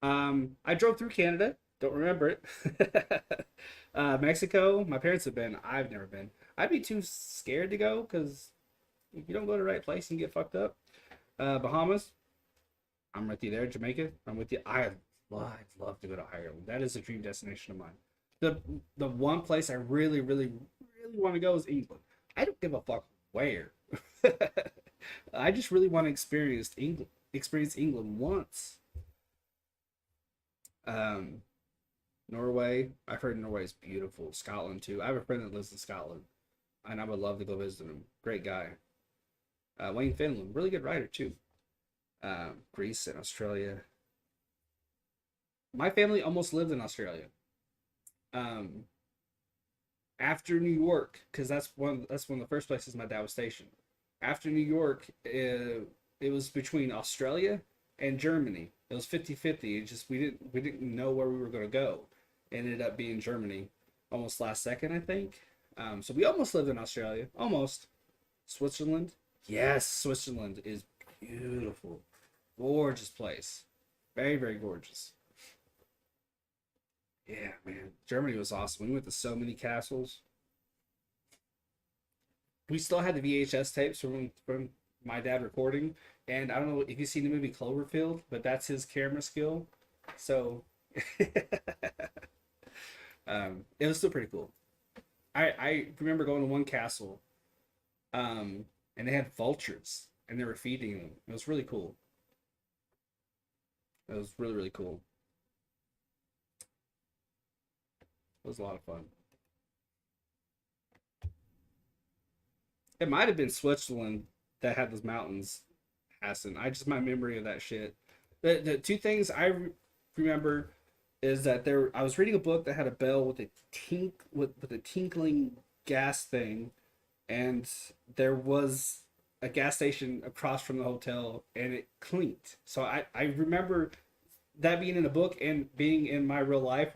I drove through Canada. Don't remember it. Mexico, my parents have been. I've never been. I'd be too scared to go because if you don't go to the right place and get fucked up. Bahamas, I'm with you there. Jamaica, I'm with you. I'd love to go to Ireland. That is a dream destination of mine. The one place I really, really, really want to go is England. I don't give a fuck where. I just really want to experience England once. Um, Norway. I've heard Norway is beautiful. Scotland too. I have a friend that lives in Scotland, and I would love to go visit him. Great guy. Wayne Finland, really good writer too. Greece and Australia. My family almost lived in Australia. Um, After New York, because that's one of the first places my dad was stationed. After New York, it was between Australia and Germany. It was 50-50. It just we didn't know where we were going to go. It ended up being Germany, almost last second, I think. So we almost lived in Australia, almost. Switzerland, yes, Switzerland is beautiful, gorgeous place, very very gorgeous. Yeah, man, Germany was awesome. We went to so many castles. We still had the VHS tapes from my dad recording, and I don't know if you've seen the movie Cloverfield, but that's his camera skill. So it was still pretty cool. I remember going to one castle, and they had vultures, and they were feeding them. It was really cool. It was really really cool. It was a lot of fun. It might have been Switzerland that had those mountains, Hassan. I just my memory of that shit. The two things remember is that there I was reading a book that had a bell with with a tinkling gas thing, and there was a gas station across from the hotel, and it clinked. So I remember that being in a book and being in my real life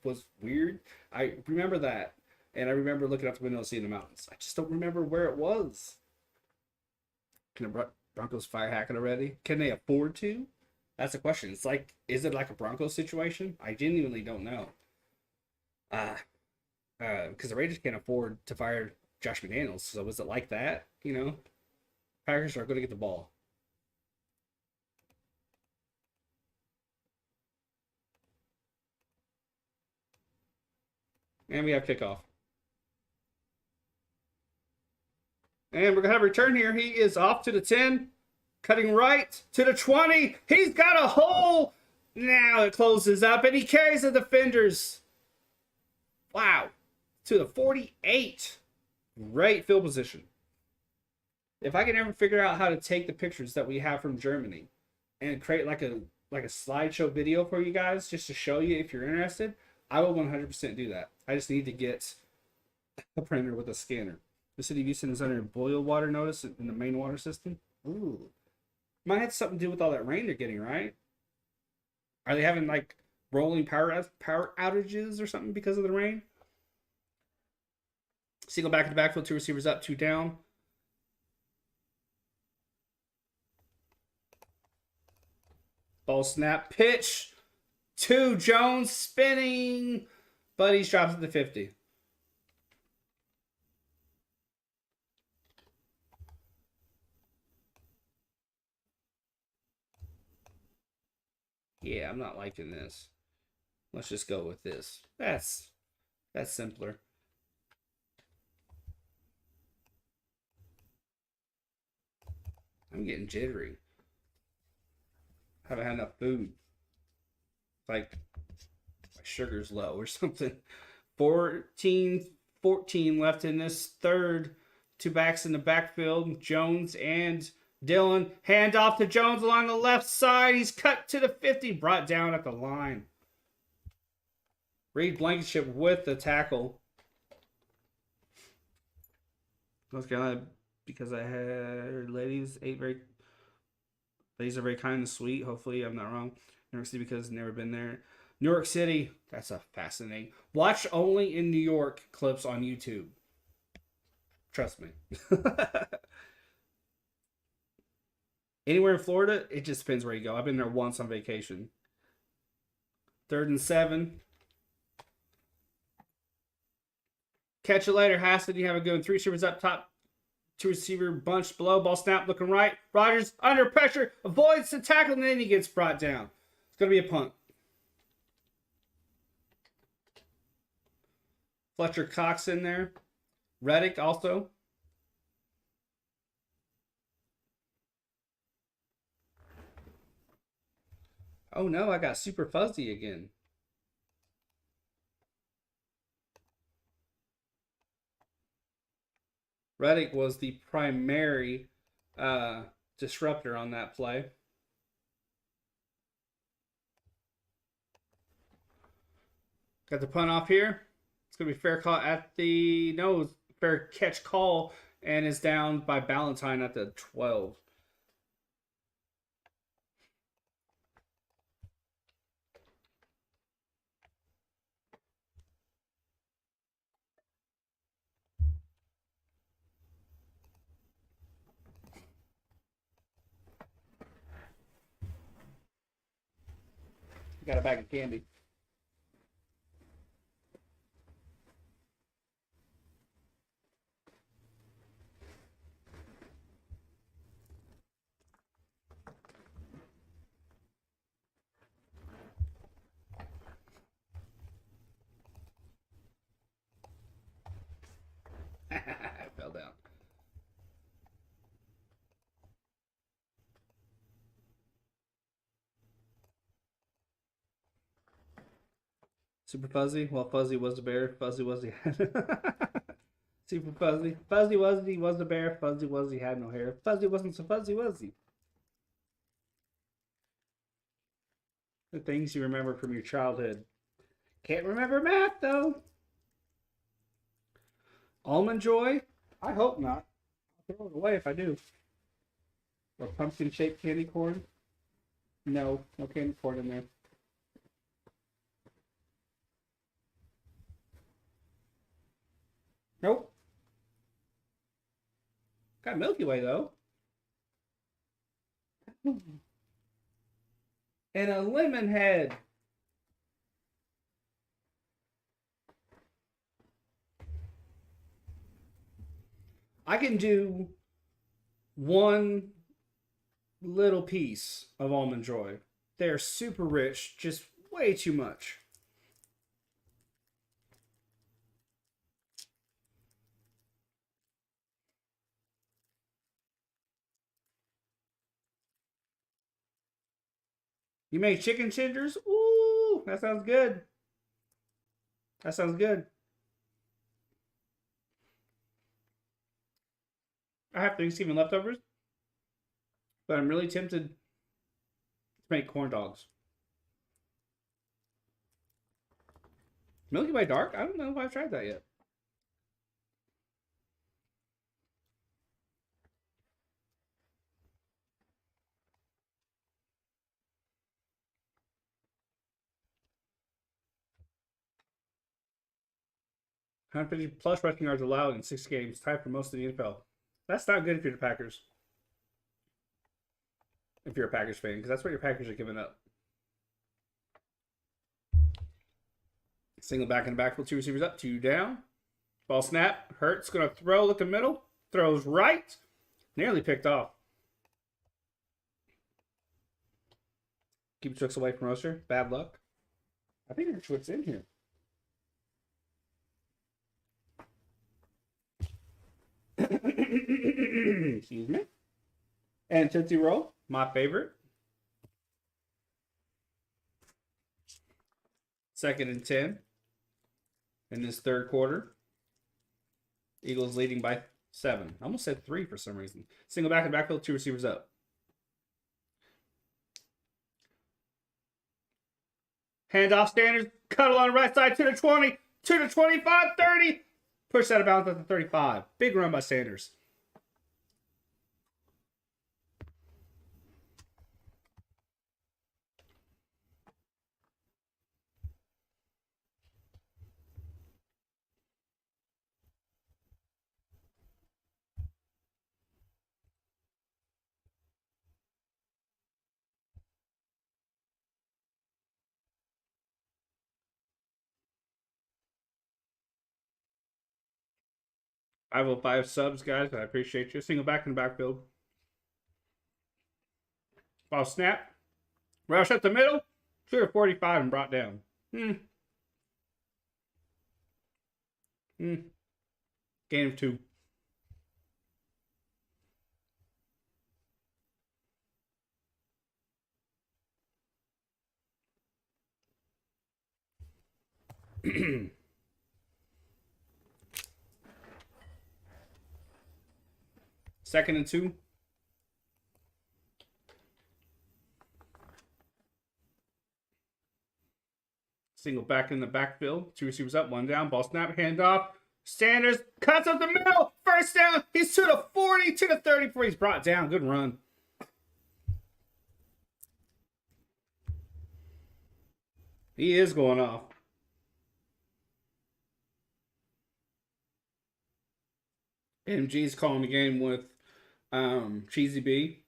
was weird. I remember that, and I remember looking out the window and seeing the mountains. I just don't remember where it was. Can the Broncos fire Hackett already? Can they afford to? That's a question. It's like, is it like a Broncos situation? I genuinely don't know. Uh, because the Raiders can't afford to fire Josh McDaniels. So was it like that? Packers are going to get the ball. And we have kickoff. And we're going to have a return here. He is off to the 10, cutting right to the 20. He's got a hole. Now it closes up, and he carries the defenders. Wow. To the 48. Great field position. If I can ever figure out how to take the pictures that we have from Germany and create like a slideshow video for you guys just to show you if you're interested, I will 100% do that. I just need to get a printer with a scanner. The city of Houston is under a boil water notice in the main water system. Ooh. Might have something to do with all that rain they're getting, right? Are they having like rolling power outages or something because of the rain? Single back to the backfield, two receivers up, two down. Ball snap, pitch to Jones, spinning, but he's dropped at the 50. Yeah, I'm not liking this. Let's just go with this. That's simpler. I'm getting jittery. Haven't had enough food. Like my sugar's low or something. 14 left in this third. Two backs in the backfield. Jones and Dillon. Hand off to Jones along the left side. He's cut to the 50. Brought down at the line. Reed Blankenship with the tackle. North Carolina, because I had ladies are very kind and sweet. Hopefully I'm not wrong. New York City because never been there. New York City, that's a fascinating. Watch only in New York clips on YouTube. Trust me. Anywhere in Florida, it just depends where you go. I've been there once on vacation. 3rd and 7. Catch it later, Hassett. You have a good one. 3 receivers up top. 2 receiver bunch below. Ball snap looking right. Rodgers under pressure. Avoids the tackle, and then he gets brought down. It's going to be a punt. Fletcher Cox in there. Reddick also. Oh no, I got super fuzzy again. Reddick was the primary disruptor on that play. Got the punt off here. It's going to be fair call at the... No, fair catch call, and is down by Ballantyne at the 12. Got a bag of candy. I fell down. Super fuzzy. Well, fuzzy was the bear. Fuzzy was the super fuzzy. Fuzzy was the bear. Fuzzy was he had no hair. Fuzzy wasn't so fuzzy was he? The things you remember from your childhood. Can't remember math though. Almond Joy? I hope not. I'll throw it away if I do. Or pumpkin shaped candy corn? No, no candy corn in there. Nope. Got Milky Way though. And a lemon head. I can do one little piece of Almond Joy. They're super rich, just way too much. You make chicken tenders? Ooh, that sounds good. That sounds good. I have Thanksgiving leftovers, but I'm really tempted to make corn dogs. Milky Way Dark? I don't know if I've tried that yet. One hundred 150 plus rushing yards allowed in 6 games, tied for most of the NFL. That's not good if you're the Packers. If you're a Packers fan, because that's what your Packers are giving up. Single back in the backfield, 2 receivers up, 2 down. Ball snap. Hurts going to throw, look in the middle. Throws right. Nearly picked off. Keep tricks away from Rocha. Bad luck. I think there's what's in here. Excuse me. And Tootsie Roll, my favorite. 2nd and 10 in this third quarter. Eagles leading by 7. I almost said 3 for some reason. Single back in the backfield, 2 receivers up. Handoff Standards, cuddle on the right side to the 20, to the 25, 30. Push that out of bounds at the 35. Big run by Sanders. I will 5 subs, guys. I appreciate you. Single back in the backfield. Ball snap. Rush up the middle. Shoot a 45 and brought down. Gain of 2. Second and 2. Single back in the backfield. 2 receivers up, 1 down. Ball snap, handoff. Sanders cuts up the middle. First down. He's to the 40, to the 30 before he's brought down. Good run. He is going off. MG's calling the game with Cheesy B.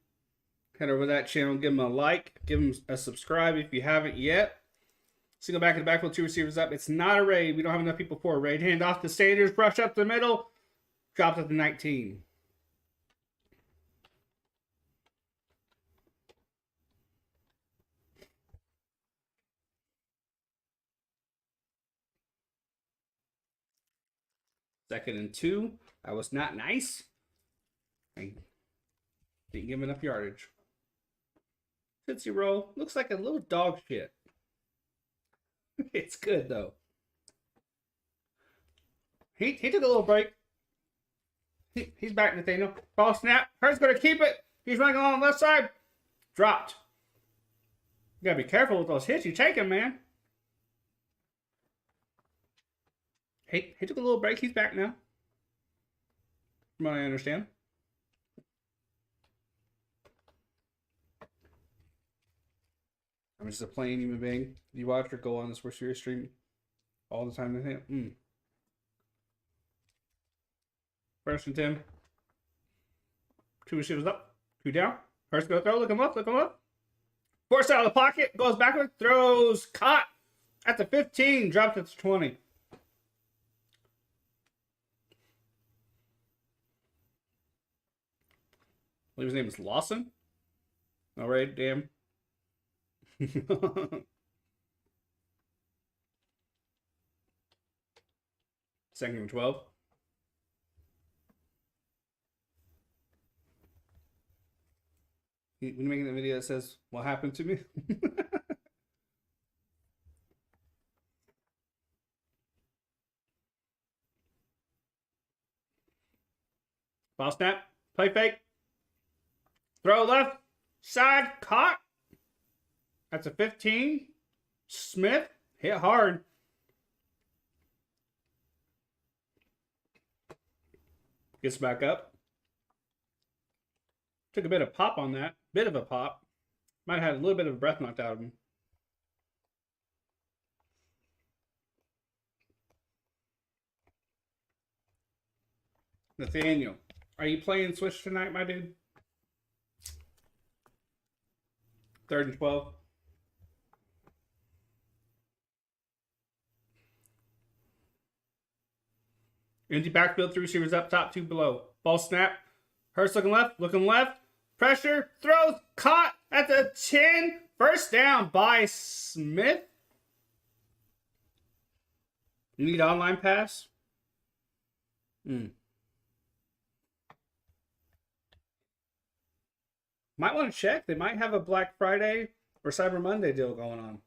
Head over to that channel, give him a like, give him a subscribe if you haven't yet. Single back in the backfield, 2 receivers up. It's not a raid. We don't have enough people for a raid. Hand off to Sanders, brush up the middle, drops at the 19. Second and 2. That was not nice. I didn't give him enough yardage. Tootsie Roll looks like a little dog shit. It's good though. He took a little break. He's back, Nathaniel. Ball snap. Hurt's going to keep it. He's running along the left side. Dropped. You got to be careful with those hits you taking, man. He took a little break. He's back now. From what I understand. I'm just a plain human being. You watch or go on this World Series stream all the time, Nathaniel. First and 10. 2 receivers up. 2 down. First go throw. Looking left. Looking left. Forced out of the pocket. Goes backward. Throws. Caught at the 15. Dropped at the 20. I believe his name is Lawson. All right, damn. Second and 12. When you're making the video that says, "What happened to me?" Ball snap. Play fake. Throw left. Side. Caught. That's a 15. Smith hit hard. Gets back up. Took a bit of pop on that. Bit of a pop. Might have had a little bit of breath knocked out of him. Nathaniel, are you playing Switch tonight, my dude? 3rd and 12. Empty backfield, 3 receivers up, top 2 below. Ball snap. Hurts looking left. Pressure. Throws. Caught at the 10. First down by Smith. You need online pass? Hmm. Might want to check. They might have a Black Friday or Cyber Monday deal going on.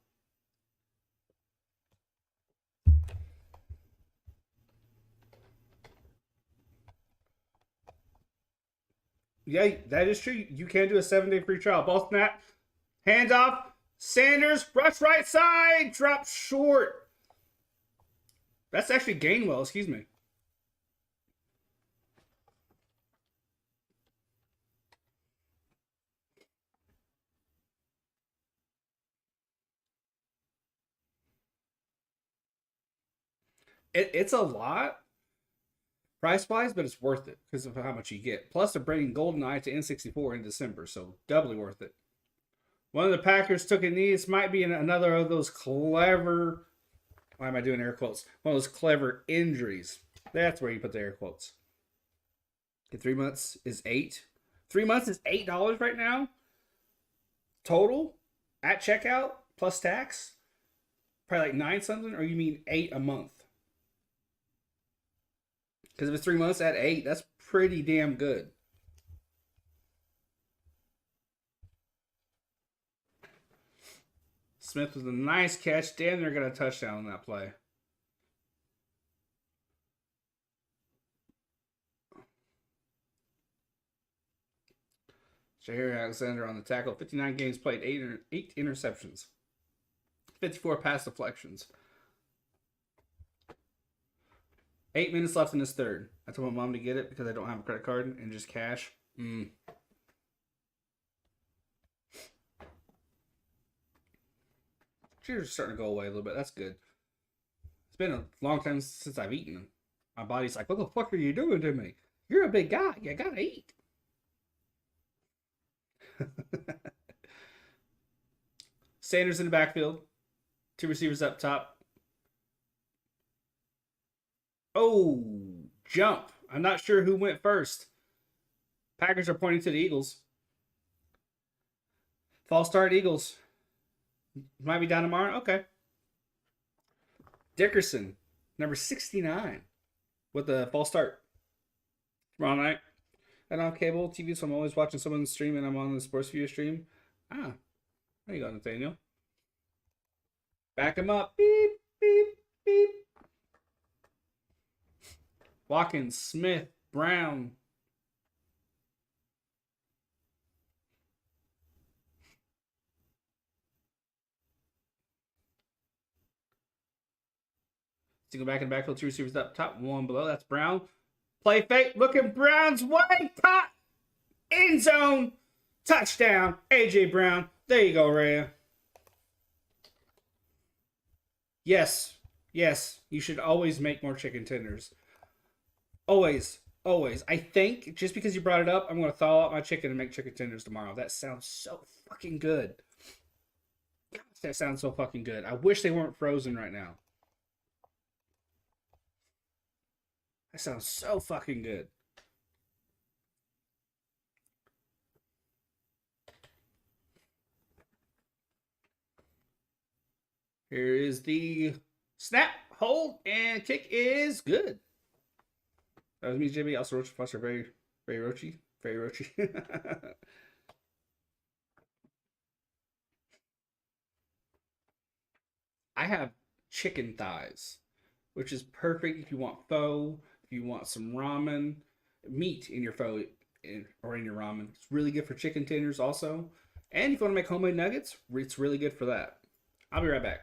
Yeah, that is true. You can do a 7-day free trial. Ball snap, hands off. Sanders, rush right side, drop short. That's actually Gainwell, excuse me. It's a lot price wise, but it's worth it because of how much you get. Plus, they're bringing GoldenEye to N64 in December, so doubly worth it. One of the Packers took a knee. This might be another of those clever. Why am I doing air quotes? One of those clever injuries. That's where you put the air quotes. 3 months is 8. 3 months is $8 right now. Total at checkout plus tax. Probably like 9 something, or you mean 8 a month? Because if it's 3 months at 8, that's pretty damn good. Smith with a nice catch. Damn, they're going to touchdown on that play. Jair Alexander on the tackle. 59 games played, 8 interceptions, 54 pass deflections. 8 minutes left in this third. I told my mom to get it because I don't have a credit card and just cash. Cheers starting to go away a little bit. That's good. It's been a long time since I've eaten. My body's like, what the fuck are you doing to me? You're a big guy. You gotta eat. Sanders in the backfield. 2 receivers up top. Oh, jump. I'm not sure who went first. Packers are pointing to the Eagles. False start Eagles. Might be down tomorrow. Okay. Dickerson, number 69, with the false start. Tomorrow night. I don't have cable TV, so I'm always watching someone stream and I'm on the Sports View stream. Ah, there you go, Nathaniel. Back him up. Beep, beep, beep. Watkins, Smith, Brown. Single back in the backfield, 2 receivers up top, 1 below. That's Brown. Play fake. Look at Brown's way. Caught. End zone. Touchdown. A.J. Brown. There you go, Rhea. Yes. Yes. You should always make more chicken tenders. Always. Always. I think just because you brought it up, I'm going to thaw out my chicken and make chicken tenders tomorrow. That sounds so fucking good. Gosh, that sounds so fucking good. I wish they weren't frozen right now. That sounds so fucking good. Here is the snap, hold, and kick is good. That was me, Jimmy. Also, Rocha Foster, very, very roachy. Very roachy. I have chicken thighs, which is perfect if you want pho, if you want some ramen, meat in your pho or in your ramen. It's really good for chicken tenders also. And if you want to make homemade nuggets, it's really good for that. I'll be right back.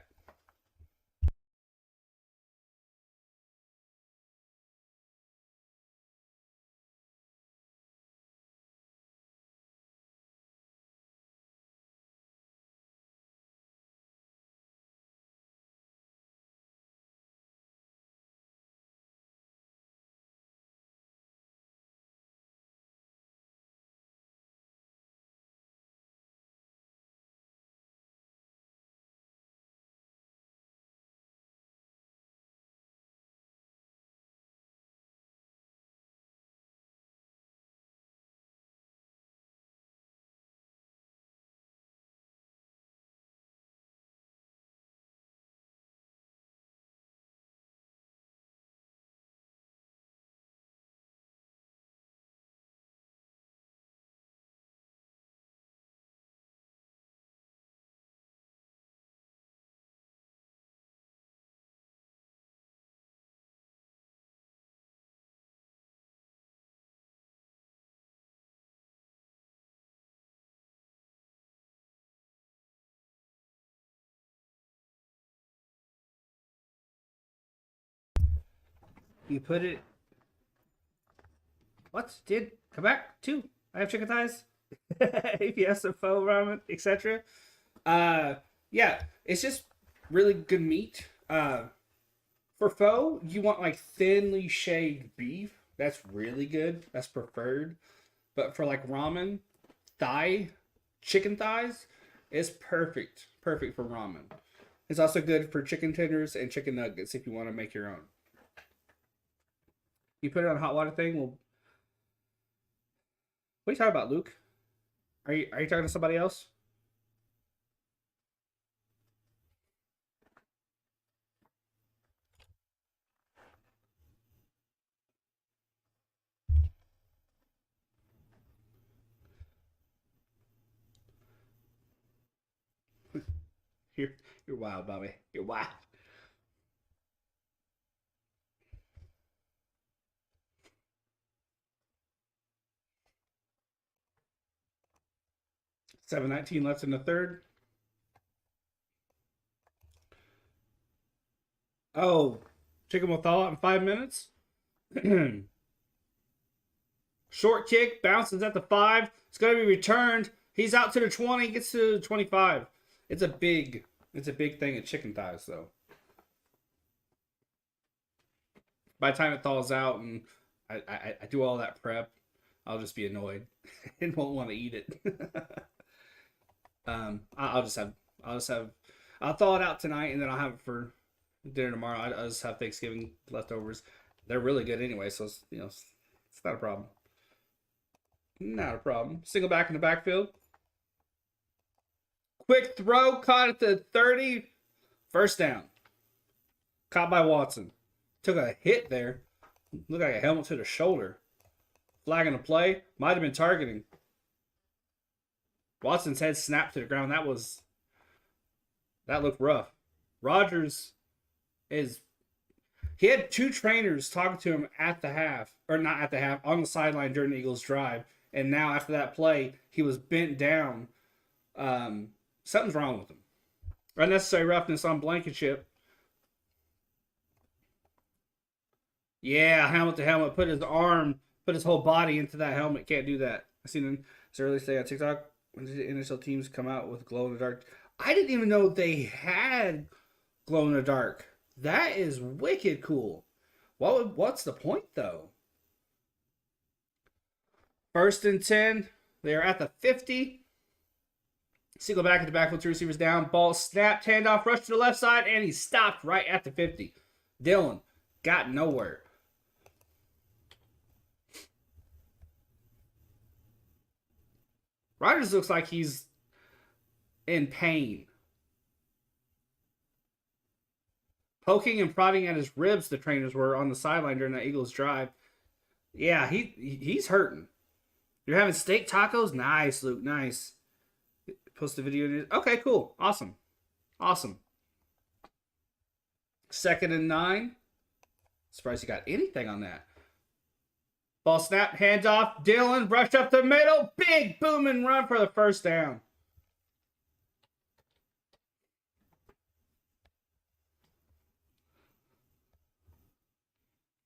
You put it. What? Did come back too? I have chicken thighs. APS and pho ramen, etc. Uh, yeah, it's just really good meat. For pho, you want like thinly shaved beef. That's really good. That's preferred. But for like ramen, thigh, chicken thighs, is perfect. Perfect for ramen. It's also good for chicken tenders and chicken nuggets if you want to make your own. You put it on a hot water thing. Well, what are you talking about, Luke? Are you talking to somebody else? You're you're wild, Bobby. You're wild. 7:19 left in the third. Oh, chicken will thaw out in 5 minutes. Short kick bounces at the 5. It's going to be returned. He's out to the 20. Gets to the 25. It's a big, it's a big thing at chicken thighs though. By the time it thaws out and I do all that prep, I'll just be annoyed and won't want to eat it. I'll just have I'll just have I'll thaw it out tonight and then I'll have it for dinner tomorrow. I'll just have Thanksgiving leftovers. They're really good anyway, so it's not a problem. Not a problem. Single back in the backfield. Quick throw caught at the 30. First down. Caught by Watson. Took a hit there. Looked like a helmet to the shoulder. Flagging a play. Might have been targeting. Watson's head snapped to the ground. That looked rough. Rodgers is he had two trainers talking to him at the half, or not at the half, on the sideline during the Eagles' drive. And now after that play, he was bent down. Something's wrong with him. Unnecessary roughness on Blankenship. Yeah, helmet to helmet. Put his whole body into that helmet. Can't do that. I seen him earlier say on TikTok when the NHL teams come out with glow in the dark. I didn't even know they had glow in the dark. That is wicked cool. What's the point though? First and 10. They are at the 50. Single back at the backfield, two receivers down. Ball snapped, handoff, rush to the left side, and he stopped right at the 50. Dylan got nowhere. Rodgers looks like he's in pain. Poking and prodding at his ribs, the trainers were on the sideline during that Eagles drive. Yeah, he's hurting. You're having steak tacos? Nice, Luke. Nice. Post a video. Okay, cool. Awesome. Awesome. 2nd and 9. Surprised you got anything on that. Ball snap, hands off. Dylan rushed up the middle. Big booming run for the first down.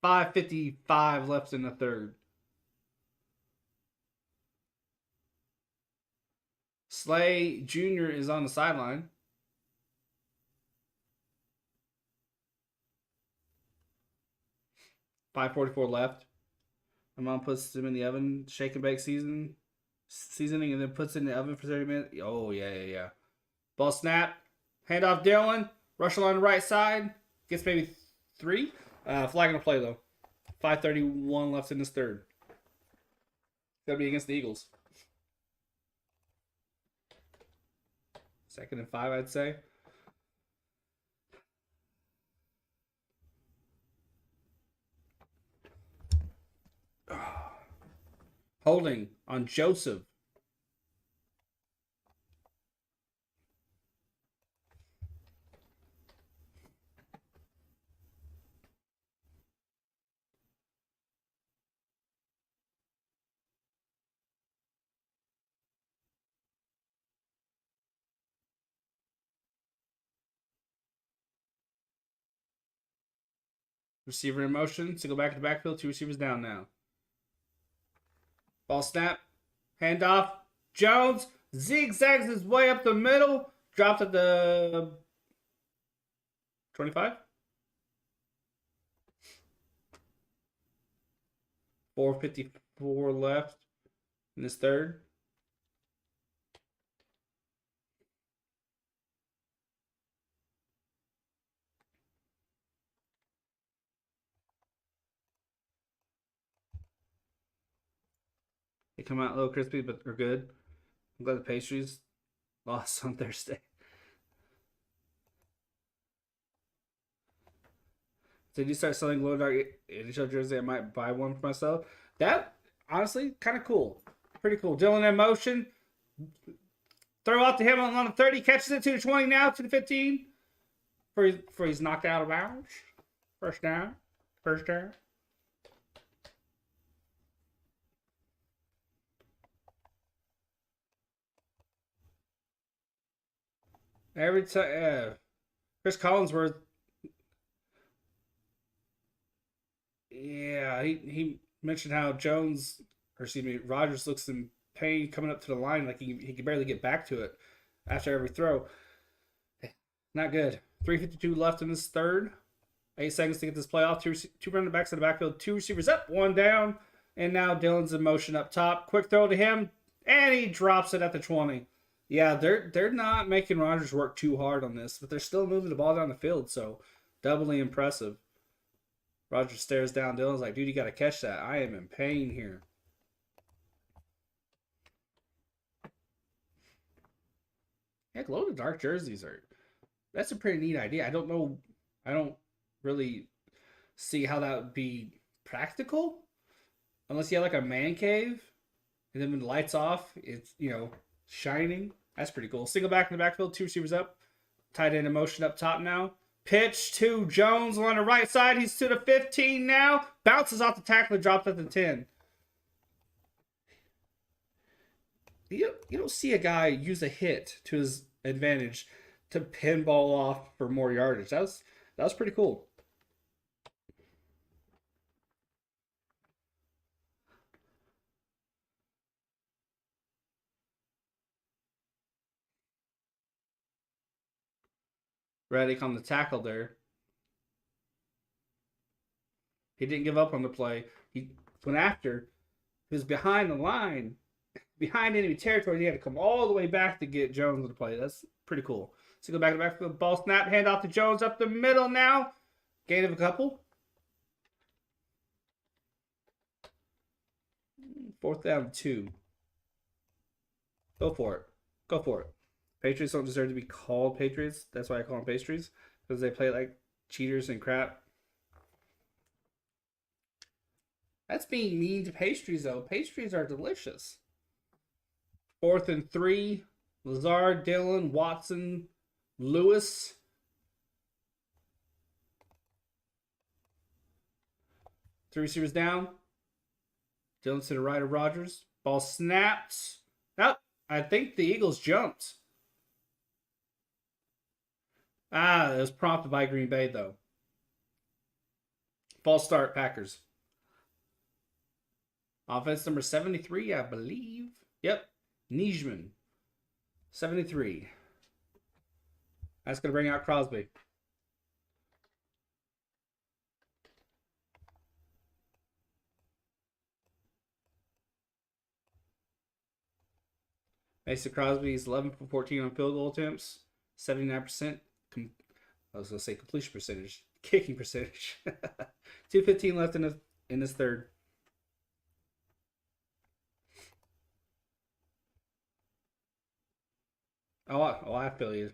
$5:55 left in the third. Slay Jr. is on the sideline. $5:44 left. My mom puts them in the oven, shake and bake seasoning, and then puts it in the oven for 30 minutes. Oh, yeah. Ball snap. Hand off Dylan. Rush along the right side. Gets maybe 3. Flag on the play, though. 5:31 left in this third. Got to be against the Eagles. 2nd and 5, I'd say. Holding on Joseph. Receiver in motion. Single back to the backfield. 2 receivers down now. Ball snap. Handoff. Jones zigzags his way up the middle. Dropped at the 25. 4:54 left in this third. They come out a little crispy, but they're good. I'm glad the pastries lost on Thursday. Did you start selling glow dark NHL jersey? I might buy one for myself. That honestly kind of cool, pretty cool. Dylan in motion, throw out to him on the 30, catches it to the 20 now to the 15 for he's knocked out of bounds. First down. Every time, Chris Collinsworth. Yeah, he mentioned how Rodgers looks in pain coming up to the line, like he can barely get back to it after every throw. Not good. 3:52 left in this third. 8 seconds to get this play off. Two running backs in the backfield. 2 receivers up, 1 down. And now Dylan's in motion up top. Quick throw to him, and he drops it at the 20. Yeah, they're not making Rodgers work too hard on this, but they're still moving the ball down the field, so doubly impressive. Rodgers stares down Dylan's like, dude, you got to catch that. I am in pain here. Yeah, glow in the dark jerseys that's a pretty neat idea. I don't really see how that would be practical unless you have like a man cave and then when the lights off, it's, shining. That's pretty cool. Single back in the backfield, 2 receivers up. Tight end in motion up top now. Pitch to Jones on the right side. He's to the 15 now. Bounces off the tackle and drops at the 10. You don't see a guy use a hit to his advantage to pinball off for more yardage. That was pretty cool. Reddick on the tackle there. He didn't give up on the play. He went after. He was behind the line, behind enemy territory. He had to come all the way back to get Jones on the play. That's pretty cool. So go back to the backfield. Ball snap. Hand off to Jones up the middle now. Gain of a couple. 4th down 2. Go for it. Patriots don't deserve to be called Patriots. That's why I call them pastries. Because they play like cheaters and crap. That's being mean to pastries, though. Pastries are delicious. 4th and 3. Lazard, Dillon, Watson, Lewis. Three receivers down. Dillon to the right of Rodgers. Ball snapped. Nope. I think the Eagles jumped. It was prompted by Green Bay, though. False start, Packers. Offense number 73, I believe. Yep. Nijman. 73. That's going to bring out Crosby. Mason Crosby is 11 for 14 on field goal attempts. 79%. I was going to say completion percentage. Kicking percentage. 2:15 left in this third. I feel you.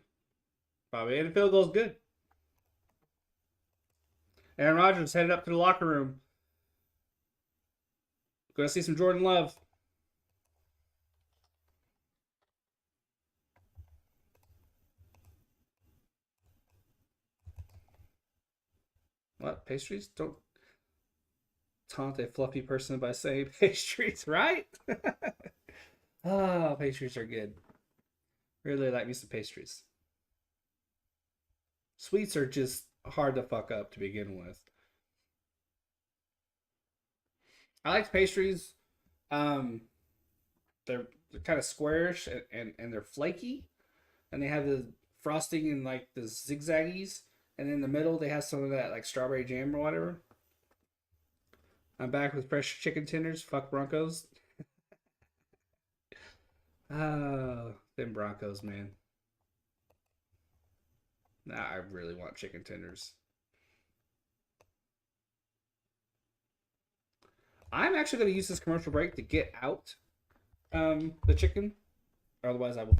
Bobby, and the field goal is good. Aaron Rodgers headed up to the locker room. Going to see some Jordan Love. What? Pastries? Don't taunt a fluffy person by saying pastries, right? Pastries are good. Really like me some pastries. Sweets are just hard to fuck up to begin with. I like pastries. Um, they're kind of squarish and they're flaky, and they have the frosting and like the zigzaggies, and in the middle they have some of that like strawberry jam or whatever. I'm back with fresh chicken tenders. Fuck Broncos. Oh, them Broncos, man. Nah, I really want chicken tenders. I'm actually going to use this commercial break to get out the chicken. Otherwise, I will.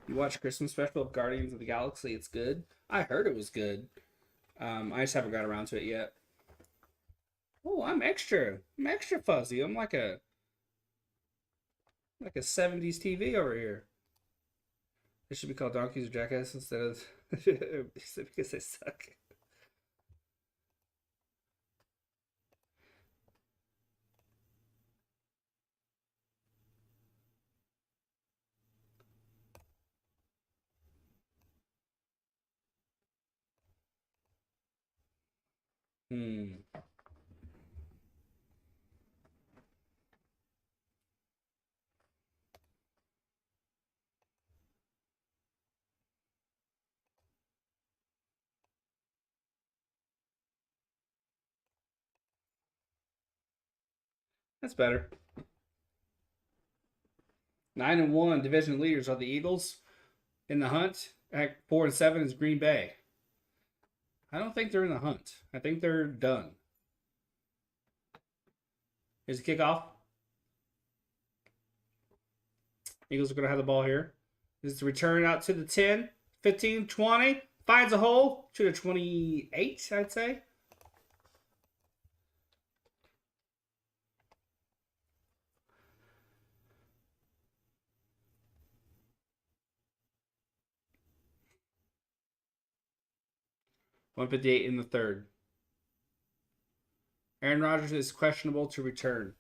You watch Christmas special of Guardians of the Galaxy. It's good. I heard it was good. I just haven't got around to it yet. Oh, I'm extra. I'm extra fuzzy. I'm like a '70s TV over here. It should be called Donkeys or Jackass instead of because they suck. Hmm, that's better. 9-1 division leaders are the Eagles in the hunt. At 4-7 is Green Bay. I don't think they're in the hunt. I think they're done. Here's the kickoff. Eagles are going to have the ball here. This is the return out to the 10, 15, 20. Finds a hole to the 28, I'd say. $158 in the third. Aaron Rodgers is questionable to return.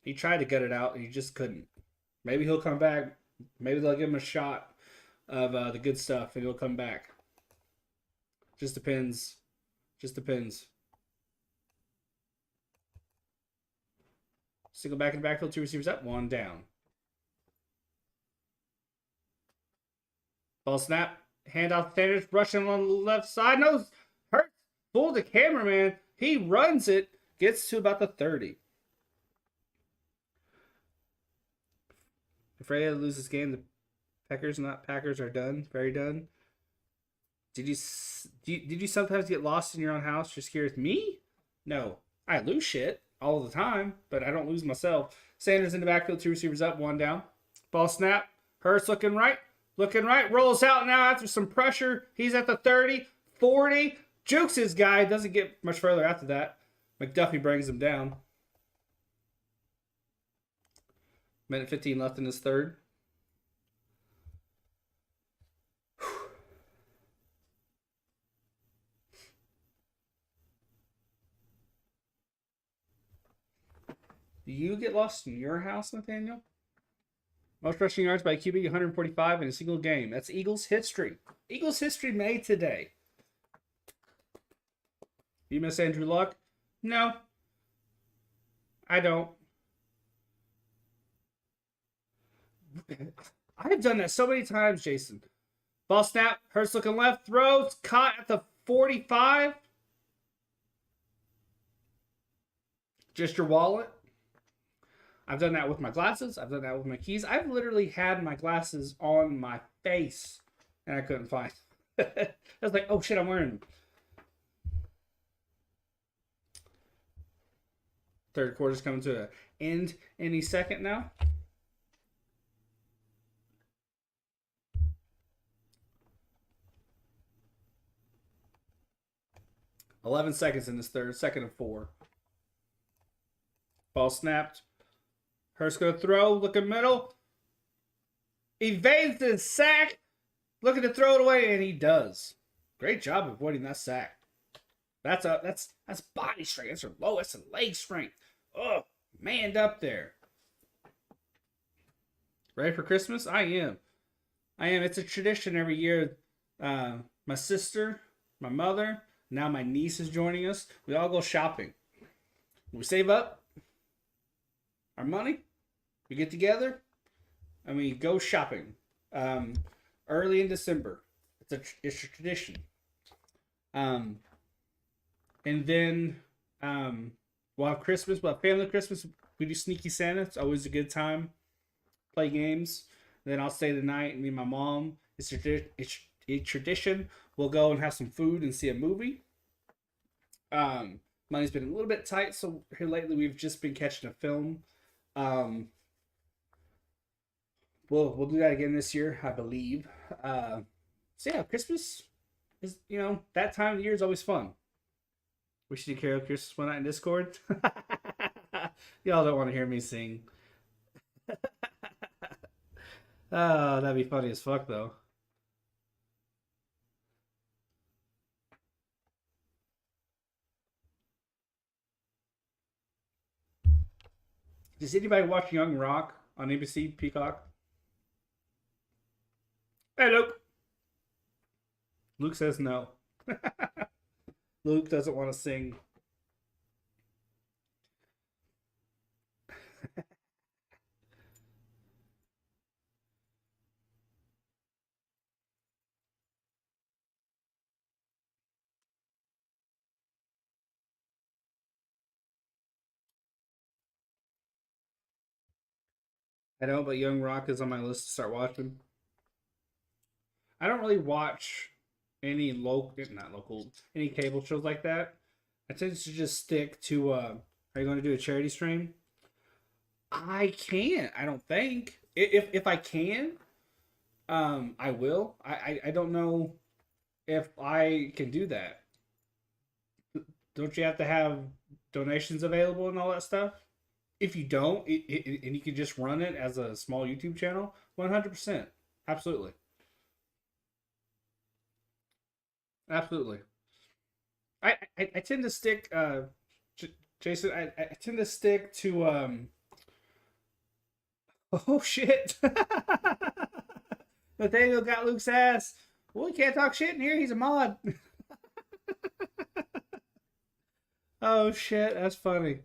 He tried to gut it out and he just couldn't. Maybe he'll come back. Maybe they'll give him a shot of the good stuff and he'll come back. Just depends. Just depends. Single back in the backfield, two receivers up, one down. Ball snap. Hand off the Sanders. Rushing on the left side. No, Hurts fooled the cameraman. He runs it. Gets to about the 30. If Ray loses this game, the Packers are done. Very done. Did you sometimes get lost in your own house? Just curious. Me? No. I lose shit all the time, but I don't lose myself. Sanders in the backfield, two receivers up, one down. Ball snap. Hurts looking right. Looking right. Rolls out now after some pressure. He's at the 30, 40. Jukes his guy. Doesn't get much further after that. McDuffie brings him down. Minute 15 left in his third. Do you get lost in your house, Nathaniel? Most rushing yards by QB, 145 in a single game. That's Eagles history. Eagles history made today. You miss Andrew Luck? No, I don't. I've done that so many times, Jason. Ball snap, Hurts looking left, throws, caught at the 45. Just your wallet. I've done that with my glasses. I've done that with my keys. I've literally had my glasses on my face and I couldn't find them. I was like, oh shit, I'm wearing them. Third quarter's coming to an end any second now. 11 seconds in this third, second and 4. Ball snapped. Hurts going to throw, looking middle. Evades the sack, looking to throw it away, and he does. Great job avoiding that sack. That's body strength. That's her lowest and leg strength. Oh, manned up there. Ready for Christmas? I am. It's a tradition every year. My sister, my mother, now my niece is joining us. We all go shopping. We save up our money. We get together, and we go shopping. Early in December. It's a tradition. And then we'll have Christmas. We'll have family Christmas. We do Sneaky Santa. It's always a good time. Play games. And then I'll stay the night and me and my mom. It's a tradition. We'll go and have some food and see a movie. Money's been a little bit tight, so here lately we've just been catching a film. We'll do that again this year, I believe. So yeah, Christmas is, that time of the year is always fun. We should do karaoke Christmas one night in Discord. Y'all don't want to hear me sing. Oh, that'd be funny as fuck, though. Does anybody watch Young Rock on ABC Peacock? Hey, Luke. Luke says no. Luke doesn't want to sing. I know, but Young Rock is on my list to start watching. I don't really watch any any cable shows like that. I tend to just stick to. Are you going to do a charity stream? I can't. I don't think. If I can, I will. I don't know if I can do that. Don't you have to have donations available and all that stuff? If you don't, and you can just run it as a small YouTube channel, 100%, absolutely, absolutely. I tend to stick, Jason. I tend to stick to Oh shit! Nathaniel got Luke's ass. Well, he can't talk shit in here. He's a mod. Oh shit, that's funny.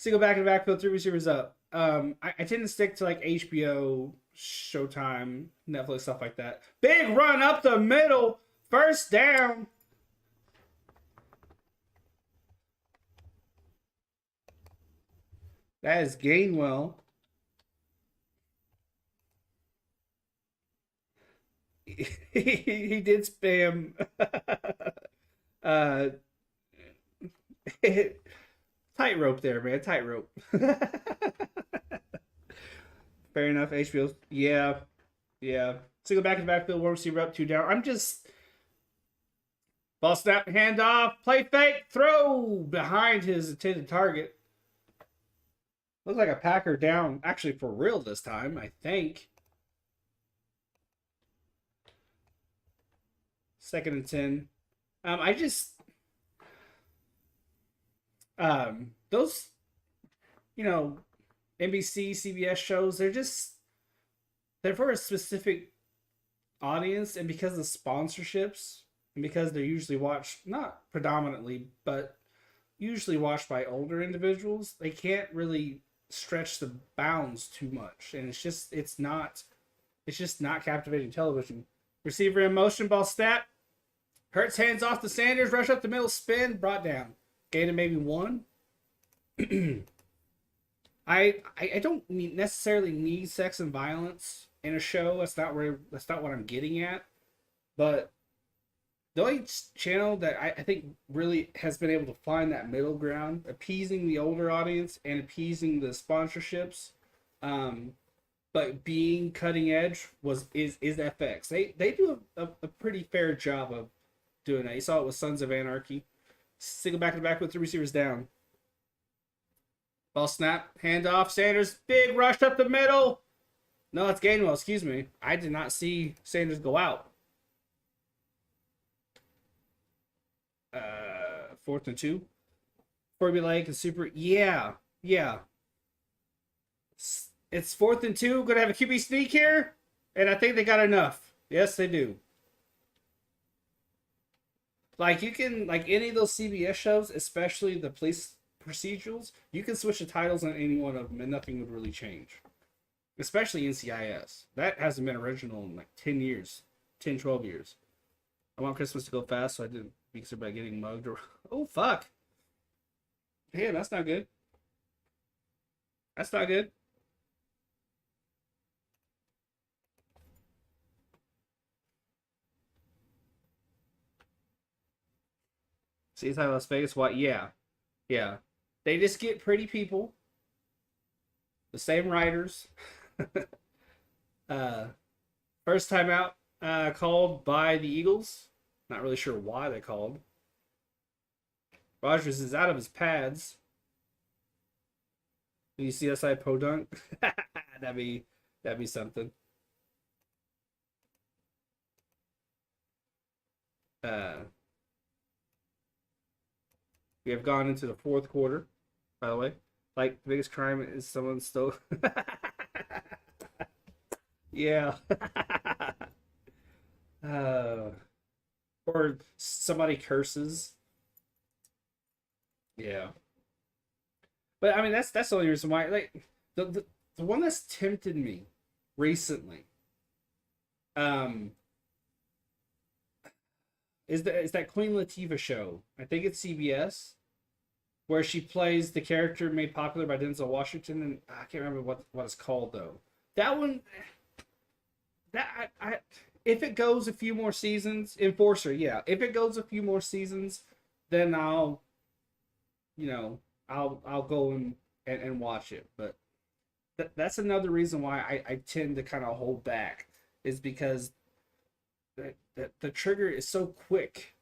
Single back in the backfield, three receivers up. I tend to stick to like HBO, Showtime, Netflix, stuff like that. Big run up the middle, first down. That is Gainwell. He did spam. uh, Tightrope there, man. Tightrope. Fair enough. HBO. Yeah. Yeah. Single back in the backfield, one receiver up, two down. I'm just. Ball snap, handoff, play fake, throw behind his intended target. Looks like a Packer down, actually for real this time, I think. 2nd and 10. I just those NBC, CBS shows, they're for a specific audience, and because of sponsorships and because they're usually watched, not predominantly, but usually watched by older individuals, they can't really stretch the bounds too much, and it's just not captivating television. Receiver in motion, ball snap. Hurts hands off to Sanders, rush up the middle, spin, brought down. Gain of maybe 1. I don't necessarily need sex and violence in a show. That's not what I'm getting at. But the only channel that I think really has been able to find that middle ground, appeasing the older audience and appeasing the sponsorships, but being cutting edge is FX. They do a pretty fair job of doing that. You saw it with Sons of Anarchy. Single back to back with 3 receivers down. Ball snap, handoff. Sanders, big rush up the middle. No, that's Gainwell. Excuse me. I did not see Sanders go out. 4th and 2. Formulaic and super. Yeah. It's 4th and 2. Gonna have a QB sneak here, and I think they got enough. Yes, they do. Like you can, like any of those CBS shows, especially the police procedurals, you can switch the titles on any one of them, and nothing would really change. Especially NCIS. That hasn't been original in like 10 years, 10, 12 years. I want Christmas to go fast, so I didn't be concerned about getting mugged. Or oh fuck! Damn, that's not good. That's not good. See, it's like Las Vegas. What? Yeah. They just get pretty people, the same writers. uh, First time out called by the Eagles. Not really sure why they called. Rodgers is out of his pads. You see us side podunk? that'd be something. Uh, we have gone into the fourth quarter, by the way. Like the biggest crime is someone stole. Yeah. uh, or somebody curses. Yeah. But I mean that's the only reason why the one that's tempted me recently um is that Queen Latifah show. I think it's CBS where she plays the character made popular by Denzel Washington, and I can't remember what it's called though. That one, that I if it goes a few more seasons, Enforcer, yeah. If it goes a few more seasons, then I'll go and watch it. But that's another reason why I tend to kind of hold back, is because the trigger is so quick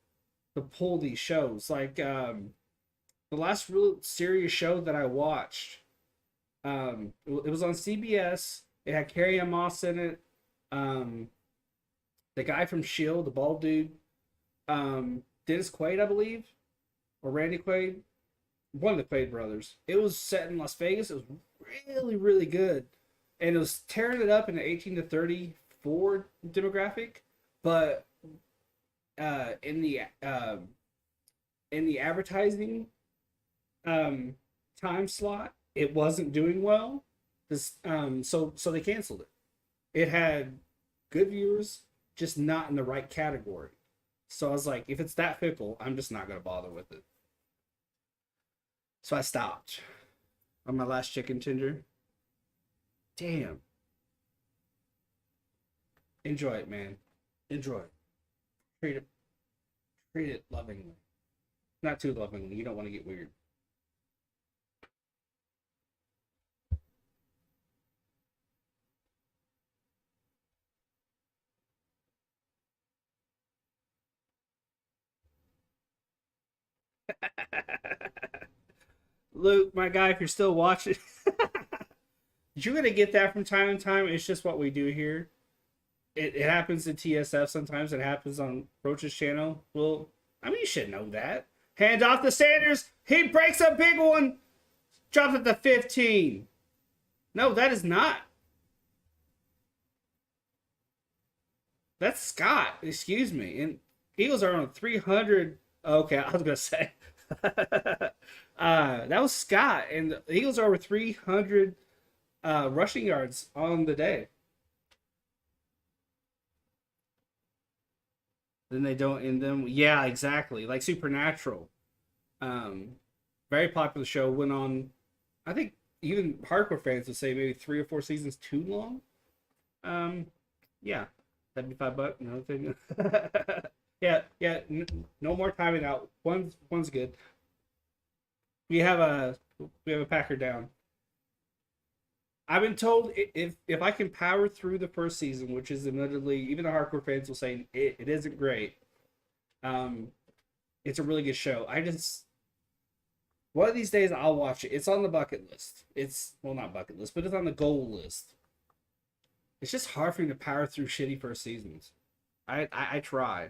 to pull these shows. Like the last real serious show that I watched, it was on CBS. It had Carrie Ann Moss in it. The guy from Shield, the bald dude, Dennis Quaid, I believe, or Randy Quaid, one of the Quaid brothers. It was set in Las Vegas. It was really, really good, and it was tearing it up in the 18 to 34 demographic. But in the advertising time slot, it wasn't doing well. So they canceled it. It had good viewers, just not in the right category. So I was like, if it's that fickle, I'm just not gonna bother with it. So I stopped on my last chicken tender. Damn. Enjoy it, man. Enjoy it. Treat it. Treat it lovingly. Not too lovingly. You don't want to get weird. Luke, my guy, if you're still watching, you're gonna get that from time to time. It's just what we do here. It happens in TSF sometimes. It happens on Rocha's channel. Well, I mean, you should know that. Hand off to Sanders. He breaks a big one. Drops at the 15. No, that is not. That's Scott. Excuse me. And Eagles are on 300. Okay, I was gonna say. That was Scott, and the Eagles are over 300 rushing yards on the day. Then they don't end them. Yeah, exactly. Like Supernatural. Um, Very popular show. Went on, I think even hardcore fans would say maybe 3 or 4 seasons too long. Um, yeah, $75. Another thing. Yeah. No more timing out. One's good. We have a Packer down. I've been told if I can power through the first season, which is admittedly even the hardcore fans will say it isn't great. Um, It's a really good show. I just one of these days I'll watch it. It's on the bucket list. It's well not bucket list, but it's on the goal list. It's just hard for me to power through shitty first seasons. I try.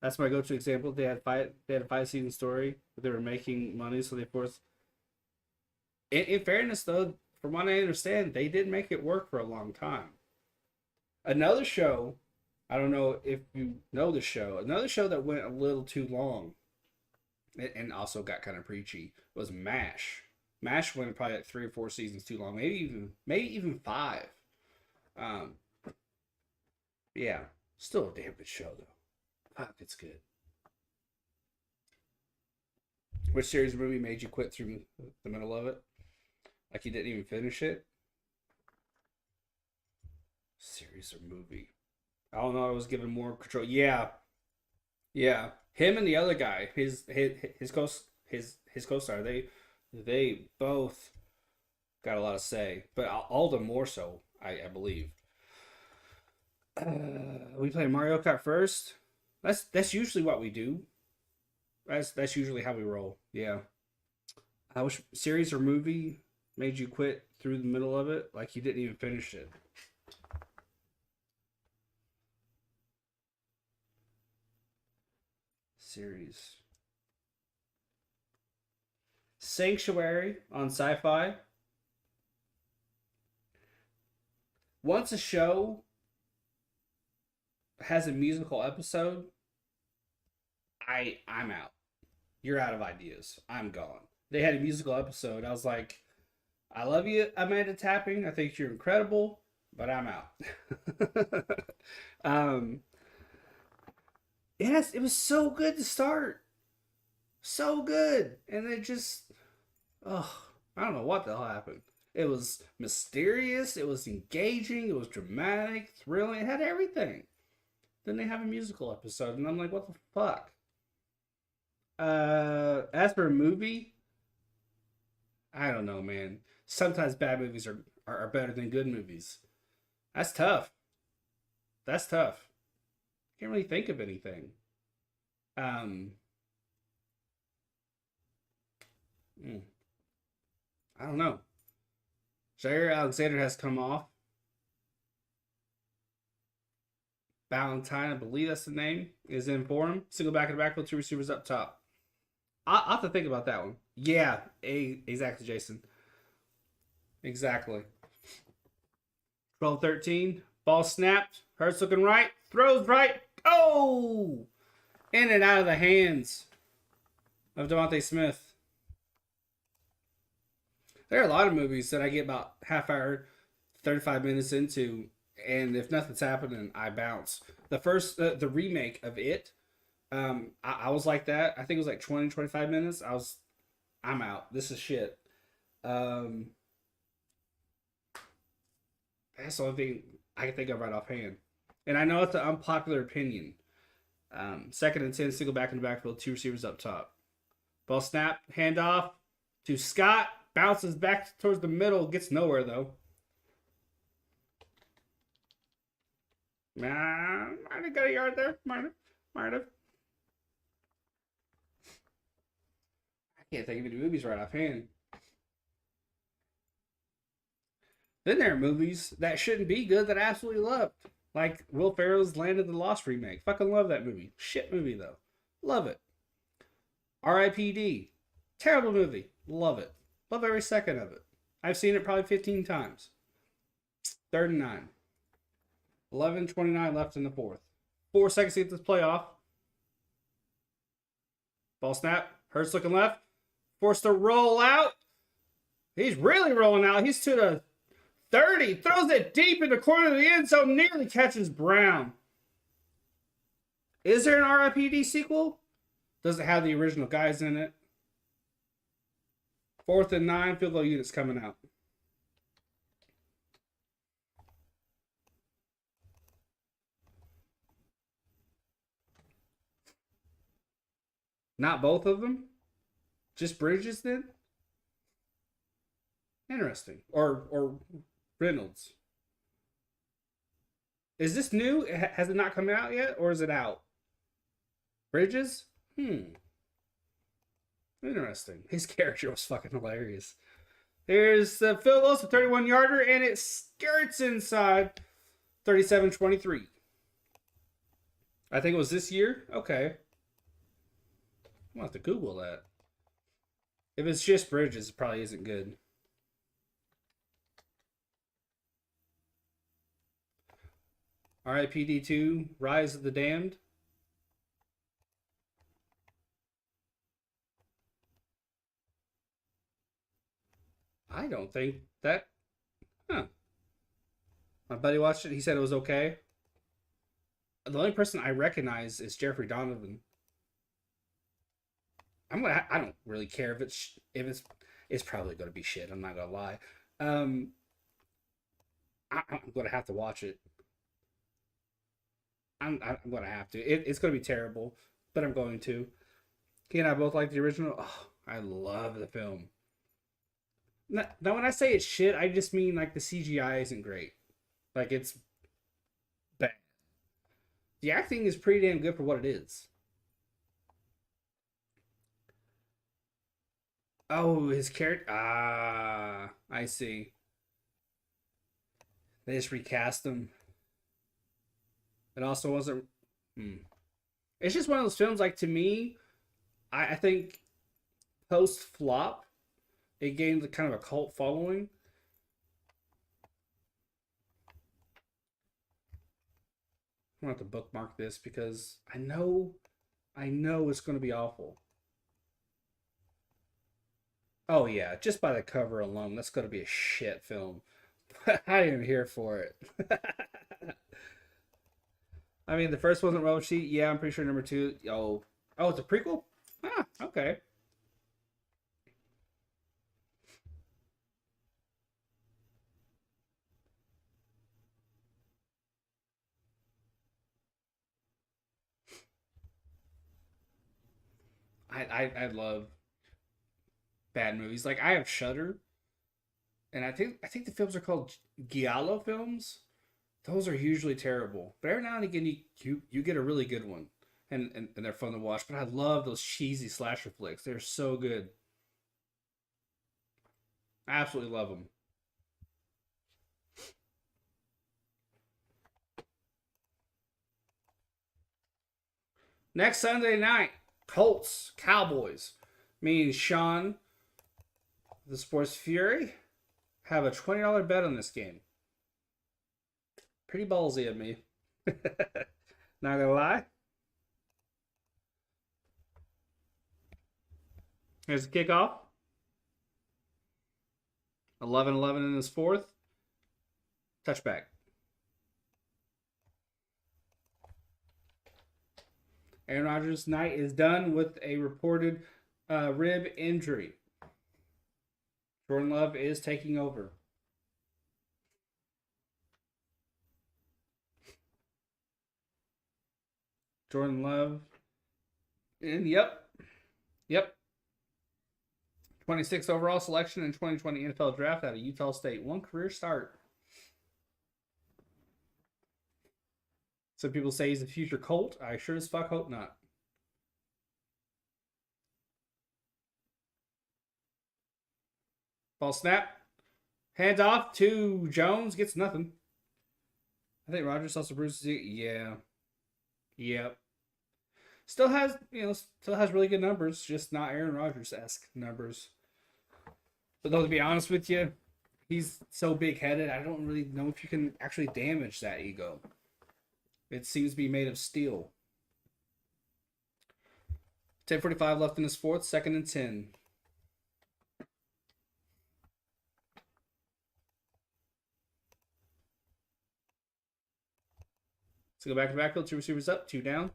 That's my go-to example. They had a 5 season story, but they were making money, so they forced. In fairness, though, from what I understand, they did make it work for a long time. Another show, I don't know if you know the show. Another show that went a little too long, and also got kind of preachy, was MASH. MASH went probably like 3 or 4 seasons too long, maybe even 5. Um, yeah, still a damn good show though. Fuck, it's good. Which series or movie made you quit through the middle of it? Like you didn't even finish it? Series or movie? I don't know. I was given more control. Yeah, yeah. Him and the other guy, his co-star, they both got a lot of say, but Alda more so, I believe. We play Mario Kart first. That's usually what we do. That's usually how we roll. Yeah. Which series or movie made you quit through the middle of it? Like you didn't even finish it. Series. Sanctuary on Sci-Fi. Once a show has a musical episode, I'm out. You're out of ideas. I'm gone. They had a musical episode. I was like, I love you, Amanda Tapping. I think you're incredible, but I'm out. um, yes, it was so good to start. So good. And it just, oh, I don't know what the hell happened. It was mysterious. It was engaging. It was dramatic, thrilling. It had everything. Then they have a musical episode, and I'm like, what the fuck? As for a movie, I don't know, man. Sometimes bad movies are better than good movies. That's tough. That's tough. Can't really think of anything. Um, hmm, I don't know. Jair Alexander has come off. Valentine, I believe that's the name, is in for him. Single back in the backfield, 2 receivers up top. I'll have to think about that one. Yeah, exactly, Jason. Exactly. 12-13. Ball snapped. Hurts looking right. Throws right. Oh! In and out of the hands of Devontae Smith. There are a lot of movies that I get about half hour, 35 minutes into, and if nothing's happening, I bounce. The remake of It, I was like that. I think it was like 20, 25 minutes. I'm out. This is shit. Um, that's the only thing I can think of right offhand. And I know it's an unpopular opinion. 2nd and 10, single back in the backfield, 2 receivers up top. Ball snap, handoff to Scott, bounces back towards the middle, gets nowhere though. Nah, might have got a yard there. Might have. I can't think of any movies right offhand. Then there are movies that shouldn't be good that I absolutely loved. Like Will Ferrell's Land of the Lost remake. Fucking love that movie. Shit movie though. Love it. R.I.P.D. Terrible movie. Love it. Love every second of it. I've seen it probably 15 times. 3rd and 9. 11:29 left in the fourth. 4 seconds to get this playoff. Ball snap. Hurts looking left. Forced to roll out. He's really rolling out. He's to the 30. Throws it deep in the corner of the end zone. Nearly catches Brown. Is there an RIPD sequel? Does it have the original guys in it? 4th and 9. Field goal units coming out. Not both of them? Just Bridges then? Interesting. Or Reynolds. Is this new? Has it not come out yet? Or is it out? Bridges? Interesting. His character was fucking hilarious. Here's the field goal, a 31-yarder, and it skirts inside 37-23. I think it was this year. Okay. I'm gonna have to Google that. If it's just Bridges, it probably isn't good. RIPD2, Rise of the Damned. I don't think that. Huh. My buddy watched it. He said it was okay. The only person I recognize is Jeffrey Donovan. I don't really care if it's probably gonna be shit. I'm not gonna lie. Um, I'm gonna have to watch it. I'm gonna have to. It's gonna be terrible, but I'm going to. He and I both like the original. Oh, I love the film. Now, when I say it's shit, I just mean like the CGI isn't great. Like it's bad. The acting is pretty damn good for what it is. Oh, his character. Ah, I see. They just recast him. It also wasn't. Hmm. It's just one of those films. Like to me, I think post flop, it gained kind of a cult following. I'm gonna have to bookmark this because I know it's gonna be awful. Oh yeah, just by the cover alone, that's gonna be a shit film. I am here for it. I mean, the first wasn't well sheet. Yeah, I'm pretty sure number two. Oh, it's a prequel. Ah, okay. I love bad movies. Like I have Shudder, and I think the films are called Giallo films. Those are usually terrible, but every now and again you get a really good one, and they're fun to watch. But I love those cheesy slasher flicks. They're so good. I absolutely love them. Next Sunday night, Colts Cowboys. Me and Sean, the Sports Fury, have a $20 bet on this game. Pretty ballsy of me. Not gonna lie. Here's the kickoff. 11-11 in his fourth. Touchback. Aaron Rodgers' night is done with a reported rib injury. Jordan Love is taking over. Jordan Love. And yep. 26th overall selection in 2020 NFL Draft out of Utah State. One career start. Some people say he's a future Colt. I sure as fuck hope not. Ball snap. Hands off to Jones. Gets nothing. I think Rodgers also bruises it. Yeah. Yep. Still has really good numbers, just not Aaron Rodgers-esque numbers. But though, to be honest with you, he's so big-headed, I don't really know if you can actually damage that ego. It seems to be made of steel. 10:45 left in his fourth, 2nd and 10. So go back to backfield, two receivers up, two down.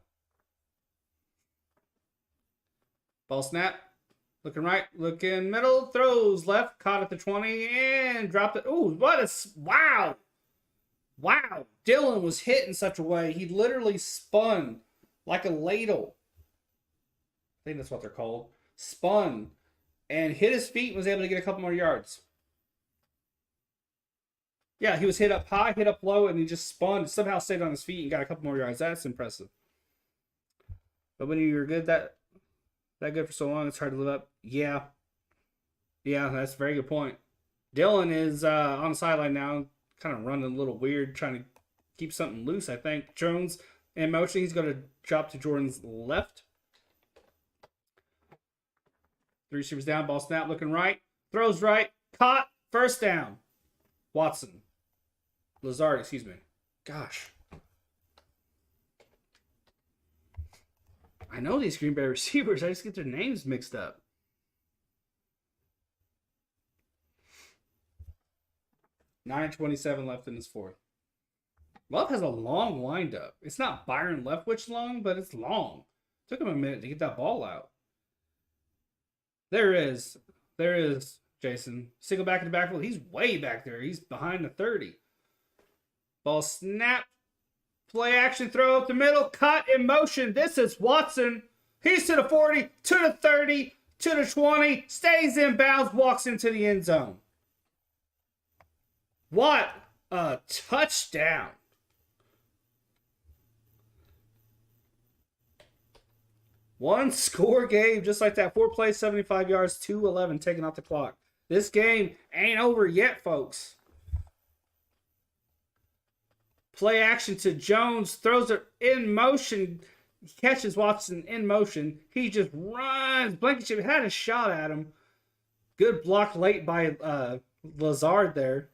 Ball snap. Looking right, looking middle, throws left, caught at the 20, and dropped it. Ooh, what a. Wow. Wow. Dylan was hit in such a way, he literally spun like a ladle. I think that's what they're called. Spun and hit his feet and was able to get a couple more yards. Yeah, he was hit up high, hit up low, and he just spun, somehow stayed on his feet and got a couple more yards. That's impressive. But when you're good, that That good for so long, it's hard to live up. Yeah. Yeah, that's a very good point. Dylan is on the sideline now, kind of running a little weird, trying to keep something loose, I think. Jones in motion. He's going to drop to Jordan's left. 3 receivers down, ball snap, looking right. Throws right. Caught. First down. Watson. Lazard, excuse me. Gosh. I know these Green Bay receivers. I just get their names mixed up. $9:27 left in this fourth. Love has a long windup. It's not Byron Leftwich long, but it's long. Took him a minute to get that ball out. There is. There is, Jason. Single back in the backfield. He's way back there. He's behind the 30. Ball snap. Play action, throw up the middle. Cut in motion. This is Watson. He's to the 40, to the 30, to the 20. Stays in bounds, walks into the end zone. What a touchdown. One score game, just like that. 4 plays, 75 yards, 2:11 taken off the clock. This game ain't over yet, folks. Play action to Jones, throws it in motion, catches Watson in motion. He just runs. Blankenship had a shot at him. Good block late by Lazard there.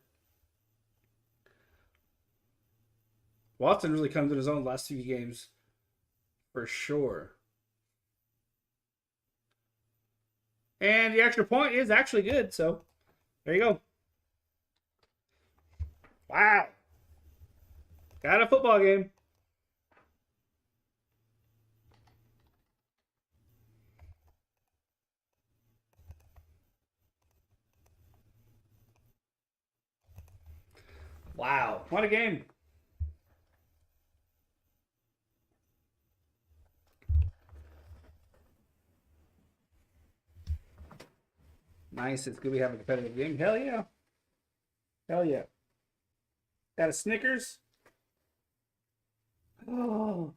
Watson really comes in his own last few games, for sure. And the extra point is actually good, so there you go. Wow. Got a football game. Wow. What a game. Nice. It's good we have a competitive game. Hell yeah. Hell yeah. Got a Snickers. Oh.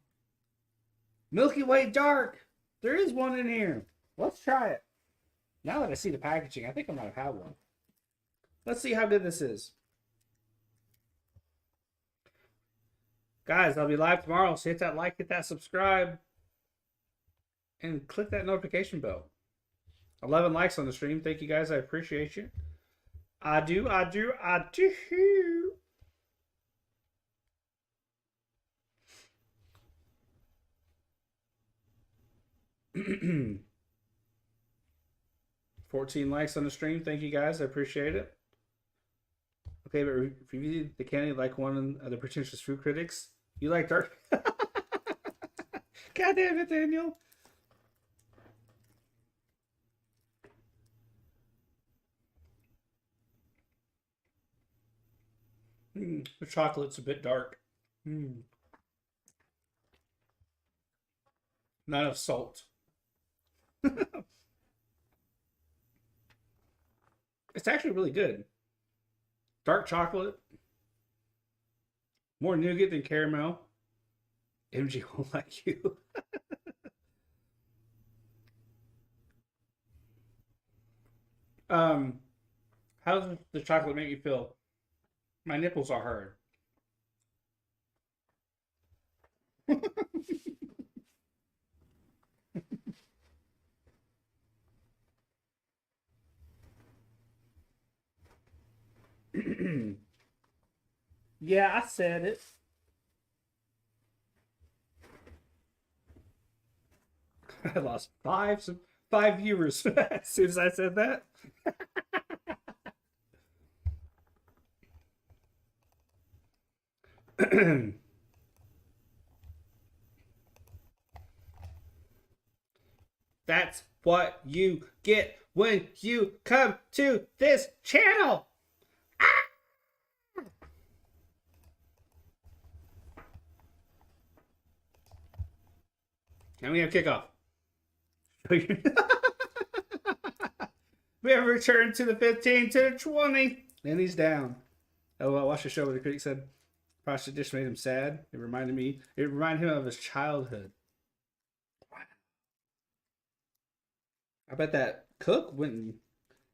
Milky Way Dark. There is one in here. Let's try it. Now that I see the packaging, I think I might have had one. Let's see how good this is. Guys, I'll be live tomorrow, so hit that like, hit that subscribe, and click that notification bell. 11 likes on the stream. Thank you guys. I appreciate you. I do. 14 likes on the stream. Thank you guys. I appreciate it. Okay, but review the candy like one of the pretentious food critics. You like dark? God damn it, Daniel. The chocolate's a bit dark. Not enough salt. It's actually really good. Dark chocolate. More nougat than caramel. MG won't like you. How does the chocolate make you feel? My nipples are hard. Yeah, I said it. I lost five viewers as soon as I said that. That's what you get when you come to this channel. And we have kickoff. We have a return to the 15, to the 20. And he's down. Oh, I watched a show where the critic said Process Dish made him sad. It reminded him of his childhood. I bet that Cook went and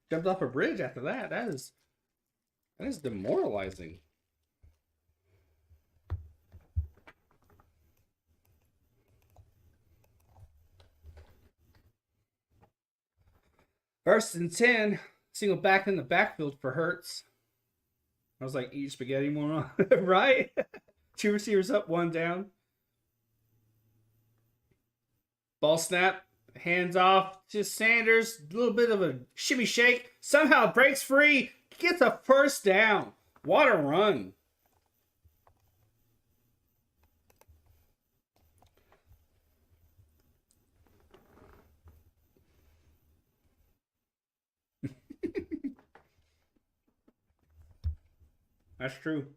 jumped off a bridge after that. That is demoralizing. First and 10, single back in the backfield for Hurts. I was like, eat spaghetti moron, right? Two receivers up, one down. Ball snap, hands off to Sanders. A little bit of a shimmy shake. Somehow breaks free, gets a first down. What a run. That's true.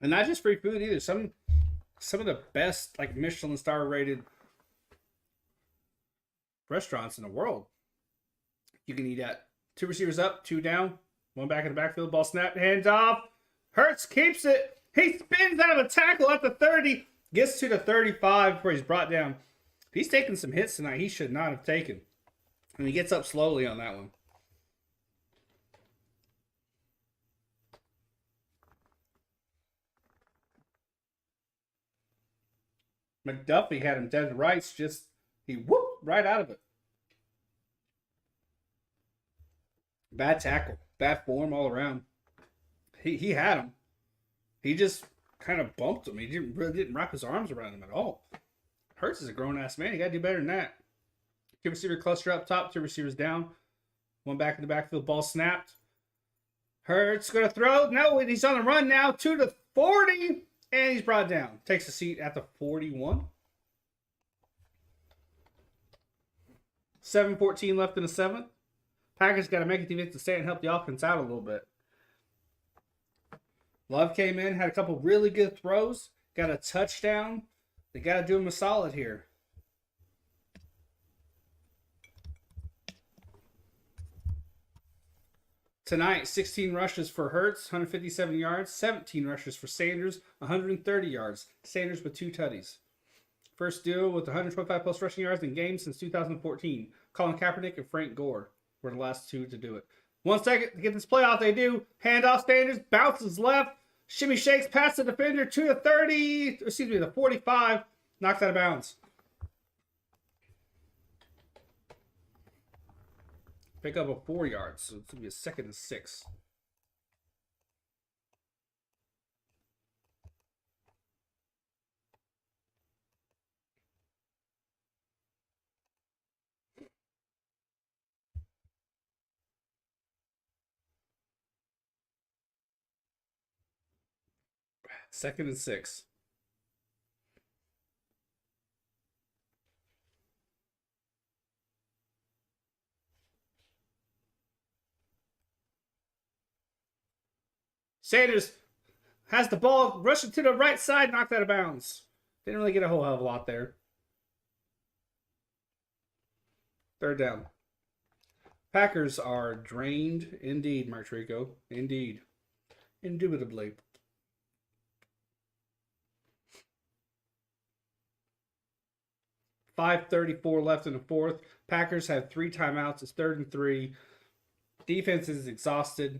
And not just free food either. Some of the best like Michelin star rated restaurants in the world. You can eat at. Two receivers up, two down, one back in the backfield, ball snap, hands off. Hurts keeps it. He spins out of a tackle at the 30, gets to the 35 before he's brought down. He's taking some hits tonight he should not have taken. And he gets up slowly on that one. McDuffie had him dead to rights, just he whooped right out of it. Bad tackle, bad form all around. He had him. He just kind of bumped him. He didn't wrap his arms around him at all. Hurts is a grown ass man. He got to do better than that. Two receiver cluster up top, two receivers down, one back in the backfield. Ball snapped. Hurts gonna throw. No, he's on the run now. 2 to 40, and he's brought down. Takes a seat at the 41. 7:14 left in the seventh. Packers got to make it to stay and help the offense out a little bit. Love came in, had a couple really good throws, got a touchdown. They got to do him a solid here. Tonight, 16 rushes for Hurts, 157 yards, 17 rushes for Sanders, 130 yards. Sanders with 2 tutties. First duo with 125 plus rushing yards in games since 2014. Colin Kaepernick and Frank Gore were the last two to do it. 1 second to get this playoff, they do. Handoff Sanders, bounces left, shimmy shakes past the defender to the 30, excuse me, the 45, knocks out of bounds. Pick up a 4 yards, so it's going to be a 2nd and 6. Second and 6. Sanders has the ball, rushing to the right side, knocked out of bounds. Didn't really get a whole hell of a lot there. 3rd down. Packers are drained indeed, Mark Trico. Indeed. Indubitably. .534 left in the 4th. Packers have 3 timeouts. It's 3rd and 3. Defense is exhausted.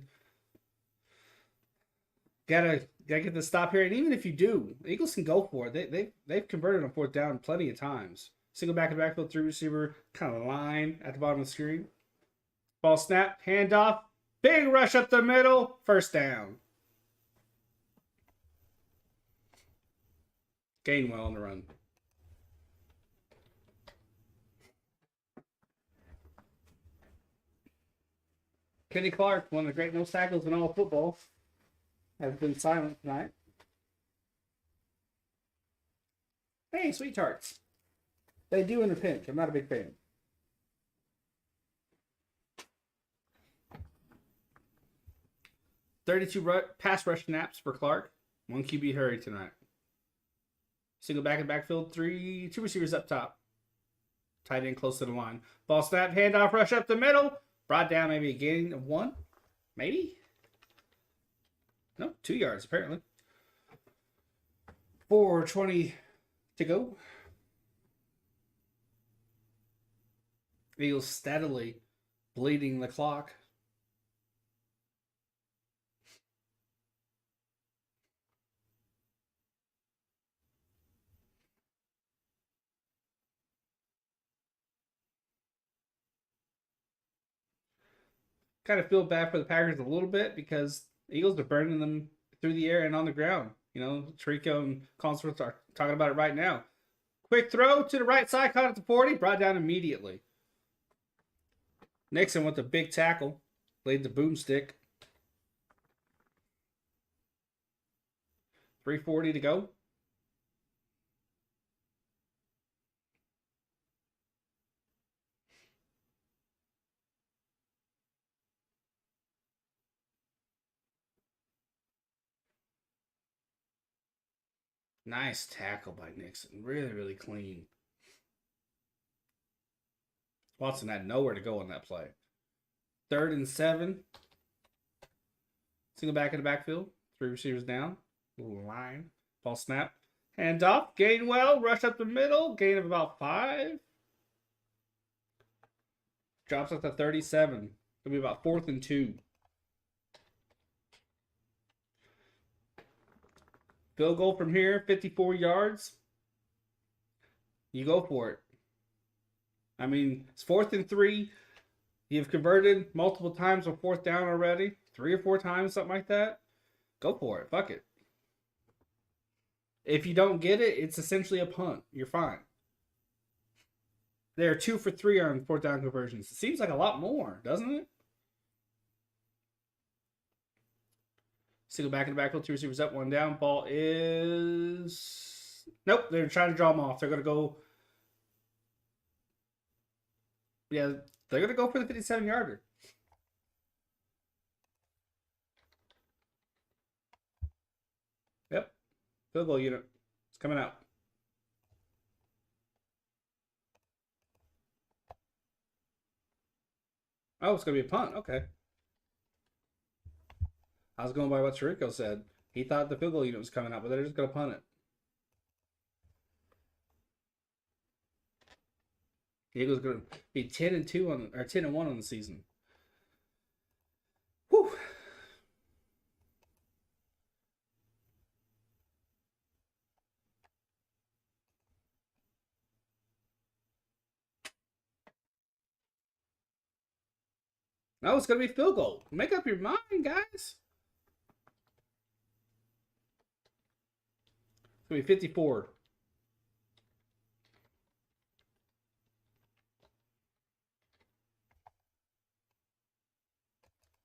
Gotta get the stop here. And even if you do, the Eagles can go for it. They've converted on 4th down plenty of times. Single back and backfield, 3 receiver, kind of line at the bottom of the screen. Ball snap, handoff, big rush up the middle, 1st down. Gainwell on the run. Kenny Clark, one of the great nose tackles in all of football, has been silent tonight. Hey, sweethearts. They do in a pinch. I'm not a big fan. .32 pass rush snaps for Clark. 1 QB hurry tonight. Single back and backfield, 2 receivers up top. Tight end close to the line. Ball snap, handoff, rush up the middle. Brought down maybe a gain of 1. Maybe. No, 2 yards apparently. 4:20 to go. Eagles steadily bleeding the clock. Kind of feel bad for the Packers a little bit because the Eagles are burning them through the air and on the ground. You know, Trico and Collinsworth are talking about it right now. Quick throw to the right side, caught at the 40, brought down immediately. Nixon with the big tackle, laid the boomstick. 3:40 to go. Nice tackle by Nixon. Really, really clean. Watson had nowhere to go on that play. 3rd and 7. Single back in the backfield. 3 receivers down. Little line. Ball snap. Hand off. Gainwell. Rush up the middle. Gain of about 5. Drops at the 37. It'll be about 4th and 2. Field goal from here. 54 yards. You go for it. I mean, it's 4th and 3. You've converted multiple times on 4th down already. 3 or 4 times, something like that. Go for it. Fuck it. If you don't get it, it's essentially a punt. You're fine. They're 2 for 3 on 4th down conversions. It seems like a lot more, doesn't it? Single back in the backfield, 2 receivers up, 1 down. Ball is... Nope, they're trying to draw them off. They're going to go... Yeah, they're going to go for the 57-yarder. Yep. Field goal unit. It's coming out. Oh, it's going to be a punt. Okay. I was going by what Chirico said. He thought the field goal unit was coming out, but they're just going to punt it. The Eagles going to be 10-2 on, or 10-1 on the season. Whew. No, it's going to be field goal. Make up your mind, guys. It's going to be 54.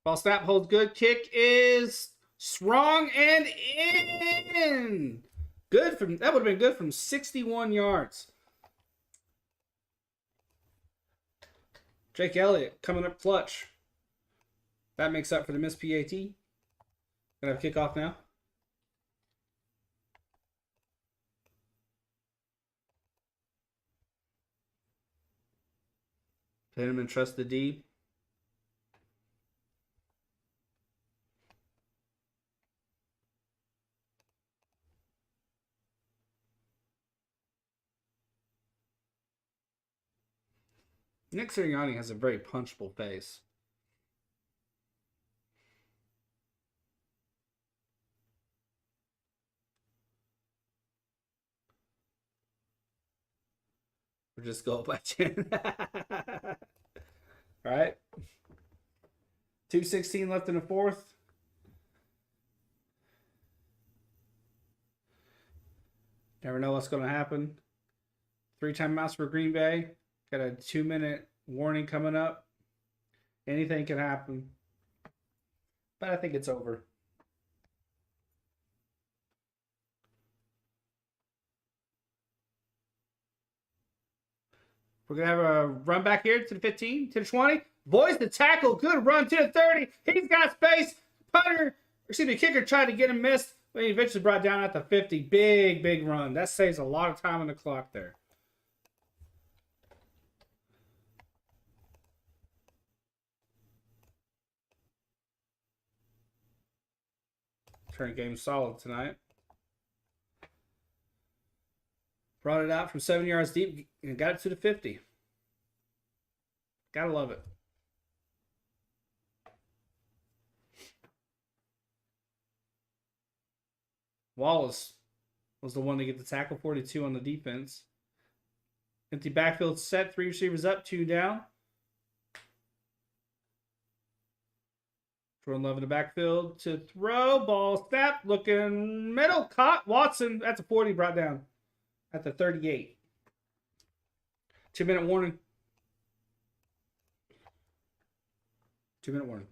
Ball snap, holds good. Kick is strong and in. Good from that would have been good from 61 yards. Jake Elliott coming up clutch. That makes up for the missed PAT. Gonna have kickoff now. Pin him and trust the D. Nick Sirianni has a very punchable face. We'll just go up by 10. All right. 2:16 left in the 4th. Never know what's going to happen. 3 timeouts for Green Bay. Got a 2-minute warning coming up. Anything can happen. But I think it's over. We're going to have a run back here to the 15, to the 20. Boys, the tackle. Good run to the 30. He's got space. Kicker tried to get him missed, but he eventually brought down at the 50. Big, big run. That saves a lot of time on the clock there. Return game solid tonight. Brought it out from 7 yards deep and got it to the 50. Gotta love it. Wallace was the one to get the tackle, 42 on the defense. Empty backfield set, 3 receivers up, 2 down. Jordan Love in the backfield to throw. Ball snap, looking middle, caught. Watson, that's a 40, brought down at the 38. 2-minute warning. 2-minute warning.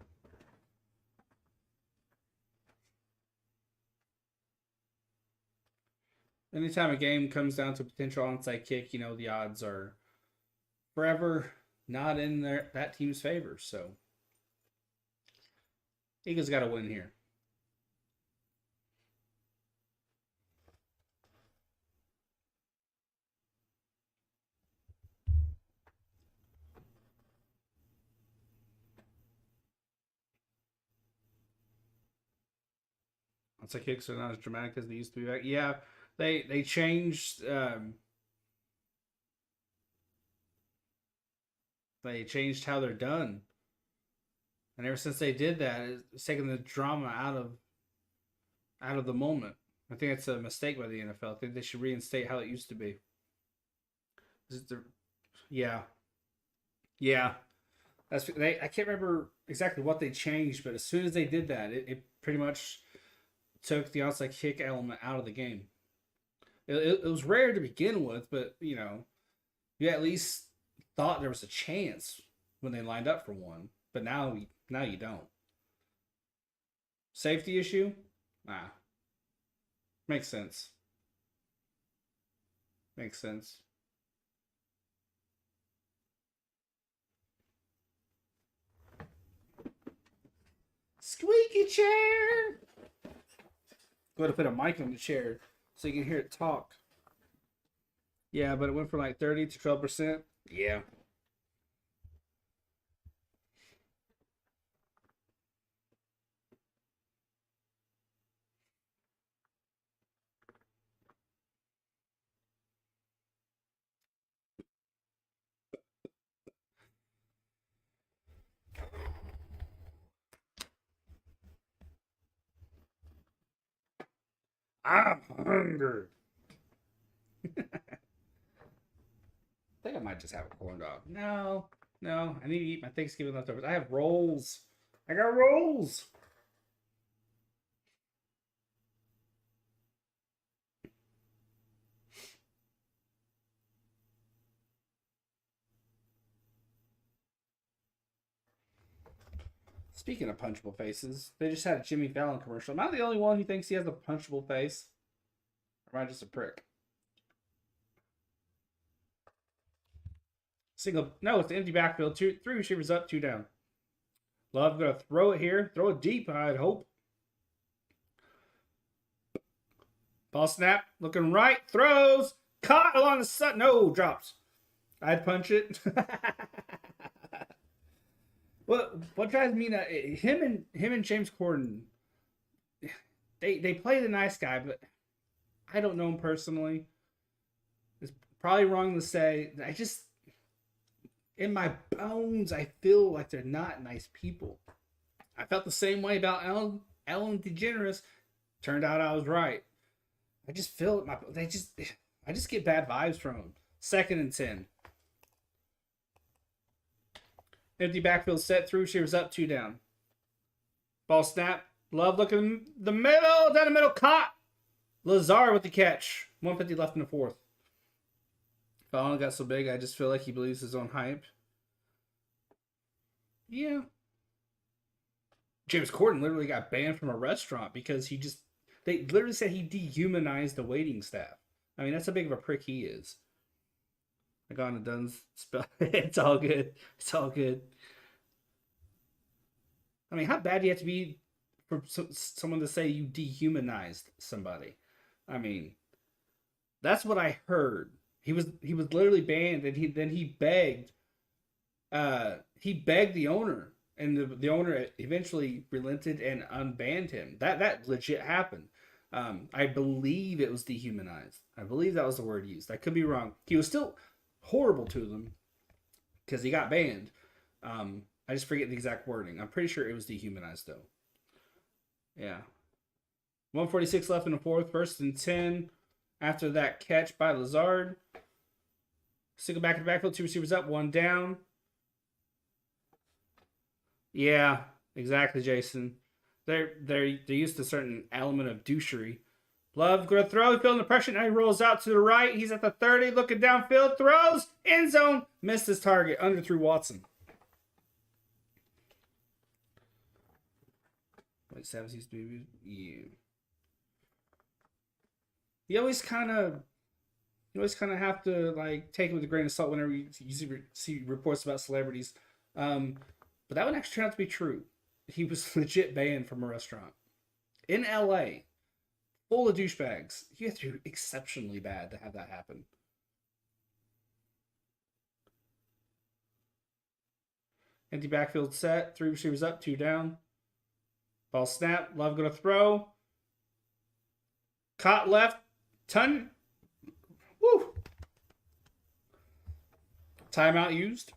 Anytime a game comes down to a potential onside kick, you know the odds are forever not in that team's favor. So Eagles got to win here. Onside kicks are not as dramatic as they used to be back. Yeah, they changed. They changed how they're done, and ever since they did that, it's taken the drama out of the moment. I think that's a mistake by the NFL. I think they should reinstate how it used to be. Yeah, yeah. I can't remember exactly what they changed, but as soon as they did that, it pretty much took the onside kick element out of the game. It was rare to begin with, but you at least thought there was a chance when they lined up for one. But now you don't. Safety issue? Nah. Makes sense. Makes sense. Squeaky chair! Go ahead and put a mic on the chair so you can hear it talk. Yeah, but it went from like 30 to 12%. Yeah. I'm hungry. I think I might just have a corn dog. No, I need to eat my Thanksgiving leftovers. I have rolls. I got rolls. Speaking of punchable faces, they just had a Jimmy Fallon commercial. Am I the only one who thinks he has a punchable face? Or am I just a prick? No, it's the empty backfield. 3 receivers up, 2 down. Love gonna throw it here. Throw it deep, I'd hope. Ball snap, looking right, throws, caught along the side. No, drops. I'd punch it. What drives me that him and James Corden, they play the nice guy, but I don't know him personally. It's probably wrong to say. I just in my bones, I feel like they're not nice people. I felt the same way about Ellen DeGeneres. Turned out I was right. I just feel I just get bad vibes from them. 2nd and 10. Empty backfield set, 3 receivers up, 2 down. Ball snap. Love looking the middle, down the middle, caught. Lazard with the catch. 150 left in the 4th. Fallon got so big, I just feel like he believes his own hype. Yeah. James Corden literally got banned from a restaurant because they literally said he dehumanized the waiting staff. I mean, that's how big of a prick he is. I got on a done spell. It's all good. It's all good. I mean, how bad do you have to be for someone to say you dehumanized somebody? I mean, that's what I heard. He was literally banned, and he begged the owner and the owner eventually relented and unbanned him. That legit happened. I believe it was dehumanized. I believe that was the word used. I could be wrong. He was still horrible to them because he got banned. I just forget the exact wording. I'm pretty sure it was dehumanized though. Yeah. 146 left in the fourth, 1st and 10. After that catch by Lazard. Single back in the backfield, 2 receivers up, 1 down. Yeah, exactly, Jason. They're used to a certain element of douchery. Love going to throw, feeling the pressure. Now he rolls out to the right. He's at the 30, looking downfield, throws, end zone, missed his target, underthrew Watson. Like Savage used to be, yeah. You always kind of have to like take it with a grain of salt whenever you see reports about celebrities. But that would actually turn out to be true. He was legit banned from a restaurant in LA, full of douchebags. You have to be exceptionally bad to have that happen. Empty backfield set, 3 receivers up, 2 down. Ball snap, Love gonna throw. Caught left, ton. Woo! Timeout used.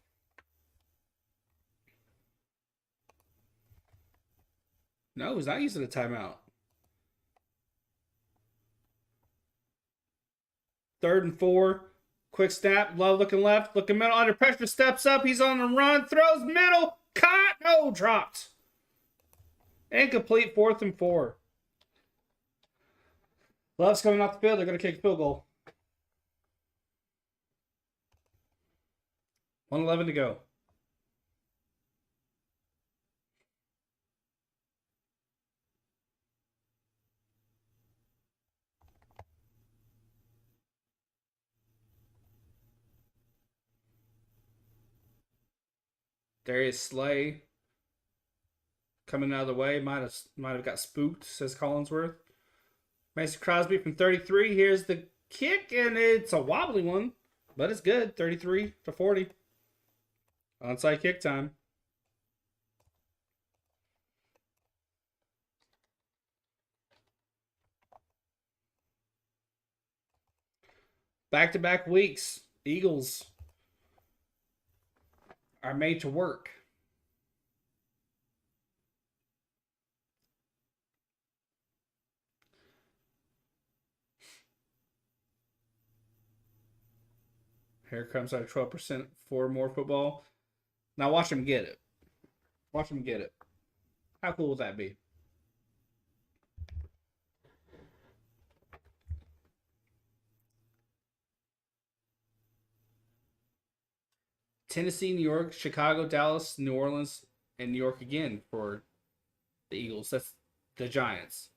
No, he's not using a timeout. 3rd and 4. Quick snap. Love looking left. Looking middle. Under pressure. Steps up. He's on the run. Throws middle. Caught. No. Dropped. Incomplete. 4th and 4. Love's coming off the field. They're going to kick a field goal. 1:11 to go. Darius Slay coming out of the way. Might have got spooked, says Collinsworth. Mason Crosby from 33. Here's the kick, and it's a wobbly one, but it's good. 33-40. Onside kick time. Back-to-back weeks. Eagles are made to work. Here comes our 12% for more football. Now watch him get it. Watch him get it. How cool would that be? Tennessee, New York, Chicago, Dallas, New Orleans, and New York again for the Eagles. That's the Giants.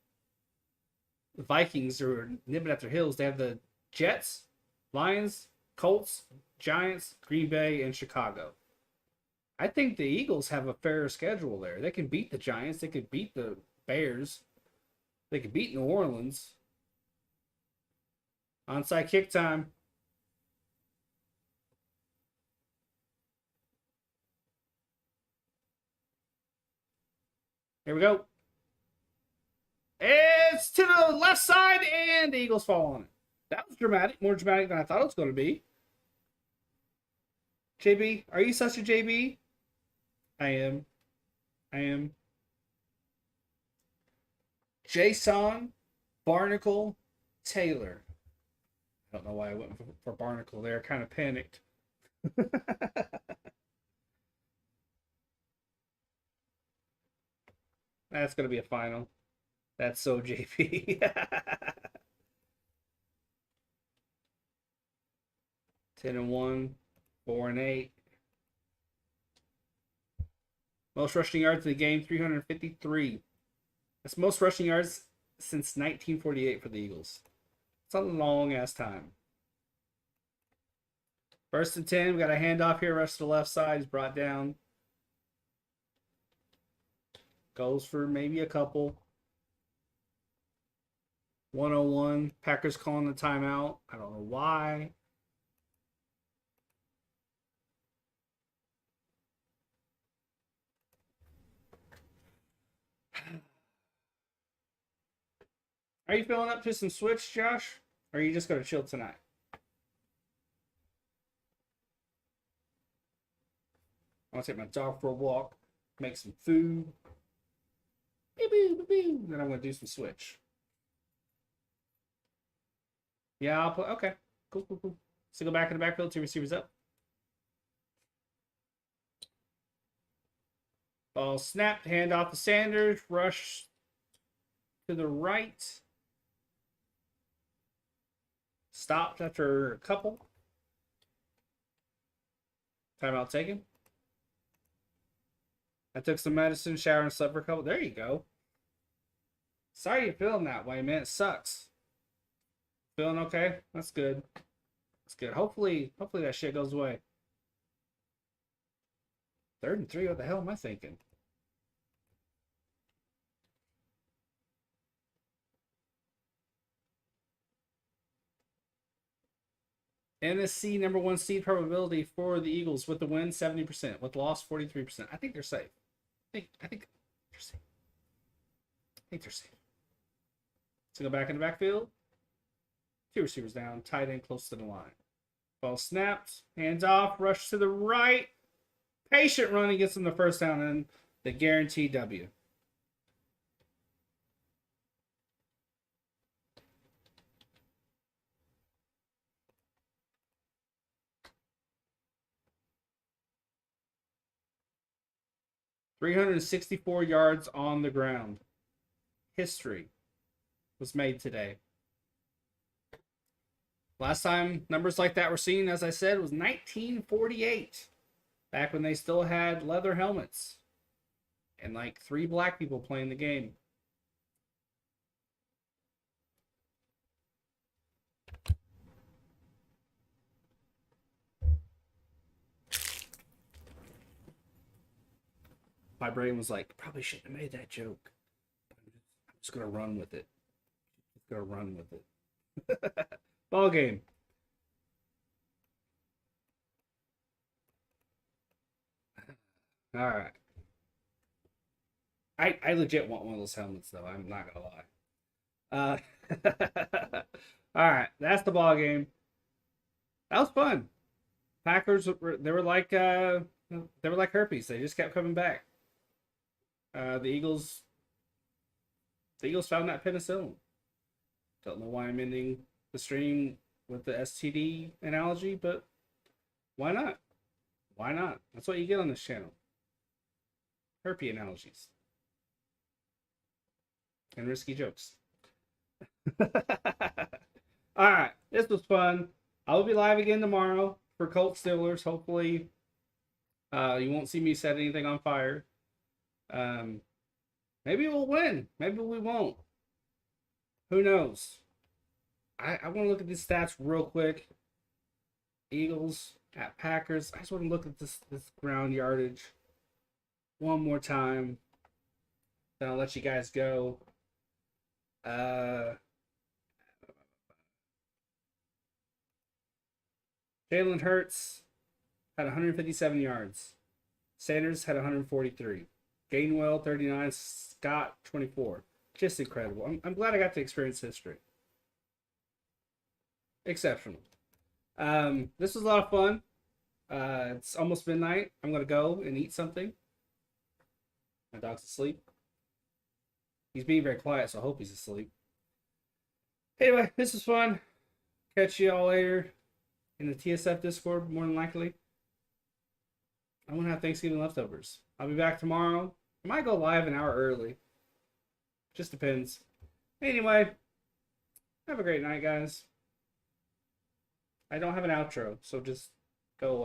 The Vikings are nipping at their heels. They have the Jets, Lions, Colts, Giants, Green Bay, and Chicago. I think the Eagles have a fairer schedule there. They can beat the Giants. They could beat the Bears. They could beat New Orleans. Onside kick time. Here we go. It's to the left side, and the Eagles fall on it. That was dramatic. More dramatic than I thought it was going to be. JB, are you such a JB? I am. Jason Barnacle Taylor. I don't know why I went for Barnacle there. Kind of panicked. That's going to be a final. That's so JP. 10-1, 4-8. Most rushing yards in the game, 353. That's most rushing yards since 1948 for the Eagles. It's a long ass time. 1st and 10. We got a handoff here. Rush to the left side. He's brought down. Goes for maybe a couple. 101. Packers calling the timeout. I don't know why. Are you feeling up to some switch, Josh? Or are you just gonna chill tonight? I want to take my dog for a walk, make some food. Then I'm gonna do some switch. Yeah, I'll play. Okay, cool, cool, cool. So go back in the backfield, two receivers up. Ball snapped, hand off to Sanders, rush to the right. Stopped after a couple. Timeout taken. I took some medicine, shower, and slept for a couple. There you go. Sorry you're feeling that way, man. It sucks. Feeling okay? That's good. That's good. Hopefully that shit goes away. 3rd and 3. What the hell am I thinking? NFC number 1 seed probability for the Eagles with the win 70%, with loss 43%. I think they're safe. I think they're safe. I think they're safe. So go back in the backfield. 2 receivers down, tight end close to the line. Ball snapped, hands off, rush to the right. Patient running gets them the first down and the guaranteed W. $364 yards on the ground. History was made today. Last time numbers like that were seen, as I said, was 1948. Back when they still had leather helmets. And like 3 black people playing the game. My brain was like, probably shouldn't have made that joke. I'm just going to run with it. Just going to run with it. Ball game. All right. I legit want one of those helmets, though. I'm not going to lie. All right. That's the ball game. That was fun. Packers, they were like herpes. They just kept coming back. The Eagles found that penicillin. Don't know why I'm ending the stream with the STD analogy, but why not? Why not? That's what you get on this channel. Herpes analogies. And risky jokes. Alright, this was fun. I will be live again tomorrow for Colts Steelers. Hopefully, you won't see me set anything on fire. Maybe we'll win. Maybe we won't. Who knows? I want to look at these stats real quick. Eagles at Packers. I just want to look at this ground yardage one more time. Then I'll let you guys go. Jalen Hurts had 157 yards. Sanders had 143. Gainwell 39. Scott 24. Just incredible. I'm glad I got to experience history. Exceptional. This was a lot of fun. It's almost midnight. I'm gonna go and eat something. My dog's asleep. He's being very quiet, so I hope he's asleep. Anyway, this was fun. Catch you all later in the TSF Discord, more than likely. I'm gonna have Thanksgiving leftovers. I'll be back tomorrow. I might go live an hour early. Just depends. Anyway, have a great night, guys. I don't have an outro, so just go away.